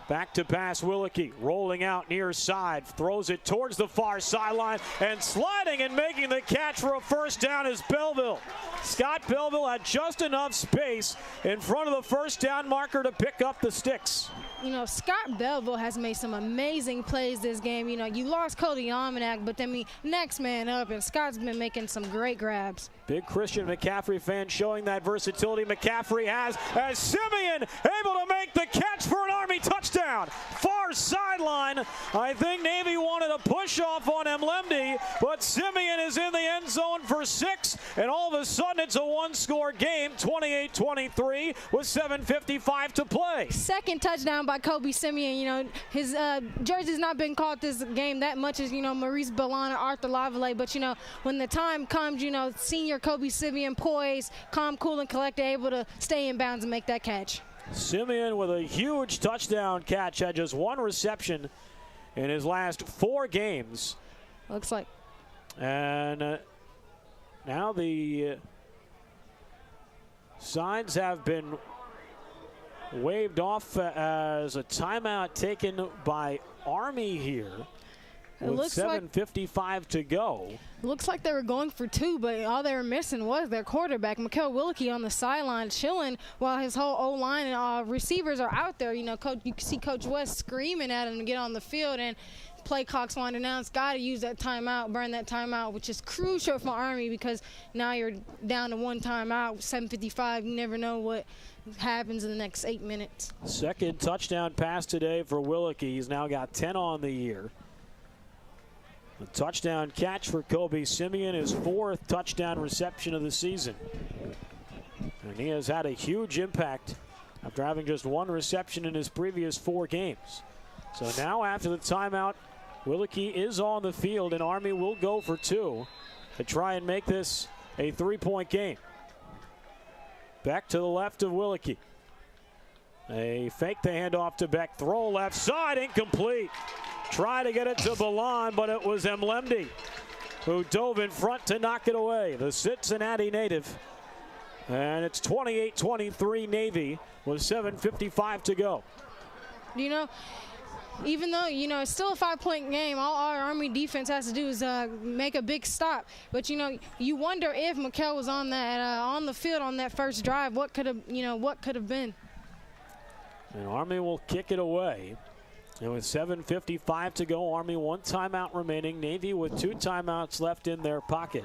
Back to pass, Willicke rolling out near side, throws it towards the far sideline, and sliding and making the catch for a 1st down is Belleville. Scott Belleville had just enough space in front of the 1st down marker to pick up the sticks. You know, Scott Belleville has made some amazing plays this game. You know, you lost Cody Almanac, but then next man up, and Scott's been making some great grabs. Big Christian McCaffrey fan showing that versatility McCaffrey has, as Simeon able to make the catch for an Army touchdown. Far sideline. I think Navy wanted a push off on Mlemdi, but Simeon is in the end zone for 6, and all of a sudden it's a 1-score game, 28-23 with 7:55 to play. 2nd touchdown by Kobe Simeon. You know, his jersey's not been caught this game that much as, you know, Maurice Ballon or Arthur Lavallee, but, you know, when the time comes, you know, senior Kobe Simeon poised, calm, cool, and collected, able to stay in bounds and make that catch. Simeon with a huge touchdown catch, had just 1 reception in his last 4 games. Looks like. And now the signs have been waved off as a timeout taken by Army here. With 7:55 to go. Looks like they were going for 2, but all they were missing was their quarterback, Mikel Willicke, on the sideline chilling while his whole O-line and receivers are out there. You know, you can see Coach West screaming at him to get on the field, and play clock's winding down. It's got to use that timeout, burn that timeout, which is crucial for Army because now you're down to 1 timeout, 7:55. You never know what happens in the next 8 minutes. 2nd touchdown pass today for Willicke. He's now got 10 on the year. A touchdown catch for Kobe Simeon, his 4th touchdown reception of the season. And he has had a huge impact after having just one reception in his previous 4 games. So now after the timeout, Willicke is on the field, and Army will go for 2 to try and make this a 3-point game. Back to the left of Willicke. A fake the handoff to Beck. Throw left side, incomplete. Try to get it to Balan, but it was Mlemdi who dove in front to knock it away. The Cincinnati native. And it's 28-23 Navy with 7:55 to go. You know, even though, you know, it's still a 5-point game, all our Army defense has to do is make a big stop. But, you know, you wonder if Mikkel was on that on the field on that first drive, what could have been. And Army will kick it away. And with 7:55 to go, Army 1 timeout remaining. Navy with 2 timeouts left in their pocket.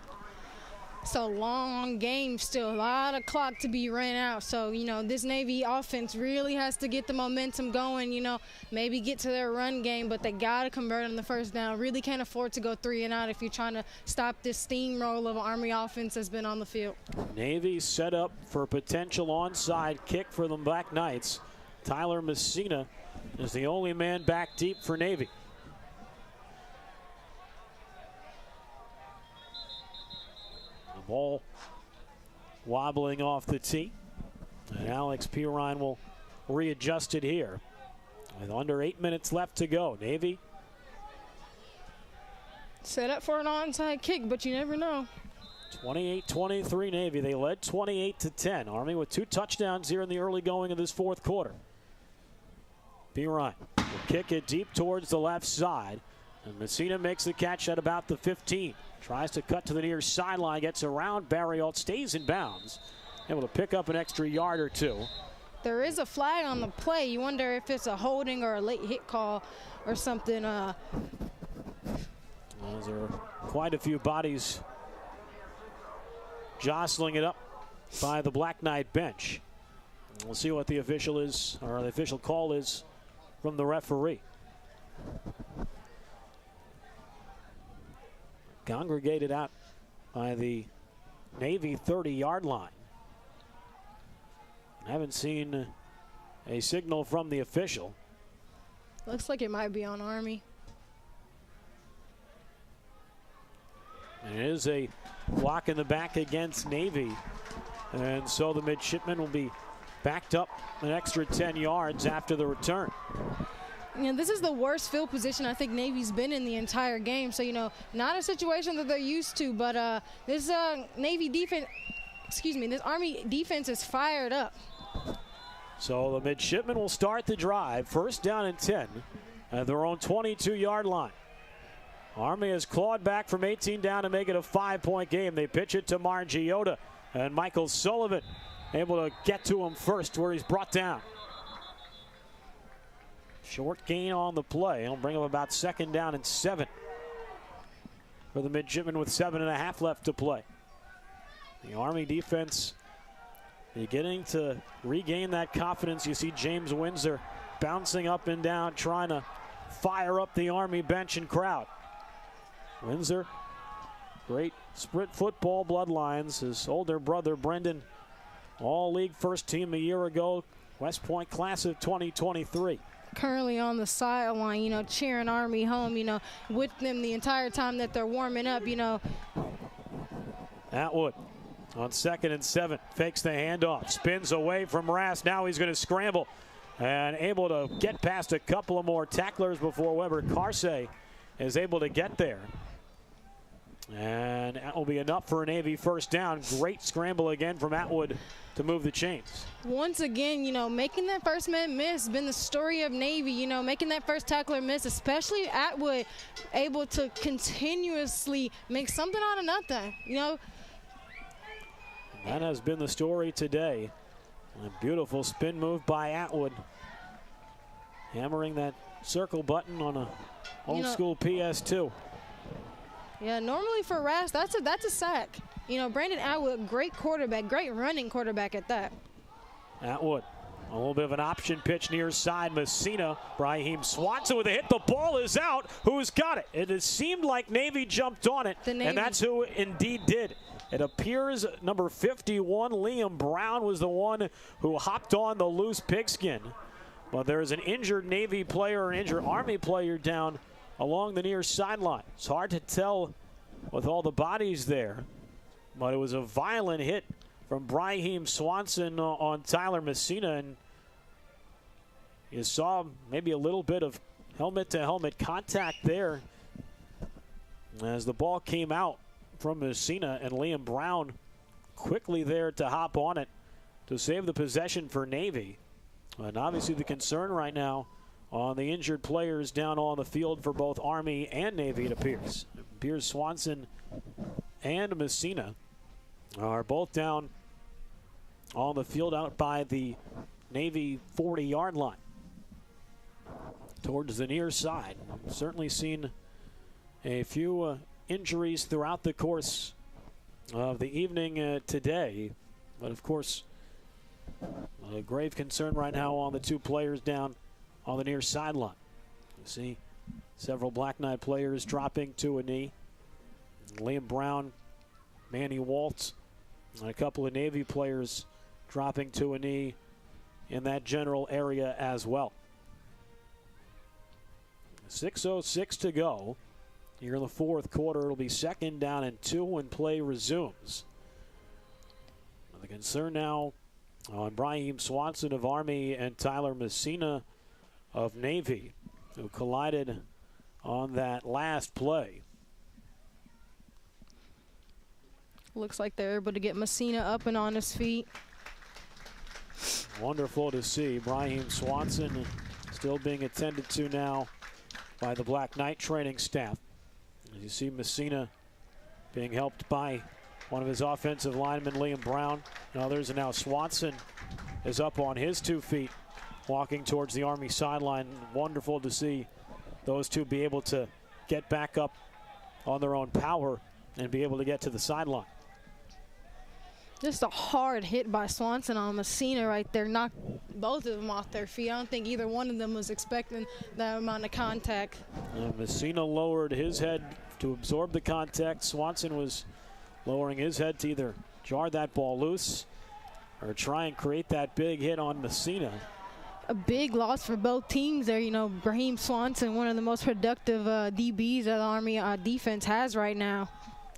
It's a long game still, a lot of clock to be ran out. So, you know, this Navy offense really has to get the momentum going, you know, maybe get to their run game, but they got to convert on the first down. Really can't afford to go 3 and out if you're trying to stop this steamroll of Army offense that's been on the field. Navy set up for a potential onside kick for the Black Knights. Tyler Messina is the only man back deep for Navy. Ball wobbling off the tee. And Alex Pirine will readjust it here. With under 8 minutes left to go. Navy set up for an onside kick, but you never know. 28-23 Navy. They led 28-10. Army with 2 touchdowns here in the early going of this 4th quarter. Pirine will kick it deep towards the left side. And Messina makes the catch at about the 15. Tries to cut to the near sideline, gets around Barrialt, stays in bounds. Able to pick up an extra yard or 2. There is a flag on the play. You wonder if it's a holding or a late hit call or something. There are quite a few bodies jostling it up by the Black Knight bench. We'll see what the official is, or the official call is from the referee. Congregated out by the Navy 30-yard line. I haven't seen a signal from the official. Looks like it might be on Army. And it is a block in the back against Navy. And so the Midshipmen will be backed up an extra 10 yards after the return. You know, this is the worst field position I think Navy's been in the entire game. So, you know, not a situation that they're used to, but this Navy defense, this Army defense is fired up. So the Midshipmen will start the drive. First down and 10 at their own 22-yard line. Army has clawed back from 18 down to make it a 5-point game. They pitch it to Margiotta, and Michael Sullivan able to get to him first where he's brought down. Short gain on the play. It'll bring him about 2nd down and 7 for the Midshipmen with 7.5 left to play. The Army defense beginning to regain that confidence. You see James Windsor bouncing up and down, trying to fire up the Army bench and crowd. Windsor, great sprint football bloodlines. His older brother, Brendan, all-league first team a year ago. West Point class of 2023. Currently on the sideline, you know, cheering Army home, you know, with them the entire time that they're warming up, you know. Atwood on 2nd and 7, fakes the handoff, spins away from Rass. Now he's going to scramble and able to get past a couple of more tacklers before Weber Carsey is able to get there. And that will be enough for a Navy first down. Great scramble again from Atwood to move the chains. Once again, you know, making that first man miss been the story of Navy, you know, making that first tackler miss, especially Atwood able to continuously make something out of nothing, you know. That has been the story today. A beautiful spin move by Atwood. Hammering that circle button on a old school PS2. Yeah, normally for Rass, that's a sack. You know, Brandon Atwood, great quarterback, great running quarterback at that. Atwood A little bit of an option pitch near side. Messina. Brahim Swanson with a hit. The ball is out. Who's got it? It has seemed like Navy jumped on it, and that's who indeed did. It appears number 51, Liam Brown, was the one who hopped on the loose pigskin. But there's an injured Navy player, an injured Army player down along the near sideline. It's hard to tell with all the bodies there, but it was a violent hit from Brahim Swanson on Tyler Messina, and you saw maybe a little bit of helmet-to-helmet contact there as the ball came out from Messina, and Liam Brown quickly there to hop on it to save the possession for Navy. And obviously the concern right now on the injured players down on the field for both Army and Navy, it appears. It appears Swanson and Messina are both down on the field out by the Navy 40-yard line towards the near side. Certainly seen a few injuries throughout the course of the evening today, but of course a grave concern right now on the two players down on the near sideline. You see several Black Knight players dropping to a knee. Liam Brown, Manny Waltz, and a couple of Navy players dropping to a knee in that general area as well. 6:06 to go. Here in the fourth quarter, it'll be 2nd down and 2 when play resumes. The concern now on Brahim Swanson of Army and Tyler Messina of Navy, who collided on that last play. Looks like they're able to get Messina up and on his feet. Wonderful to see. Brahim Swanson still being attended to now by the Black Knight training staff. As you see Messina being helped by one of his offensive linemen, Liam Brown, and others, and now Swanson is up on his 2 feet, walking towards the Army sideline. Wonderful to see those two be able to get back up on their own power and be able to get to the sideline. Just a hard hit by Swanson on Messina right there. Knocked both of them off their feet. I don't think either one of them was expecting that amount of contact. Messina lowered his head to absorb the contact. Swanson was lowering his head to either jar that ball loose or try and create that big hit on Messina. A big loss for both teams there. You know, Brahim Swanson, one of the most productive DBs that the Army defense has right now.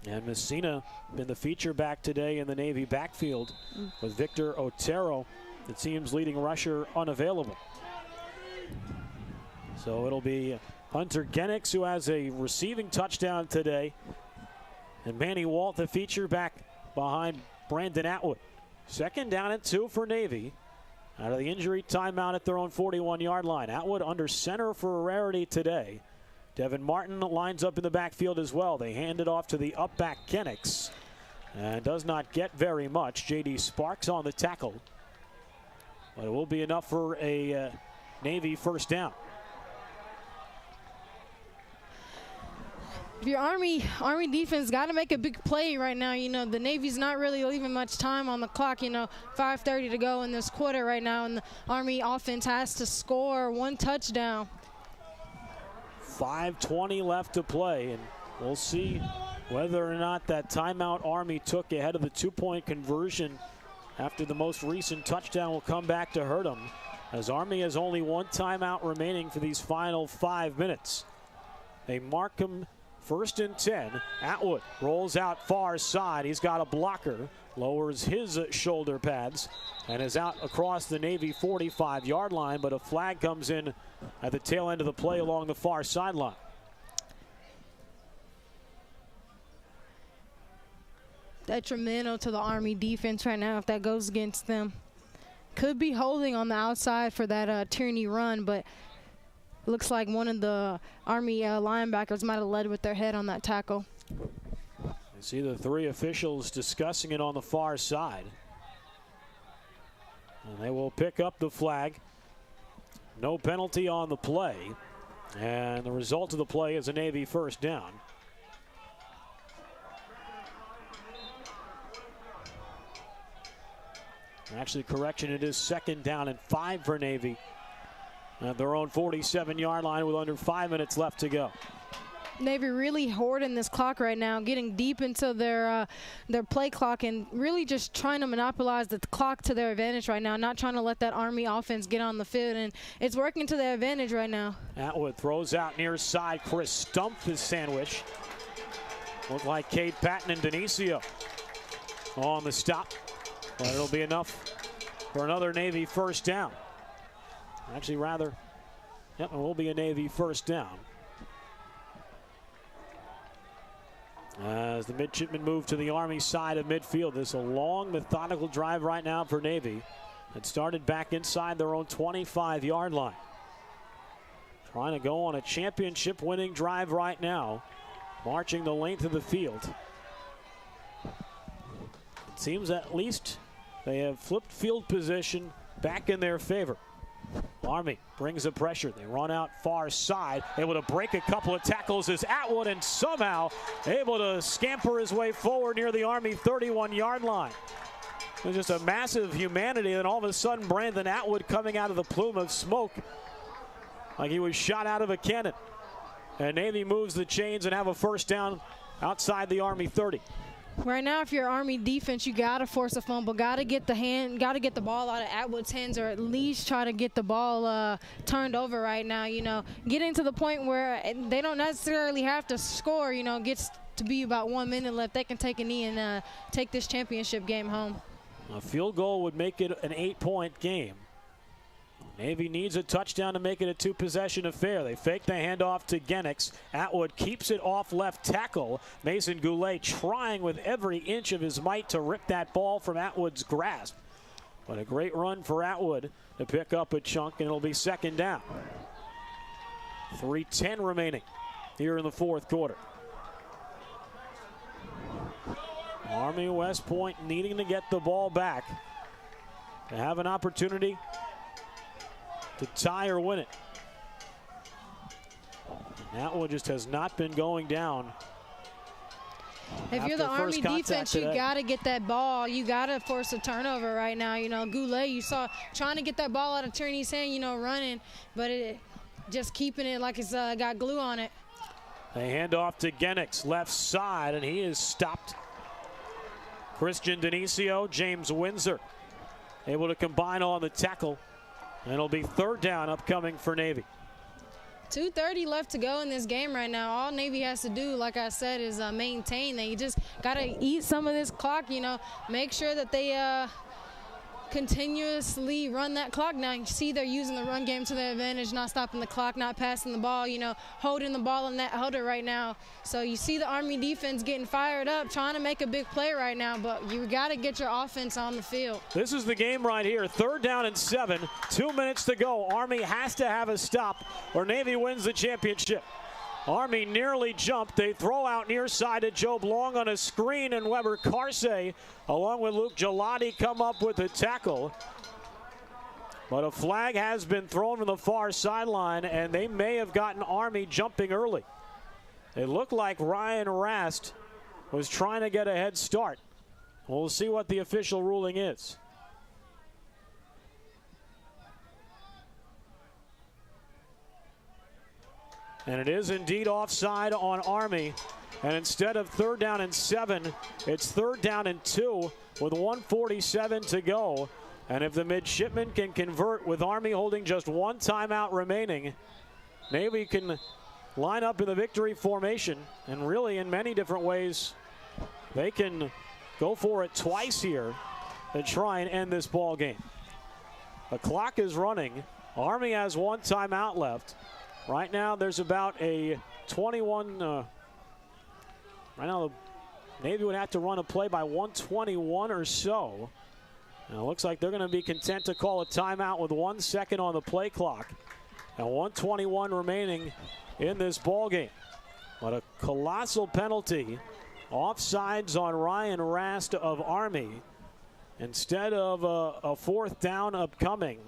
And Messina been the feature back today in the Navy backfield with Victor Otero, the team's leading rusher, unavailable. So it'll be Hunter Genix who has a receiving touchdown today, and Manny Walt, the feature, back behind Brandon Atwood. 2nd down and 2 for Navy out of the injury timeout at their own 41-yard line. Atwood under center for a rarity today. Devin Martin lines up in the backfield as well. They hand it off to the up back Genix, and does not get very much. J.D. Sparks on the tackle, but it will be enough for a Navy 1st down. If your Army defense got to make a big play right now. You know, the Navy's not really leaving much time on the clock. You know, 5:30 to go in this quarter right now, and the Army offense has to score 1 touchdown. 5:20 left to play, and we'll see whether or not that timeout Army took ahead of the 2-point conversion after the most recent touchdown will come back to hurt them, as Army has only 1 timeout remaining for these final 5 minutes. They mark him 1st and 10. Atwood rolls out far side. He's got a blocker, lowers his shoulder pads, and is out across the Navy 45-yard line, but a flag comes in at the tail end of the play along the far sideline. Detrimental to the Army defense right now if that goes against them. Could be holding on the outside for that Tierney run, but looks like one of the Army linebackers might have led with their head on that tackle. You see the 3 officials discussing it on the far side. And they will pick up the flag. No penalty on the play. And the result of the play is a Navy 1st down. Actually, correction, it is 2nd down and 5 for Navy at their own 47-yard line with under 5 minutes left to go. Navy really hoarding this clock right now, getting deep into their play clock and really just trying to monopolize the clock to their advantage right now, not trying to let that Army offense get on the field, and it's working to their advantage right now. Atwood throws out near side. Chris stumped his sandwich. Looked like Cade Patton and Denicio on the stop, but it'll be enough for another Navy first down. Actually, rather, yep, it will be a Navy first down. As the Midshipmen move to the Army side of midfield. This is a long, methodical drive right now for Navy. It started back inside their own 25-yard line. Trying to go on a championship-winning drive right now, marching the length of the field. It seems at least they have flipped field position back in their favor. Army brings the pressure. They run out far side, able to break a couple of tackles as Atwood, and somehow able to scamper his way forward near the Army 31-yard line. It was just a massive humanity, and all of a sudden Brandon Atwood coming out of the plume of smoke like he was shot out of a cannon. And Navy moves the chains and have a first down outside the Army 30. Right now, if you're Army defense, you got to force a fumble, got to get the ball out of Atwood's hands, or at least try to get the ball turned over right now. You know, getting to the point where they don't necessarily have to score. You know, gets to be about 1 minute left. They can take a knee and take this championship game home. A field goal would make it an 8-point game. Navy needs a touchdown to make it a 2-possession affair. They fake the handoff to Genix. Atwood keeps it off left tackle. Mason Goulet trying with every inch of his might to rip that ball from Atwood's grasp. But a great run for Atwood to pick up a chunk, and it'll be 2nd down. 3:10 remaining here in the 4th quarter. Army West Point needing to get the ball back to have an opportunity to tie or win it. Atwood just has not been going down. If you're the Army defense, you got to get that ball. You got to force a turnover right now. You know, Goulet, you saw trying to get that ball out of Tierney's hand, you know, running, but just keeping it like it's got glue on it. They hand off to Genix, left side, and he is stopped. Christian Denicio, James Windsor able to combine on the tackle. And it'll be 3rd down upcoming for Navy. 2:30 left to go in this game right now. All Navy has to do, like I said, is maintain. They just got to eat some of this clock, you know, make sure that they continuously run that clock. Now you see they're using the run game to their advantage, not stopping the clock, not passing the ball, you know, holding the ball in that holder right now. So you see the Army defense getting fired up, trying to make a big play right now, but you got to get your offense on the field. This is the game right here. 3rd down and 7, 2 minutes to go. Army has to have a stop or Navy wins the championship. Army nearly jumped. They throw out near side to Job Long on a screen, and Weber Carsey, along with Luke Gelati, come up with a tackle. But a flag has been thrown from the far sideline, and they may have gotten Army jumping early. It looked like Ryan Rast was trying to get a head start. We'll see what the official ruling is. And it is indeed offside on Army. And instead of 3rd down and 7, it's 3rd down and 2 with 1:47 to go. And if the Midshipmen can convert with Army holding just 1 timeout remaining, Navy can line up in the victory formation. And really, in many different ways, they can go for it twice here and try and end this ball game. The clock is running. Army has 1 timeout left. Right now, there's about a 21. Right now, the Navy would have to run a play by 1:21 or so. And it looks like they're going to be content to call a timeout with 1 second on the play clock and 1:21 remaining in this ball game. But a colossal penalty, offsides on Ryan Rast of Army. Instead of a 4th down upcoming,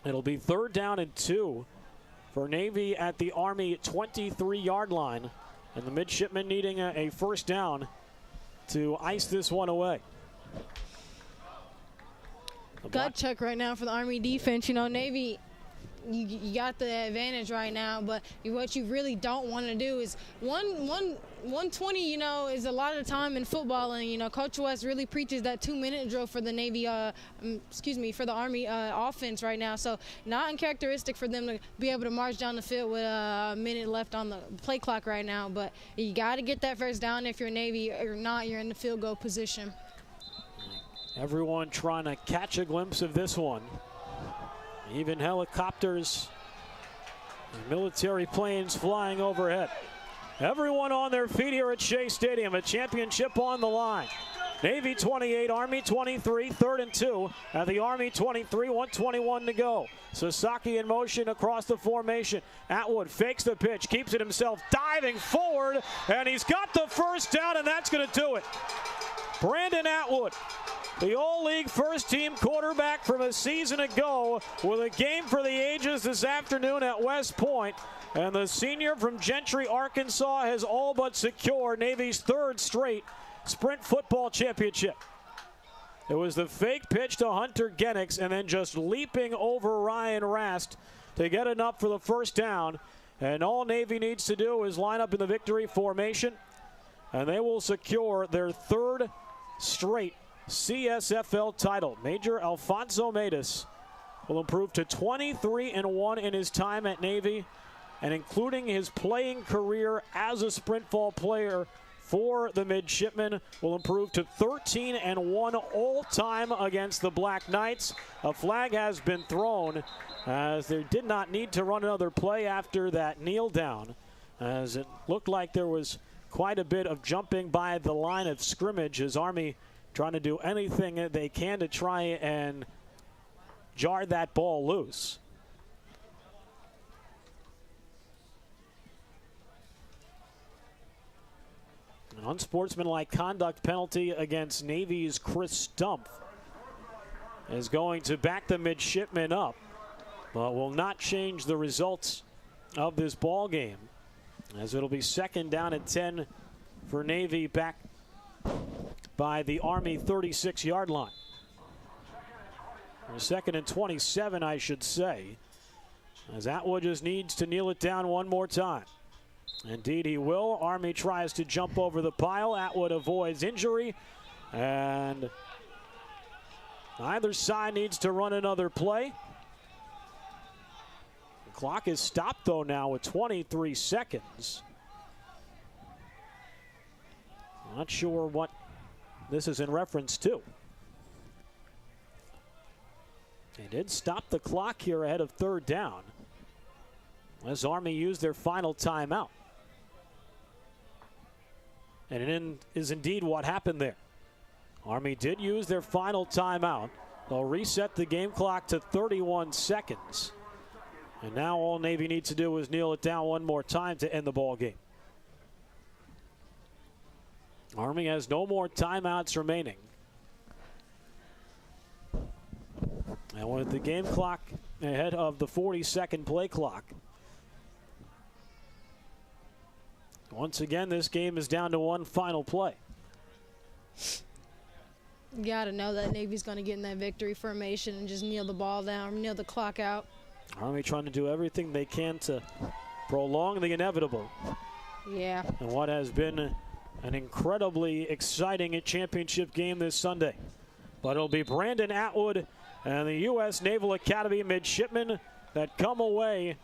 it'll be 3rd down and 2. For Navy at the Army 23-yard line. And the Midshipmen needing a first down to ice this one away. gut check right now for the Army defense. You know, Navy, you got the advantage right now, but what you really don't want to do is 120, you know, is a lot of time in football, and, you know, Coach West really preaches that 2-minute drill for the Navy, for the Army offense right now. So not uncharacteristic for them to be able to march down the field with a minute left on the play clock right now, but you got to get that first down if you're Navy, or not, you're in the field goal position. Everyone trying to catch a glimpse of this one. Even helicopters, military planes flying overhead. Everyone on their feet here at Shea Stadium. A championship on the line. Navy 28, Army 23, 3rd and 2 at the Army 23, 1:21 to go. Sasaki in motion across the formation. Atwood fakes the pitch, keeps it himself, diving forward, and he's got the first down, and that's going to do it. Brandon Atwood, the All-League first-team quarterback from a season ago, with a game for the ages this afternoon at West Point. And the senior from Gentry, Arkansas, has all but secured Navy's 3rd straight sprint football championship. It was the fake pitch to Hunter Genix, and then just leaping over Ryan Rast to get enough for the first down. And all Navy needs to do is line up in the victory formation, and they will secure their 3rd straight CSFL title. Major Alfonso Matus will improve to 23-1 in his time at Navy, and including his playing career as a sprint ball player for the Midshipmen, will improve to 13-1 all-time against the Black Knights. A flag has been thrown, as they did not need to run another play after that kneel down, as it looked like there was quite a bit of jumping by the line of scrimmage, as Army trying to do anything that they can to try and jar that ball loose. An unsportsmanlike conduct penalty against Navy's Chris Stumpf is going to back the Midshipmen up, but will not change the results of this ball game, as it'll be 2nd down and 10 for Navy, back by the Army 36-yard line. Or 2nd and 27, I should say, as Atwood just needs to kneel it down one more time. Indeed he will. Army tries to jump over the pile. Atwood avoids injury, and either side needs to run another play. The clock is stopped, though, now with 23 seconds. Not sure what this is in reference to. They did stop the clock here ahead of 3rd down, as Army used their final timeout. And it is indeed what happened there. Army did use their final timeout. They'll reset the game clock to 31 seconds. And now all Navy needs to do is kneel it down one more time to end the ball game. Army has no more timeouts remaining. And with the game clock ahead of the 40-second play clock, once again, this game is down to one final play. You got to know that Navy's going to get in that victory formation and just kneel the ball down, kneel the clock out. Army trying to do everything they can to prolong the inevitable. Yeah. And what has been an incredibly exciting championship game this Sunday. But it'll be Brandon Atwood and the U.S. Naval Academy Midshipmen that come away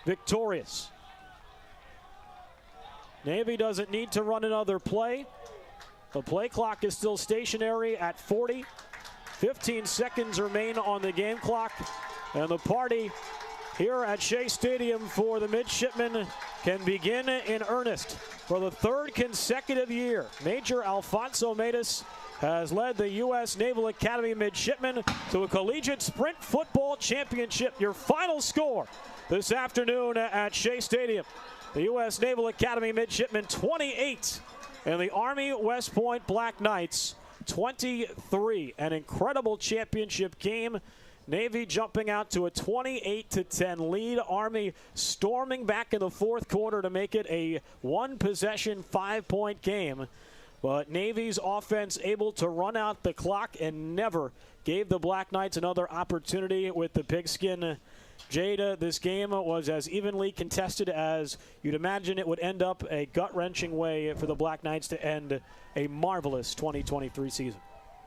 victorious. Navy doesn't need to run another play. The play clock is still stationary at 40. 15 seconds remain on the game clock. And the party here at Shea Stadium for the Midshipmen can begin in earnest. For the 3rd consecutive year, Major Alfonso Matus has led the U.S. Naval Academy Midshipmen to a collegiate sprint football championship. Your final score this afternoon at Shea Stadium: the U.S. Naval Academy Midshipmen 28 and the Army West Point Black Knights 23. An incredible championship game. Navy jumping out to a 28-10 lead. Army storming back in the 4th quarter to make it a 1-possession, 5-point game. But Navy's offense able to run out the clock and never gave the Black Knights another opportunity with the pigskin. Jada, this game was as evenly contested as you'd imagine it would end up, a gut-wrenching way for the Black Knights to end a marvelous 2023 season.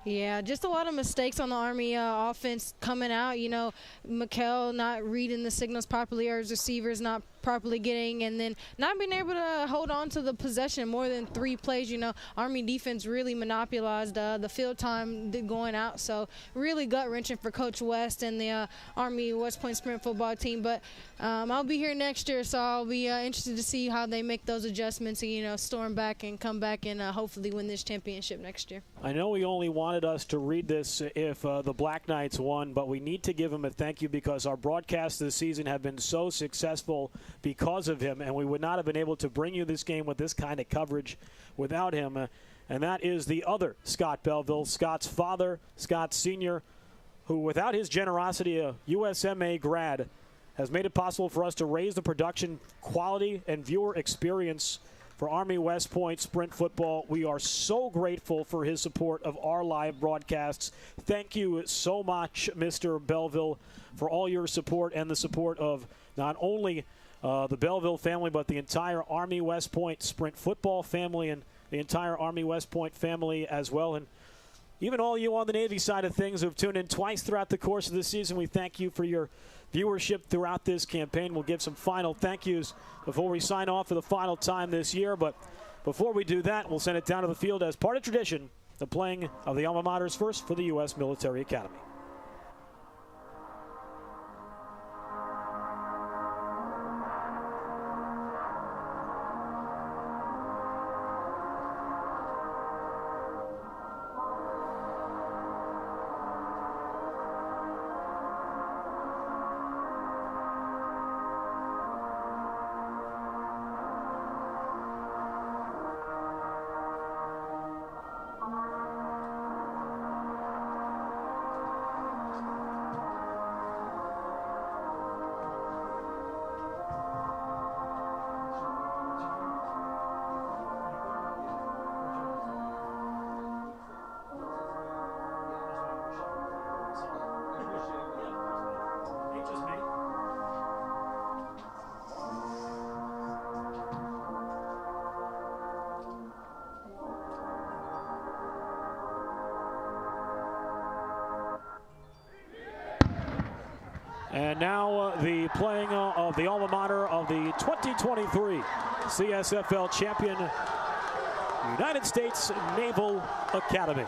Yeah, just a lot of mistakes on the Army offense coming out. You know, Mikkel not reading the signals properly, or his receivers not properly getting, and then not being able to hold on to the possession more than 3 plays. You know, Army defense really monopolized the field time going out. So really gut-wrenching for Coach West and the Army West Point Sprint football team. But I'll be here next year, so I'll be interested to see how they make those adjustments and, you know, storm back and come back and hopefully win this championship next year. I know we only wanted us to read this if the Black Knights won, but we need to give him a thank you because our broadcasts this season have been so successful because of him, and we would not have been able to bring you this game with this kind of coverage without him. And that is the other Scott Belleville, Scott's father, Scott Sr., who without his generosity, a USMA grad, has made it possible for us to raise the production quality and viewer experience for Army West Point Sprint football. We are so grateful for his support of our live broadcasts. Thank you so much, Mr. Belleville, for all your support and the support of not only the Belleville family, but the entire Army West Point Sprint football family and the entire Army West Point family as well. And even all you on the Navy side of things who have tuned in twice throughout the course of the season, we thank you for your viewership throughout this campaign. We'll give some final thank yous before we sign off for the final time this year. But before we do that, we'll send it down to the field as part of tradition, the playing of the alma maters first for the U.S. Military Academy. And now the playing of the alma mater of the 2023 CSFL champion, United States Naval Academy.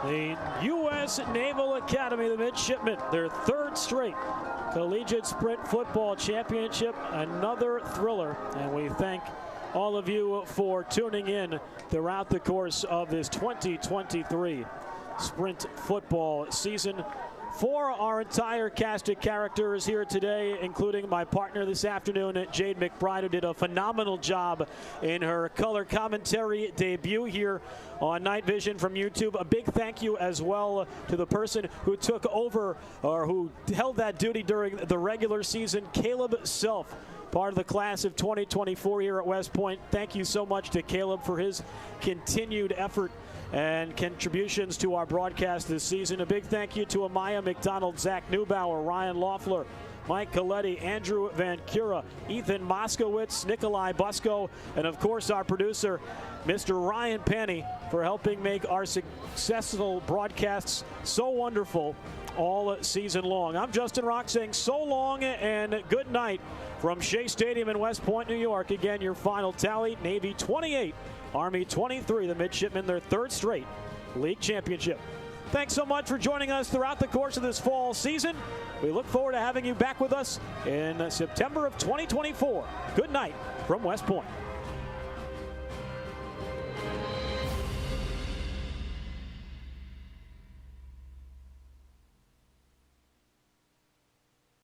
The U.S. Naval Academy, the Midshipmen, their 3rd straight collegiate sprint football championship, another thriller. And we thank all of you for tuning in throughout the course of this 2023 sprint football season. For our entire cast of characters here today, including my partner this afternoon, Jade McBride, who did a phenomenal job in her color commentary debut here on Night Vision from YouTube. A big thank you as well to the person who took over or who held that duty during the regular season, Caleb Self. part of the class of 2024 here at West Point. Thank you so much to Caleb for his continued effort and contributions to our broadcast this season. A big thank you to Amaya McDonald, Zach Neubauer, Ryan Loeffler, Mike Coletti, Andrew Van Cura, Ethan Moskowitz, Nikolai Busko, and of course our producer, Mr. Ryan Penny, for helping make our successful broadcasts so wonderful all season long. I'm Justin Rock saying so long and good night from Shea Stadium in West Point, New York. Again, your final tally: Navy 28, Army 23, the Midshipmen their third straight league championship. Thanks so much for joining us throughout the course of this fall season. We look forward to having you back with us in September of 2024. Good night from West Point.